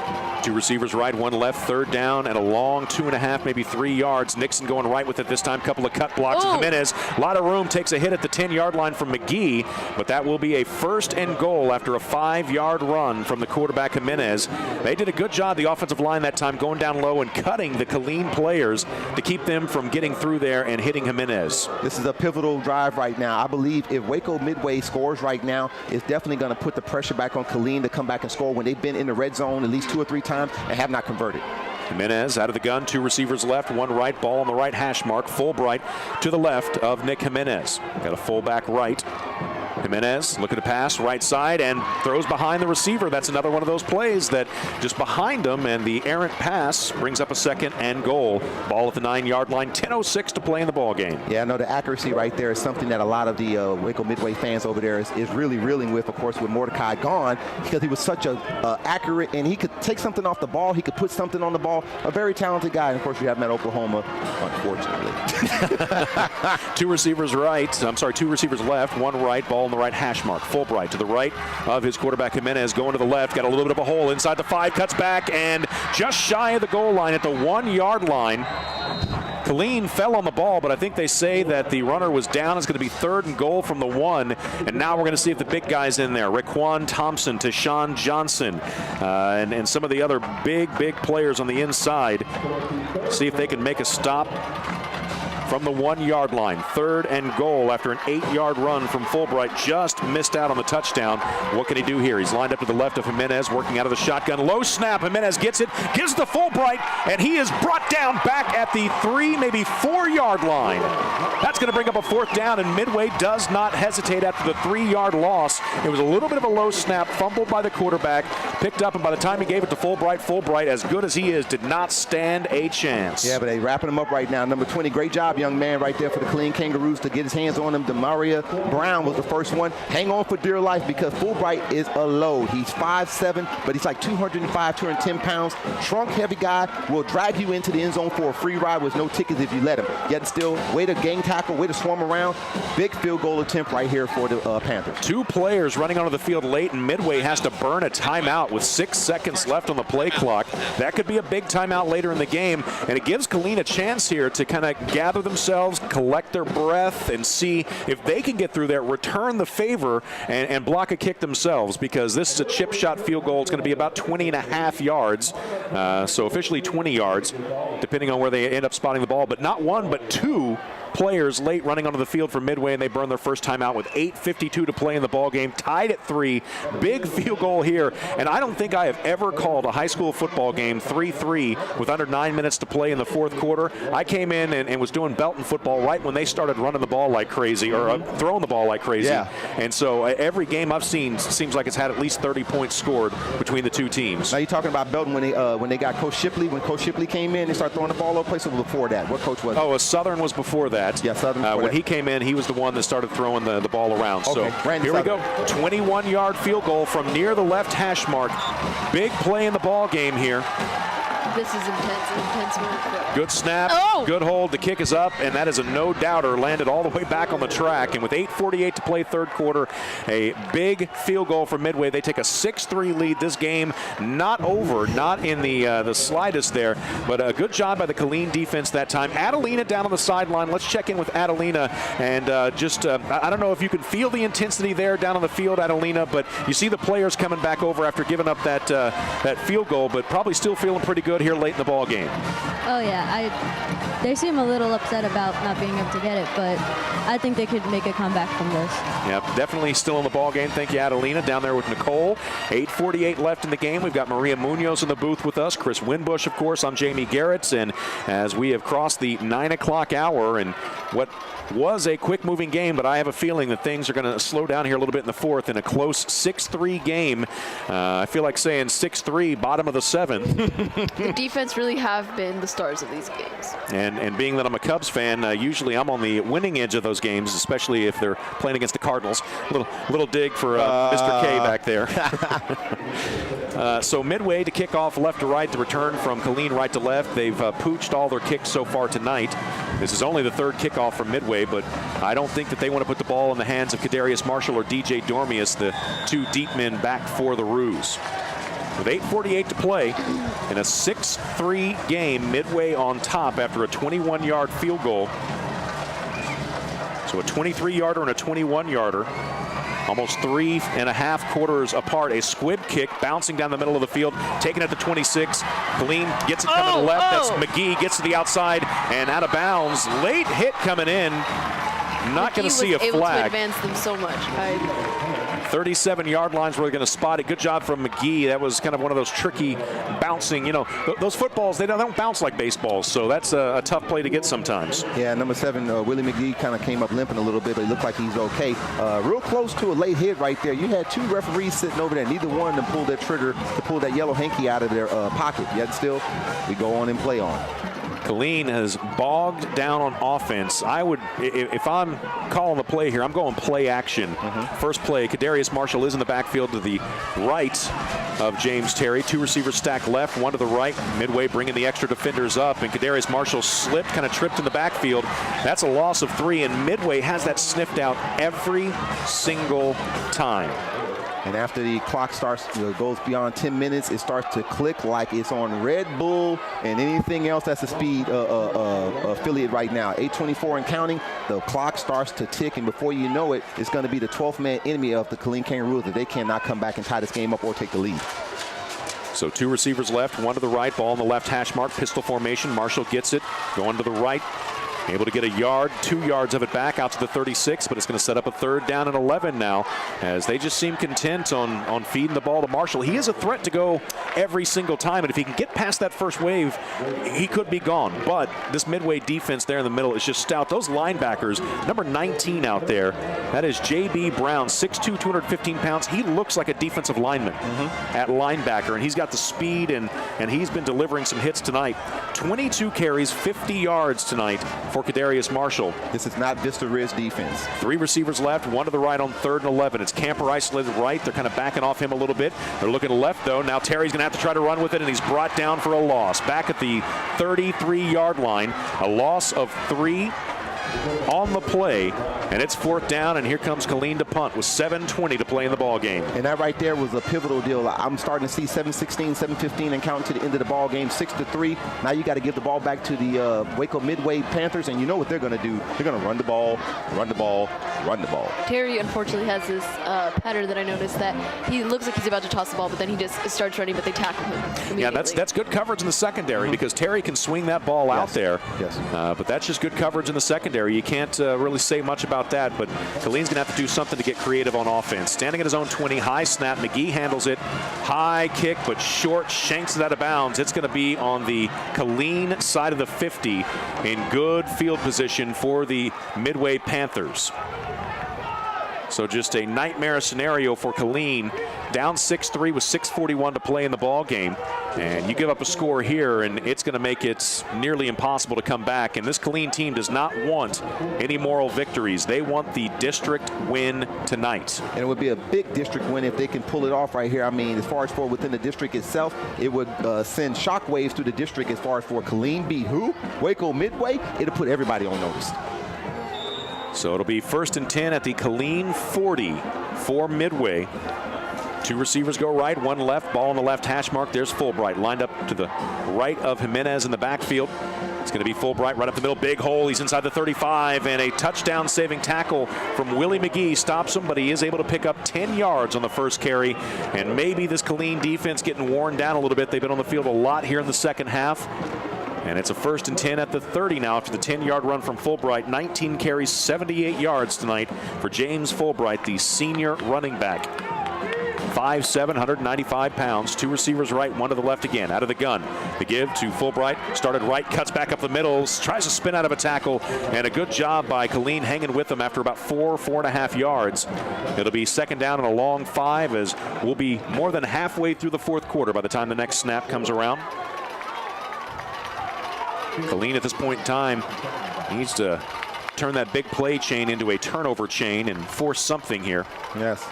2 receivers right, 1 left, 3rd down, and a long 2.5, maybe 3 yards. Nixon going right with it this time. Couple of cut blocks. Jimenez, a lot of room, takes a hit at the 10-yard line from McGee, but that will be a 1st and goal after a 5-yard run from the quarterback Jimenez. They did a good job, the offensive line that time, going down low and cutting the Killeen players to keep them from getting through there and hitting Jimenez. This is a pivotal drive right now. I believe if Waco Midway scores right now, it's definitely going to put the pressure back on Killeen to come back and score when they've been in the red zone at least 2 or 3 times and have not converted. Jimenez out of the gun, 2 receivers left, 1 right, ball on the right hash mark. Fulbright to the left of Nick Jimenez. Got a fullback right. Jimenez looking to pass right side and throws behind the receiver. That's another one of those plays that just behind him, and the errant pass brings up a 2nd and goal. Ball at the 9-yard line, 10:06 to play in the ball game. Yeah, no, the accuracy right there is something that a lot of the Waco Midway fans over there is really reeling with, of course, with Mordecai gone, because he was such a accurate, and he could take something off the ball. He could put something on the ball. A very talented guy. And, of course, you have him at Oklahoma, unfortunately. 2 receivers left, 1 right, ball on the right hash mark. Fulbright to the right of his quarterback Jimenez, going to the left, got a little bit of a hole inside the 5, cuts back, and just shy of the goal line at the 1-yard line. Killeen fell on the ball, but I think they say that the runner was down. It's going to be 3rd and goal from the 1, and now we're going to see if the big guy's in there. Raquan Thompson, Tashawn Johnson, and some of the other big players on the inside. See if they can make a stop from the 1-yard line. 3rd and goal after an 8-yard run from Fulbright. Just missed out on the touchdown. What can he do here? He's lined up to the left of Jimenez, working out of the shotgun. Low snap. Jimenez gets it, gives to Fulbright, and he is brought down back at the 3, maybe 4-yard line. That's going to bring up a 4th down, and Midway does not hesitate after the 3-yard loss. It was a little bit of a low snap, fumbled by the quarterback, picked up, and by the time he gave it to Fulbright, as good as he is, did not stand a chance. Yeah, but they're wrapping him up right now. Number 20, great job, young man, right there for the Killeen Kangaroos to get his hands on him. Demaria Brown was the first one. Hang on for dear life, because Fulbright is a load. He's 5'7", but he's like 205, 210 pounds. Trunk heavy guy, will drag you into the end zone for a free ride with no tickets if you let him. Yet still, way to gang tackle, way to swarm around. Big field goal attempt right here for the Panthers. 2 players running onto the field late, and Midway has to burn a timeout with 6 seconds left on the play clock. That could be a big timeout later in the game, and it gives Killeen a chance here to kind of gather themselves, collect their breath, and see if they can get through there, return the favor, and block a kick themselves, because this is a chip shot field goal. It's going to be about 20.5 yards, so officially 20 yards, depending on where they end up spotting the ball, but not 1, but 2 players late running onto the field for Midway, and they burn their first timeout with 8:52 to play in the ball game, tied at 3. Big field goal here, and I don't think I have ever called a high school football game 3-3 with under 9 minutes to play in the 4th quarter. I came in and was doing Belton football right when they started running the ball like crazy, or throwing the ball like crazy. Yeah. And so every game I've seen seems like it's had at least 30 points scored between the 2 teams. Now you're talking about Belton when they got Coach Shipley. When Coach Shipley came in, they started throwing the ball over place. Before that, what coach was it? Oh, Southern was before that. Yeah, Southern. When he came in, he was the one that started throwing the ball around. Okay, So here we go. 21-yard field goal from near the left hash mark. Big play in the ball game here. This is intense move. Good snap, good hold. The kick is up, and that is a no-doubter. Landed all the way back on the track. And with 8:48 to play 3rd quarter, a big field goal for Midway. They take a 6-3 lead. This game not over, not in the slightest there, but a good job by the Killeen defense that time. Adelina down on the sideline. Let's check in with Adelina, and I don't know if you can feel the intensity there down on the field, Adelina, but you see the players coming back over after giving up that field goal, but probably still feeling pretty good here late in the ball game. Oh, yeah. They seem a little upset about not being able to get it, but I think they could make a comeback from this. Yep, definitely still in the ball game. Thank you, Adelina, down there with Nicole. 8:48 left in the game. We've got Maria Munoz in the booth with us. Chris Winbush, of course. I'm Jamie Garrett, and as we have crossed the 9 o'clock hour, and what was a quick-moving game, but I have a feeling that things are going to slow down here a little bit in the 4th in a close 6-3 game. I feel like saying 6-3, bottom of the 7th. The defense really have been the stars of these games. And being that I'm a Cubs fan, usually I'm on the winning edge of those games, especially if they're playing against the Cardinals. Little dig for Mr. K back there. So Midway to kick off left to right, the return from Killeen right to left. They've pooched all their kicks so far tonight. This is only the 3rd kickoff from Midway, but I don't think that they want to put the ball in the hands of Kadarius Marshall or DJ Dormius, the 2 deep men back for the Roos. With 8:48 to play in a 6-3 game, Midway on top after a 21-yard field goal. So a 23-yarder and a 21-yarder. Almost 3.5 quarters apart. A squib kick bouncing down the middle of the field, taken at the 26. Killeen gets it coming to the left. That's McGee, gets to the outside and out of bounds. Late hit coming in. Not going to see a flag. Able to advance them so much. 37-yard line's where they're going to spot it. Good job from McGee. That was kind of one of those tricky bouncing. You know, those footballs, they don't bounce like baseballs, so that's a tough play to get sometimes. Yeah, number 7, Willie McGee kind of came up limping a little bit, but he looked like he's okay. Real close to a late hit right there. You had 2 referees sitting over there. Neither one of them pulled that trigger to pull that yellow hanky out of their pocket. Yet still, we go on and play on. Killeen has bogged down on offense. I would, if I'm calling the play here, I'm going play action. First play, Kadarius Marshall is in the backfield to the right of James Terry. 2 receivers stacked left, 1 to the right. Midway bringing the extra defenders up, and Kadarius Marshall slipped, kind of tripped in the backfield. That's a loss of 3, and Midway has that sniffed out every single time. And after the clock starts, goes beyond 10 minutes, it starts to click like it's on Red Bull and anything else that's a speed affiliate right now. 8:24 and counting, the clock starts to tick, and before you know it, it's going to be the 12th man enemy of the Killeen Kangaroos that they cannot come back and tie this game up or take the lead. So 2 receivers left, 1 to the right, ball on the left hash mark, pistol formation. Marshall gets it, going to the right. Able to get a yard, 2 yards of it back out to the 36, but it's going to set up a 3rd down and 11 now, as they just seem content on feeding the ball to Marshall. He is a threat to go every single time, and if he can get past that first wave, he could be gone. But this Midway defense there in the middle is just stout. Those linebackers, number 19 out there, that is J.B. Brown, 6'2", 215 pounds. He looks like a defensive lineman at linebacker, and he's got the speed, and he's been delivering some hits tonight. 22 carries, 50 yards tonight for Kadarius Marshall. This is not Vista Ridge defense. 3 receivers left, 1 to the right on 3rd and 11. It's Camper isolated right. They're kind of backing off him a little bit. They're looking left, though. Now Terry's going to have to try to run with it, and he's brought down for a loss. Back at the 33-yard line, a loss of 3 on the play, and it's 4th down, and here comes Killeen to punt with 7:20 to play in the ball game. And that right there was a pivotal deal. I'm starting to see 7:16, 7:15, and counting to the end of the ball game, 6-3. Now you got to give the ball back to the Waco Midway Panthers, and you know what they're going to do. They're going to run the ball, run the ball, run the ball. Terry unfortunately has this pattern that I noticed, that he looks like he's about to toss the ball, but then he just starts running, but they tackle him immediately. Yeah, that's good coverage in the secondary, because Terry can swing that ball out there. Yes. But that's just good coverage in the secondary. You can't really say much about that, but Killeen's going to have to do something to get creative on offense. Standing at his own 20, high snap. McGee handles it. High kick, but short, shanks it out of bounds. It's going to be on the Killeen side of the 50 in good field position for the Midway Panthers. So just a nightmare scenario for Killeen. Down 6-3 with 6:41 to play in the ball game. And you give up a score here, and it's going to make it nearly impossible to come back. And this Killeen team does not want any moral victories. They want the district win tonight. And it would be a big district win if they can pull it off right here. I mean, as far as for within the district itself, it would send shockwaves through the district. As far as for Killeen beat who? Waco Midway. It'll put everybody on notice. So it'll be 1st and 10 at the Killeen 40 for Midway. 2 receivers go right, 1 left. Ball on the left hash mark. There's Fulbright lined up to the right of Jimenez in the backfield. It's going to be Fulbright right up the middle. Big hole. He's inside the 35, and a touchdown-saving tackle from Willie McGee stops him, but he is able to pick up 10 yards on the first carry. And maybe this Killeen defense getting worn down a little bit. They've been on the field a lot here in the second half. And it's a 1st and 10 at the 30 now after the 10-yard run from Fulbright. 19 carries, 78 yards tonight for James Fulbright, the senior running back. 5'7", 195 pounds. 2 receivers right, 1 to the left again. Out of the gun. The give to Fulbright. Started right, cuts back up the middle. Tries to spin out of a tackle. And a good job by Killeen hanging with him after about 4.5 yards. It'll be 2nd down and a long 5, as we'll be more than halfway through the 4th quarter by the time the next snap comes around. Killeen at this point in time needs to turn that big play chain into a turnover chain and force something here. Yes.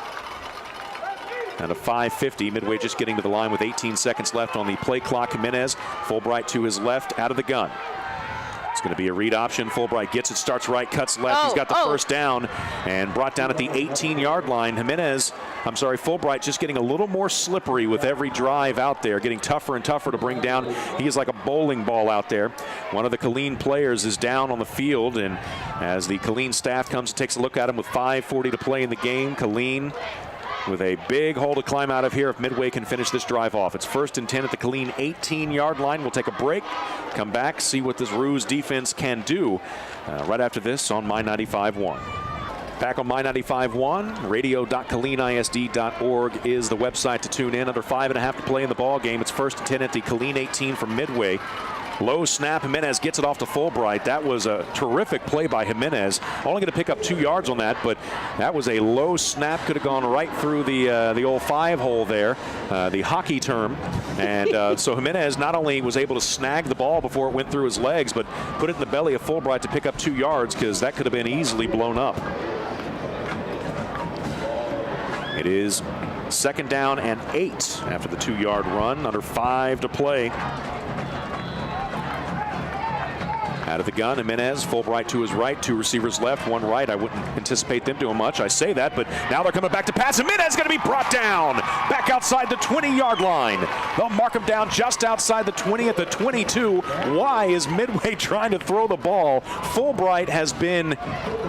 At a 5:50, Midway just getting to the line with 18 seconds left on the play clock. Jimenez, Fulbright to his left, out of the gun. It's going to be a read option. Fulbright gets it, starts right, cuts left. He's got the first down and brought down at the 18-yard line. Fulbright just getting a little more slippery with every drive out there, getting tougher and tougher to bring down. He is like a bowling ball out there. One of the Killeen players is down on the field, and as the Killeen staff comes and takes a look at him with 5:40 to play in the game, Killeen with a big hole to climb out of here if Midway can finish this drive off. It's 1st and 10 at the Killeen 18-yard line. We'll take a break, come back, see what this Ruse defense can do right after this on My 95.1. Back on My 95.1, radio.KilleenISD.org is the website to tune in. Under 5.5 to play in the ball game. It's 1st and 10 at the Killeen 18 from Midway. Low snap, Jimenez gets it off to Fulbright. That was a terrific play by Jimenez. Only going to pick up 2 yards on that, but that was a low snap. Could have gone right through the old 5-hole there, the hockey term. And so Jimenez not only was able to snag the ball before it went through his legs, but put it in the belly of Fulbright to pick up 2 yards, because that could have been easily blown up. It is 2nd down and 8 after the 2-yard run. Under 5 to play. Out of the gun, Jimenez, Fulbright to his right, 2 receivers left, 1 right. I wouldn't anticipate them doing much. I say that, but now they're coming back to pass. Jimenez going to be brought down back outside the 20-yard line. They'll mark him down just outside the 20 at the 22. Why is Midway trying to throw the ball? Fulbright has been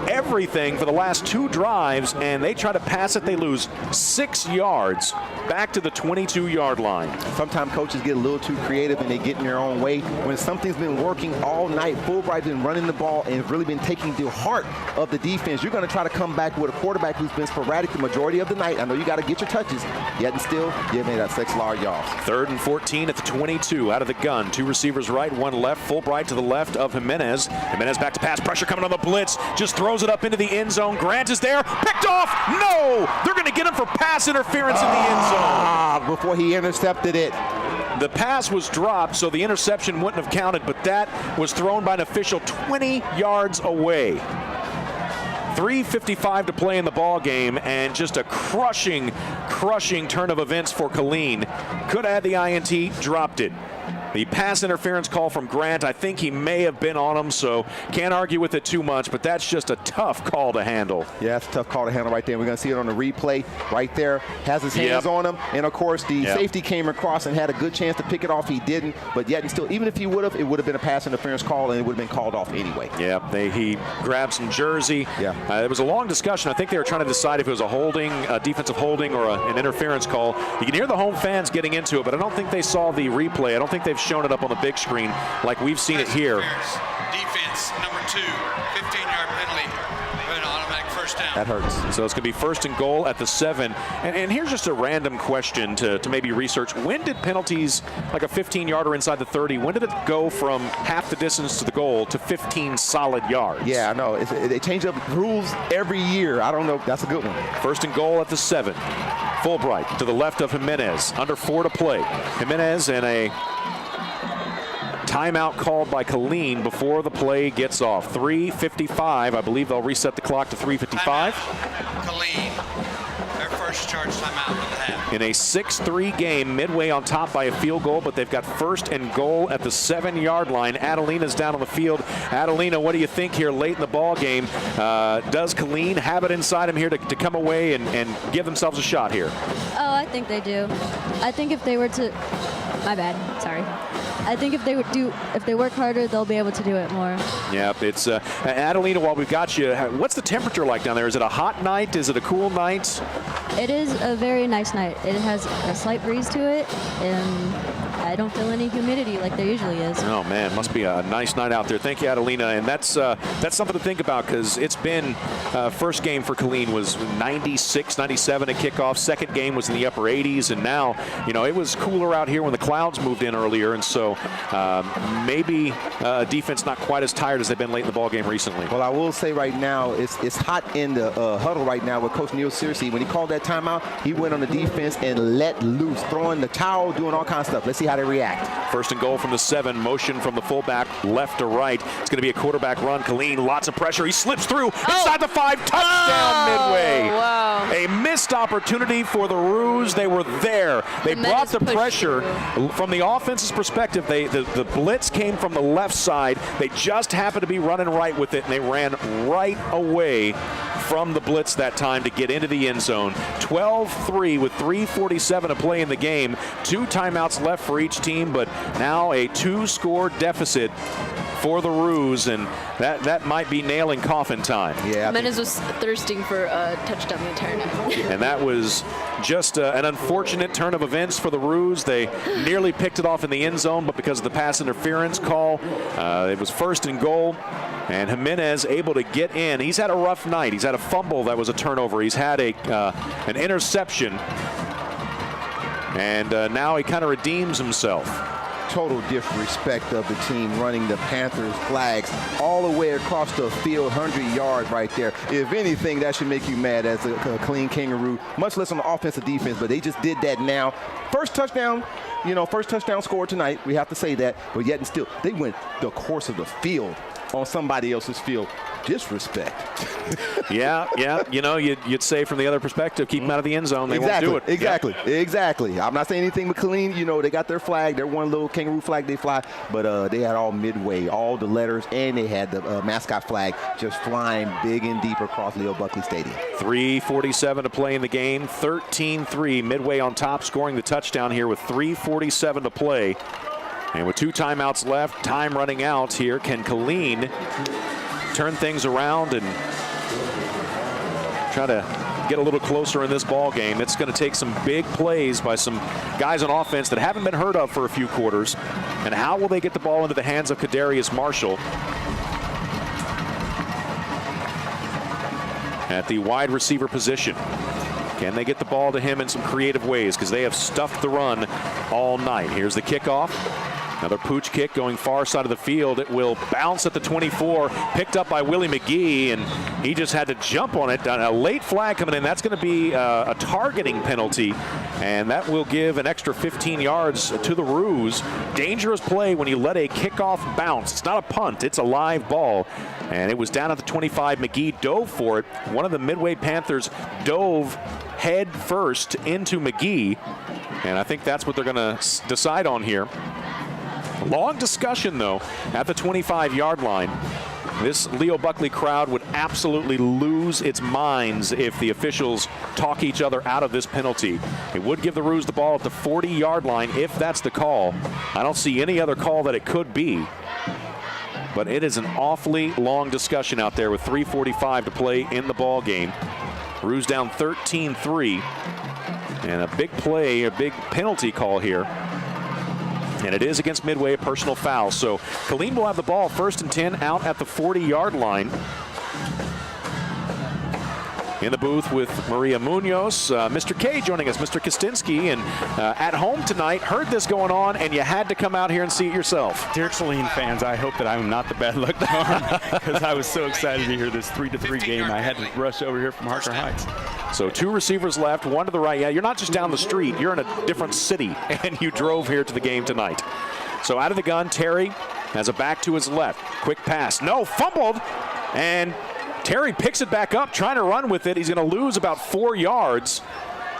everything for the last 2 drives, and they try to pass it. They lose 6 yards back to the 22-yard line. Sometimes coaches get a little too creative and they get in their own way. When something's been working all night, Fulbright's been running the ball and really been taking the heart of the defense. You're going to try to come back with a quarterback who's been sporadic the majority of the night. I know you got to get your touches, yet and still give me that 6 large yards. 3rd and 14 at the 22. Out of the gun, 2 receivers right, 1 left. Fulbright to the left of Jimenez. Jimenez back to pass. Pressure coming on the blitz. Just throws it up into the end zone. Grant is there. Picked off. No! They're going to get him for pass interference in the end zone. Before he intercepted it. The pass was dropped, so the interception wouldn't have counted, but that was thrown by an official 20 yards away. 3:55 to play in the ball game, and just a crushing turn of events for Killeen. Could have had the INT, dropped it. The pass interference call from Grant, I think he may have been on him, so can't argue with it too much, but that's just a tough call to handle. Yeah, that's a tough call to handle right there. We're going to see it on the replay right there. Has his hands on him, and of course the safety came across and had a good chance to pick it off. He didn't, but yet and still, even if he would have, it would have been a pass interference call, and it would have been called off anyway. Yeah, he grabbed some jersey. Yeah. It was a long discussion. I think they were trying to decide if it was a defensive holding or an interference call. You can hear the home fans getting into it, but I don't think they saw the replay. I don't think they've shown it up on the big screen like we've seen it here. Defense, number 2, 15-yard penalty, an automatic 1st down. That hurts. So it's going to be 1st and goal at the 7. And here's just a random question to maybe research. When did penalties, like a 15-yarder inside the 30, when did it go from half the distance to the goal to 15 solid yards? Yeah, I know. They change up rules every year. I don't know. That's a good one. 1st and goal at the 7. Fulbright to the left of Jimenez. Under 4 to play. Jimenez and a timeout called by Killeen before the play gets off. 3:55. I believe they'll reset the clock to 3:55. Killeen, their first charge timeout of the half. In a 6-3 game, Midway on top by a field goal, but they've got 1st and goal at the 7-yard line. Adelina's down on the field. Adelina, what do you think here late in the ball game? Does Killeen have it inside him here to come away and give themselves a shot here? Oh, I think they do. I think if they were to, my bad, sorry. I think if they work harder, they'll be able to do it more. Yeah, it's Adelina, while we've got you, what's the temperature like down there? Is it a hot night? Is it a cool night? It is a very nice night. It has a slight breeze to it, and I don't feel any humidity like there usually is. Oh man, must be a nice night out there. Thank you, Adelina, and that's something to think about, because it's been first game for Killeen was 96, 97 at kickoff. Second game was in the upper 80s, and now it was cooler out here when the clouds moved in earlier, and so maybe defense not quite as tired as they've been late in the ball game recently. Well, I will say right now it's hot in the huddle right now with Coach Neil Searcy. When he called that timeout, he went on the defense and let loose, throwing the towel, doing all kinds of stuff. Let's see how they react. 1st and goal from the 7. Motion from the fullback left to right. It's going to be a quarterback run. Killeen, lots of pressure. He slips through inside the 5. Touchdown, Midway. Wow. A missed opportunity for the Roos. They were there. They brought the pressure from the offense's perspective. The blitz came from the left side. They just happened to be running right with it, and they ran right away from the blitz that time to get into the end zone. 12-3 with 3:47 to play in the game. 2 timeouts left for each team, but now a 2-score deficit for the Roos, and that might be nailing coffin time. Yeah. Jimenez was thirsting for a touchdown the entire night. And that was just an unfortunate turn of events for the Roos. They nearly picked it off in the end zone, but because of the pass interference call, it was 1st and goal. And Jimenez able to get in. He's had a rough night. He's had a fumble that was a turnover. He's had an interception. And now he kind of redeems himself. Total disrespect of the team running the Panthers flags all the way across the field, 100 yards right there. If anything, that should make you mad as a Killeen Kangaroo, much less on the offensive defense, but they just did that now. First touchdown scored tonight. We have to say that, but yet and still, they went the course of the field on somebody else's field. Disrespect. Yeah. You know, you'd say from the other perspective, keep them out of the end zone. They won't do it. Exactly. I'm not saying anything with Killeen. You know, they got their flag, their one little kangaroo flag they fly, but they had all Midway, all the letters, and they had the mascot flag just flying big and deep across Leo Buckley Stadium. 3:47 to play in the game. 13-3. Midway on top, scoring the touchdown here with 3:47 to play. And with 2 timeouts left, time running out here, can Killeen turn things around and try to get a little closer in this ball game? It's going to take some big plays by some guys on offense that haven't been heard of for a few quarters. And how will they get the ball into the hands of Kadarius Marshall at the wide receiver position? Can they get the ball to him in some creative ways? Because they have stuffed the run all night. Here's the kickoff. Another pooch kick going far side of the field. It will bounce at the 24, picked up by Willie McGee, and he just had to jump on it. A late flag coming in. That's going to be a targeting penalty, and that will give an extra 15 yards to the Roos. Dangerous play when you let a kickoff bounce. It's not a punt. It's a live ball, and it was down at the 25. McGee dove for it. One of the Midway Panthers dove head first into McGee, and I think that's what they're going to decide on here. Long discussion, though, at the 25-yard line. This Leo Buckley crowd would absolutely lose its minds if the officials talk each other out of this penalty. It would give the Roos the ball at the 40-yard line if that's the call. I don't see any other call that it could be. But it is an awfully long discussion out there with 3:45 to play in the ball game. Roos down 13-3. And a big play, a big penalty call here. And it is against Midway, a personal foul. So Killeen will have the ball 1st and 10 out at the 40-yard line. In the booth with Maria Munoz, Mr. K joining us, Mr. Kostinski, and at home tonight, heard this going on, and you had to come out here and see it yourself. Dear Killeen fans, I hope that I'm not the bad luck charm, because I was so excited to hear this 3-3 game. I had to rush over here from Harker Heights. So 2 receivers left, 1 to the right. Yeah, you're not just down the street, you're in a different city, and you drove here to the game tonight. So out of the gun, Terry has a back to his left. Quick pass. No, fumbled, and Terry picks it back up, trying to run with it. He's going to lose about 4 yards.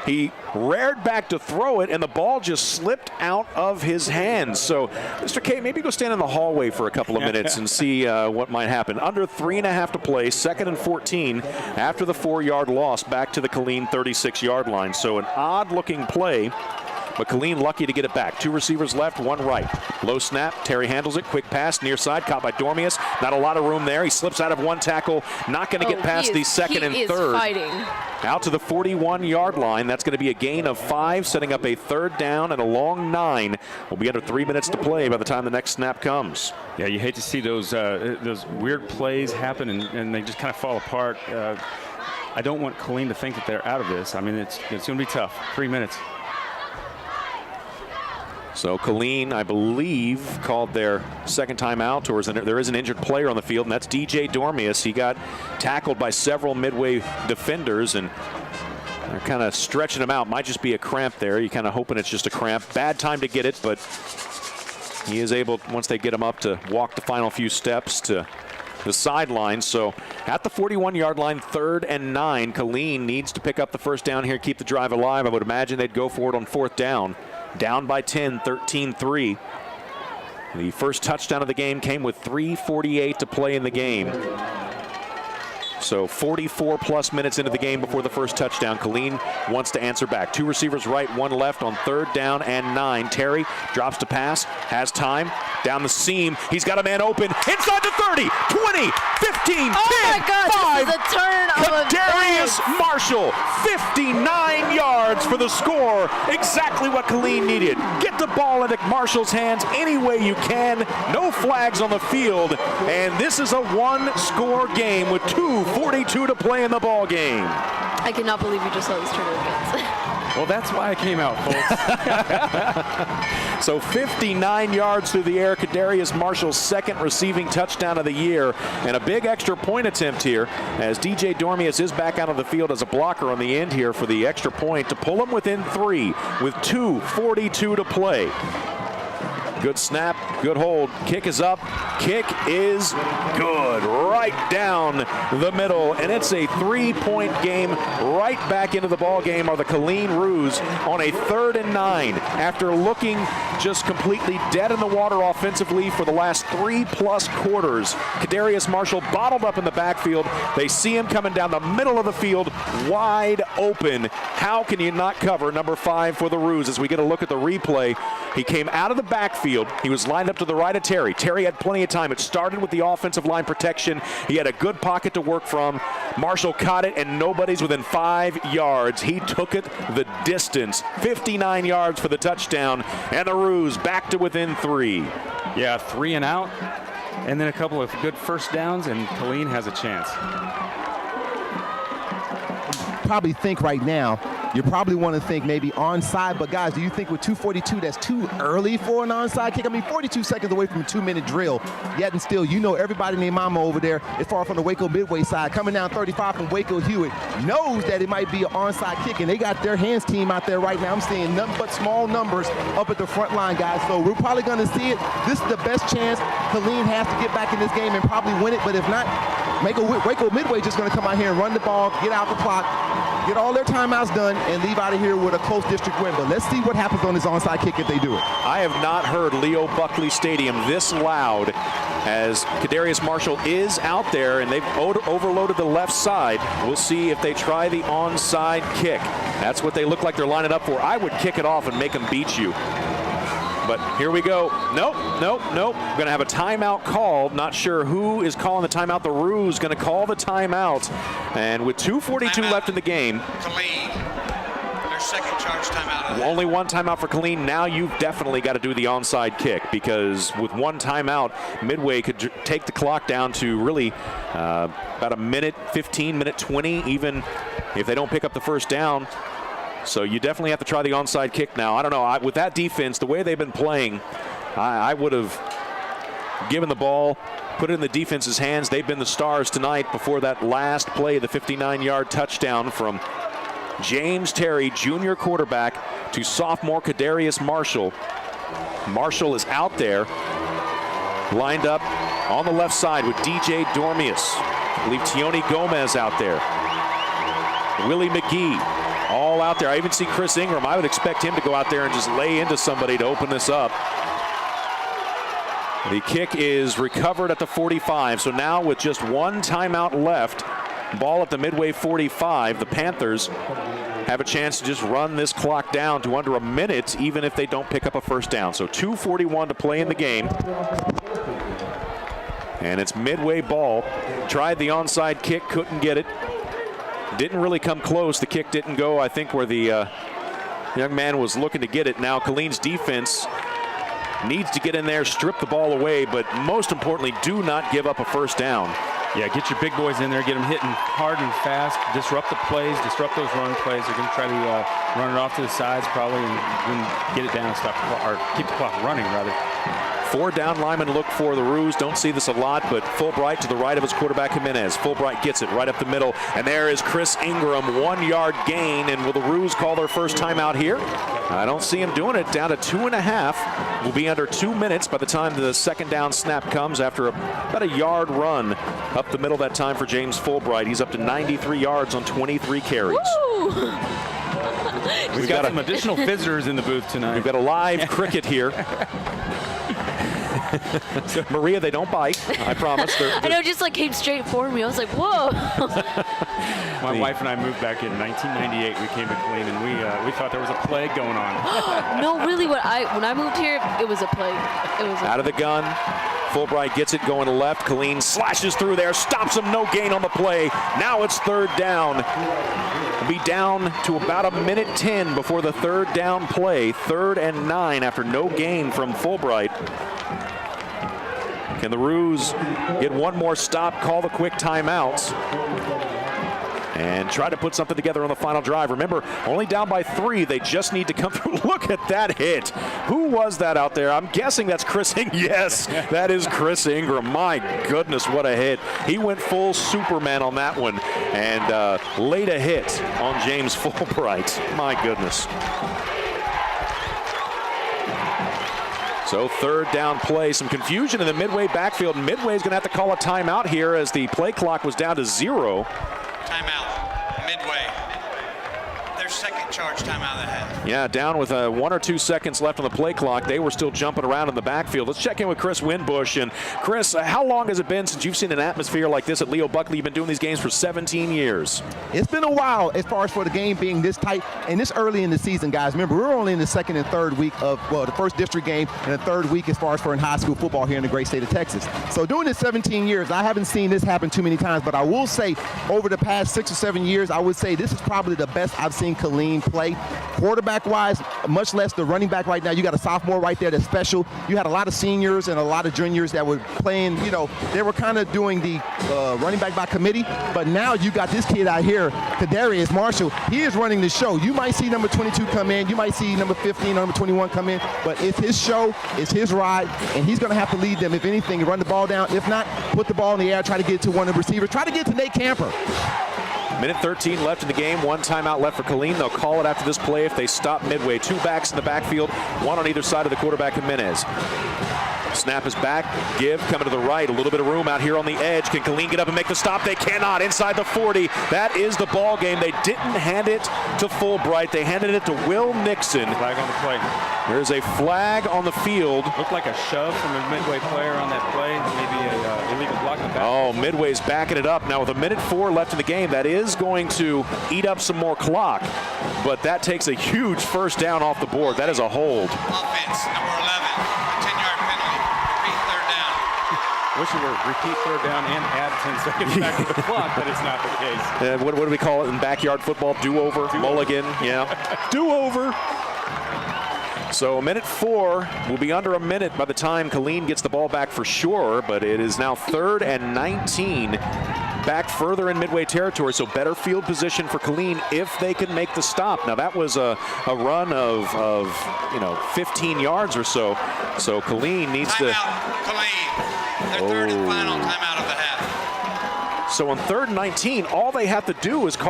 He reared back to throw it, and the ball just slipped out of his hands. So, Mr. K, maybe go stand in the hallway for a couple of minutes and see what might happen. Under 3.5 to play, 2nd and 14 after the 4-yard loss back to the Killeen 36-yard line. So an odd-looking play, but Killeen lucky to get it back. 2 receivers left, 1 right. Low snap, Terry handles it, quick pass, near side, caught by Dormius. Not a lot of room there. He slips out of 1 tackle, not going to get past the 2nd and 3rd. Fighting. Out to the 41-yard line. That's going to be a gain of 5, setting up a 3rd down and a long 9. We'll be under 3 minutes to play by the time the next snap comes. Yeah, you hate to see those weird plays happen and they just kind of fall apart. I don't want Killeen to think that they're out of this. I mean, it's going to be tough. 3 minutes. So Killeen, I believe, called their 2nd time out, or there is an injured player on the field, and that's DJ Dormius. He got tackled by several Midway defenders, and they're kind of stretching him out. Might just be a cramp there. You're kind of hoping it's just a cramp. Bad time to get it, but he is able, once they get him up, to walk the final few steps to the sideline. So at the 41-yard line, 3rd and 9, Killeen needs to pick up the 1st down here, keep the drive alive. I would imagine they'd go for it on 4th down. Down by 10, 13-3. The first touchdown of the game came with 3:48 to play in the game. So 44-plus minutes into the game before the first touchdown. Killeen wants to answer back. 2 receivers right, 1 left on 3rd down and 9. Terry drops to pass, has time, Down the seam. He's got a man open. Inside the 30, 20, 15, 10, my God, 5. this is a turn of Kadarius Marshall, 59 yards for the score. Exactly what Killeen needed. Get the ball into Marshall's hands any way you can. No flags on the field. And this is a one-score game with 2:42 to play in the ball game. I cannot believe you just saw this turn of events. Well, that's why I came out, folks. So 59 yards through the air. Kadarius Marshall's second receiving touchdown of the year. And a big extra point attempt here as DJ Dormius is back out of the field as a blocker on the end here for the extra point to pull him within 3 with 2:42 to play. Good snap, good hold. Kick is up. Kick is good. Right down the middle. And it's a 3-point game. Right back into the ball game are the Killeen Roos on a 3rd and 9 after looking just completely dead in the water offensively for the last 3+ quarters. Kadarius Marshall bottled up in the backfield. They see him coming down the middle of the field wide open. How can you not cover number 5 for the Roos? As we get a look at the replay, he came out of the backfield. He was lined up to the right of Terry. Terry had plenty of time. It started with the offensive line protection. He had a good pocket to work from. Marshall caught it, and nobody's within 5 yards. He took it the distance. 59 yards for the touchdown, and the Roos back to within 3. Yeah, 3 and out, and then a couple of good first downs, and Killeen has a chance. Probably think right now, you probably want to think maybe onside, but guys, do you think with 2:42 that's too early for an onside kick? I mean, 42 seconds away from a 2-minute drill, yet and still, you know everybody named Mama over there as far from the Waco Midway side, coming down 35 from Waco Hewitt, knows that it might be an onside kick, and they got their hands team out there right now. I'm seeing nothing but small numbers up at the front line, guys, so we're probably going to see it. This is the best chance Killeen has to get back in this game and probably win it, but if not, Waco Midway just going to come out here and run the ball, get out the clock, get all their timeouts done, and leave out of here with a close district win. But let's see what happens on this onside kick if they do it. I have not heard Leo Buckley Stadium this loud as Kadarius Marshall is out there, and they've overloaded the left side. We'll see if they try the onside kick. That's what they look like they're lining up for. I would kick it off and make them beat you. But here we go. Nope. We're going to have a timeout called. Not sure who is calling the timeout. The Roos going to call the timeout. And with 2:42 left in the game. Killeen, their second charge timeout. Only one timeout for Killeen. Now you've definitely got to do the onside kick, because with one timeout, Midway could take the clock down to really about a minute 15, minute 20, even if they don't pick up the first down. So you definitely have to try the onside kick now. I don't know. With that defense, the way they've been playing, I would have given the ball, put it in the defense's hands. They've been the stars tonight before that last play, the 59-yard touchdown from James Terry, junior quarterback, to sophomore Kadarius Marshall. Marshall is out there, lined up on the left side with DJ Dormius. I believe Tioni Gomez out there. Willie McGee. All out there. I even see Chris Ingram. I would expect him to go out there and just lay into somebody to open this up. The kick is recovered at the 45. So now with just one timeout left, ball at the Midway 45, the Panthers have a chance to just run this clock down to under a minute, even if they don't pick up a first down. So 2:41 to play in the game. And it's Midway ball. Tried the onside kick, couldn't get it. Didn't really come close. The kick didn't go, I think, where the young man was looking to get it. Now Killeen's defense needs to get in there, strip the ball away, but most importantly, do not give up a first down. Yeah, get your big boys in there, get them hitting hard and fast, disrupt the plays, disrupt those run plays. They're going to try to run it off to the sides probably and then get it down and stop the clock, or keep the clock running rather. 4 down linemen look for the Roos. Don't see this a lot, but Fulbright to the right of his quarterback, Jimenez. Fulbright gets it right up the middle, and there is Chris Ingram, 1-yard gain, and will the Roos call their first timeout here? I don't see him doing it. Down to 2.5. We'll be under 2 minutes by the time the second down snap comes after about a yard run up the middle that time for James Fulbright. He's up to 93 yards on 23 carries. Woo! We've got some additional visitors in the booth tonight. We've got a live cricket here. Maria, they don't bite. I promise. I know, just like came straight for me. I was like, whoa. My wife and I moved back in 1998. We came to Killeen, and we thought there was a plague going on. No, really, when I moved here, it was a plague. It was out of the gun. Fulbright gets it going left. Killeen slashes through there, stops him, no gain on the play. Now it's third down. We'll be down to about a minute 10 before the third down play. 3rd and 9 after no gain from Fulbright. Can the Roos get one more stop, call the quick timeouts, and try to put something together on the final drive? Remember, only down by 3. They just need to come through. Look at that hit. Who was that out there? I'm guessing that's Chris Ingram. Yes, that is Chris Ingram. My goodness, what a hit. He went full Superman on that one and laid a hit on James Fulbright. My goodness. So third down play, some confusion in the Midway backfield. Midway's going to have to call a timeout here as the play clock was down to 0. Timeout, Midway. Their second charge timeout of the half. Yeah, down with 1 or 2 seconds left on the play clock. They were still jumping around in the backfield. Let's check in with Chris Winbush. And Chris, how long has it been since you've seen an atmosphere like this at Leo Buckley? You've been doing these games for 17 years. It's been a while as far as for the game being this tight and this early in the season, guys. Remember, we're only in the 2nd and 3rd week of, well, the first district game and the 3rd week as far as for in high school football here in the great state of Texas. So doing this 17 years, I haven't seen this happen too many times, but I will say over the past 6 or 7 years, I would say this is probably the best I've seen Killeen play. Quarterback-wise, much less the running back right now. You got a sophomore right there that's special. You had a lot of seniors and a lot of juniors that were playing, you know, they were kind of doing the running back by committee, but now you got this kid out here, Kadarius Marshall. He is running the show. You might see number 22 come in. You might see number 15 or number 21 come in, but it's his show, it's his ride, and he's going to have to lead them. If anything, run the ball down. If not, put the ball in the air, try to get it to one of the receivers. Try to get to Nate Camper. Minute 13 left in the game. 1 timeout left for Killeen. They'll call it after this play if they stop Midway. 2 backs in the backfield, 1 on either side of the quarterback, Jimenez. Snap is back. Give coming to the right. A little bit of room out here on the edge. Can Killeen get up and make the stop? They cannot. Inside the 40. That is the ball game. They didn't hand it to Fulbright. They handed it to Will Nixon. Flag on the play. There's a flag on the field. Looked like a shove from a Midway player on that play. Maybe a illegal block in the back. Oh, Midway's backing it up. Now with 1:04 left in the game, that is going to eat up some more clock. But that takes a huge first down off the board. That is a hold. Offense, number 11, a 10-yard penalty. Repeat third down. Wish it were repeat third down and add 10 seconds back to the clock, but it's not the case. What do we call it in backyard football? Do-over? Mulligan? Yeah. Do-over. So 1:04 will be under a minute by the time Killeen gets the ball back for sure, but it is now 3rd and 19 back further in Midway territory, so better field position for Killeen if they can make the stop. Now that was a run of 15 yards or so, so Killeen needs to... Timeout, Killeen. Their third and final timeout of the half. So on 3rd and 19, all they have to do is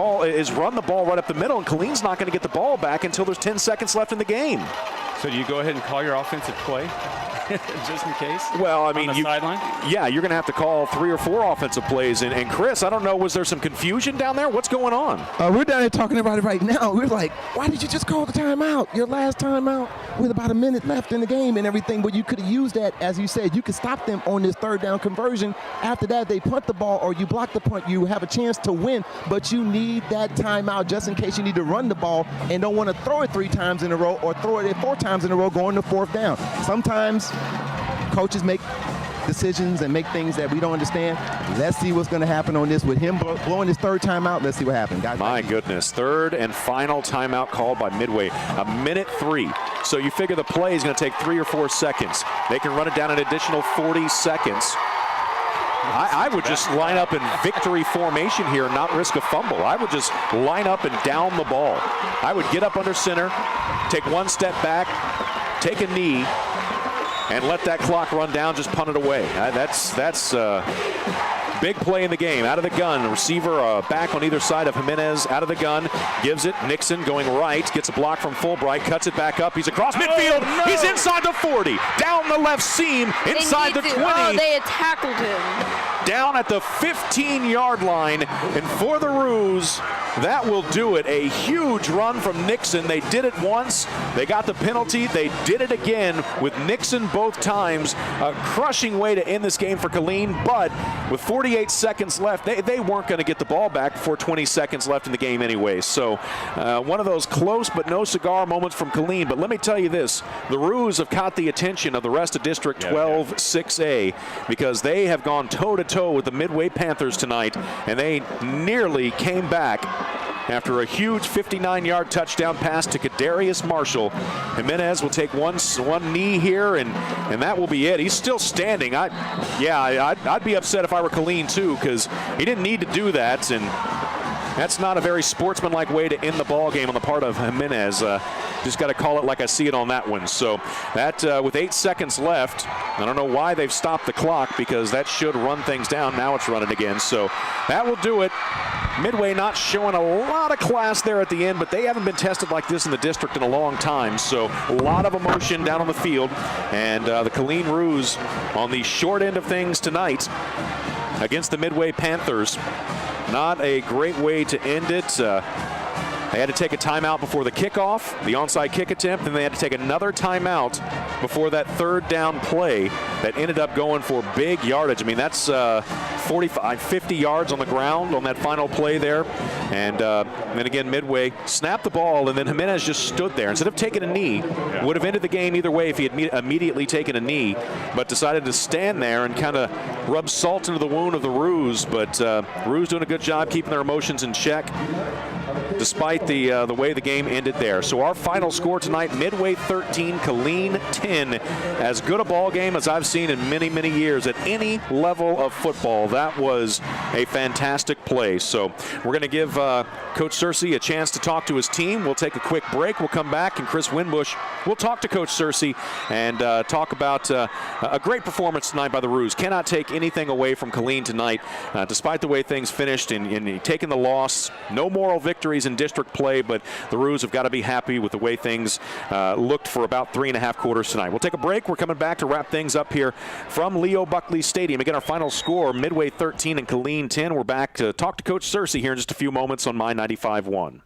run the ball right up the middle, and Killeen's not going to get the ball back until there's 10 seconds left in the game. So do you go ahead and call your offensive play just in case? Well, I mean, on the sideline? Yeah, you're going to have to call 3 or 4 offensive plays. And Chris, I don't know, was there some confusion down there? What's going on? We're down here talking about it right now. We're like, why did you just call the timeout? Your last timeout with about a minute left in the game and everything. But you could have used that, as you said. You could stop them on this third down conversion. After that, they punt the ball or you block the punt. You have a chance to win, but you need that timeout just in case you need to run the ball and don't want to throw it 3 times in a row or throw it 4 times in a row going to 4th down. Sometimes coaches make decisions and make things that we don't understand. Let's see what's going to happen on this with him blowing his 3rd timeout. Let's see what happens, guys. My goodness, 3rd and final timeout called by Midway. 1:03. So you figure the play is going to take 3 or 4 seconds. They can run it down an additional 40 seconds. I would just line up in victory formation here and not risk a fumble. I would just line up and down the ball. I would get up under center, take 1 step back, take a knee, and let that clock run down, just punt it away. That's big play in the game. Out of the gun, receiver back on either side of Jimenez. Out of the gun, gives it. Nixon going right, gets a block from Fulbright, cuts it back up. He's across midfield. No. He's inside the 40, down the left seam, inside the 20. Oh, they had tackled him. Down at the 15-yard line, and for the Roos, that will do it. A huge run from Nixon. They did it once. They got the penalty. They did it again with Nixon both times. A crushing way to end this game for Killeen, but with 48 seconds left, they weren't going to get the ball back before 20 seconds left in the game anyway. So one of those close but no cigar moments from Killeen. But let me tell you this, the Roos have caught the attention of the rest of District 12 6A because they have gone toe-to-toe with the Midway Panthers tonight, and they nearly came back after a huge 59-yard touchdown pass to Kadarius Marshall. Jimenez will take one knee here, and that will be it. He's still standing. I'd be upset if I were Killeen too, because he didn't need to do that, and that's not a very sportsmanlike way to end the ball game on the part of Jimenez. Just got to call it like I see it on that one. So that with 8 seconds left, I don't know why they've stopped the clock, because that should run things down. Now it's running again. So that will do it. Midway not showing a lot of class there at the end, but they haven't been tested like this in the district in a long time. So a lot of emotion down on the field. And the Killeen Roos on the short end of things tonight against the Midway Panthers. Not a great way to end it. They had to take a timeout before the kickoff, the onside kick attempt, and they had to take another timeout before that third down play that ended up going for big yardage. I mean, that's 45, 50 yards on the ground on that final play there. And then again, Midway snapped the ball, and then Jimenez just stood there. Instead of taking a knee, would have ended the game either way if he had immediately taken a knee, but decided to stand there and kind of rub salt into the wound of the Roos. But Roos doing a good job keeping their emotions in check, despite the way the game ended there. So our final score tonight, Midway 13, Killeen 10. As good a ball game as I've seen in many, many years at any level of football. That was a fantastic play. So we're going to give Coach Searcy a chance to talk to his team. We'll take a quick break. We'll come back, and Chris Winbush will talk to Coach Searcy and talk about a great performance tonight by the Roos. Cannot take anything away from Killeen tonight, despite the way things finished and taking the loss. No moral victories in district play, but the Roos have got to be happy with the way things looked for about 3.5 quarters tonight. We'll take a break. We're coming back to wrap things up here from Leo Buckley Stadium. Again, our final score, Midway 13 and Killeen 10. We're back to talk to Coach Searcy here in just a few moments on My 95.1.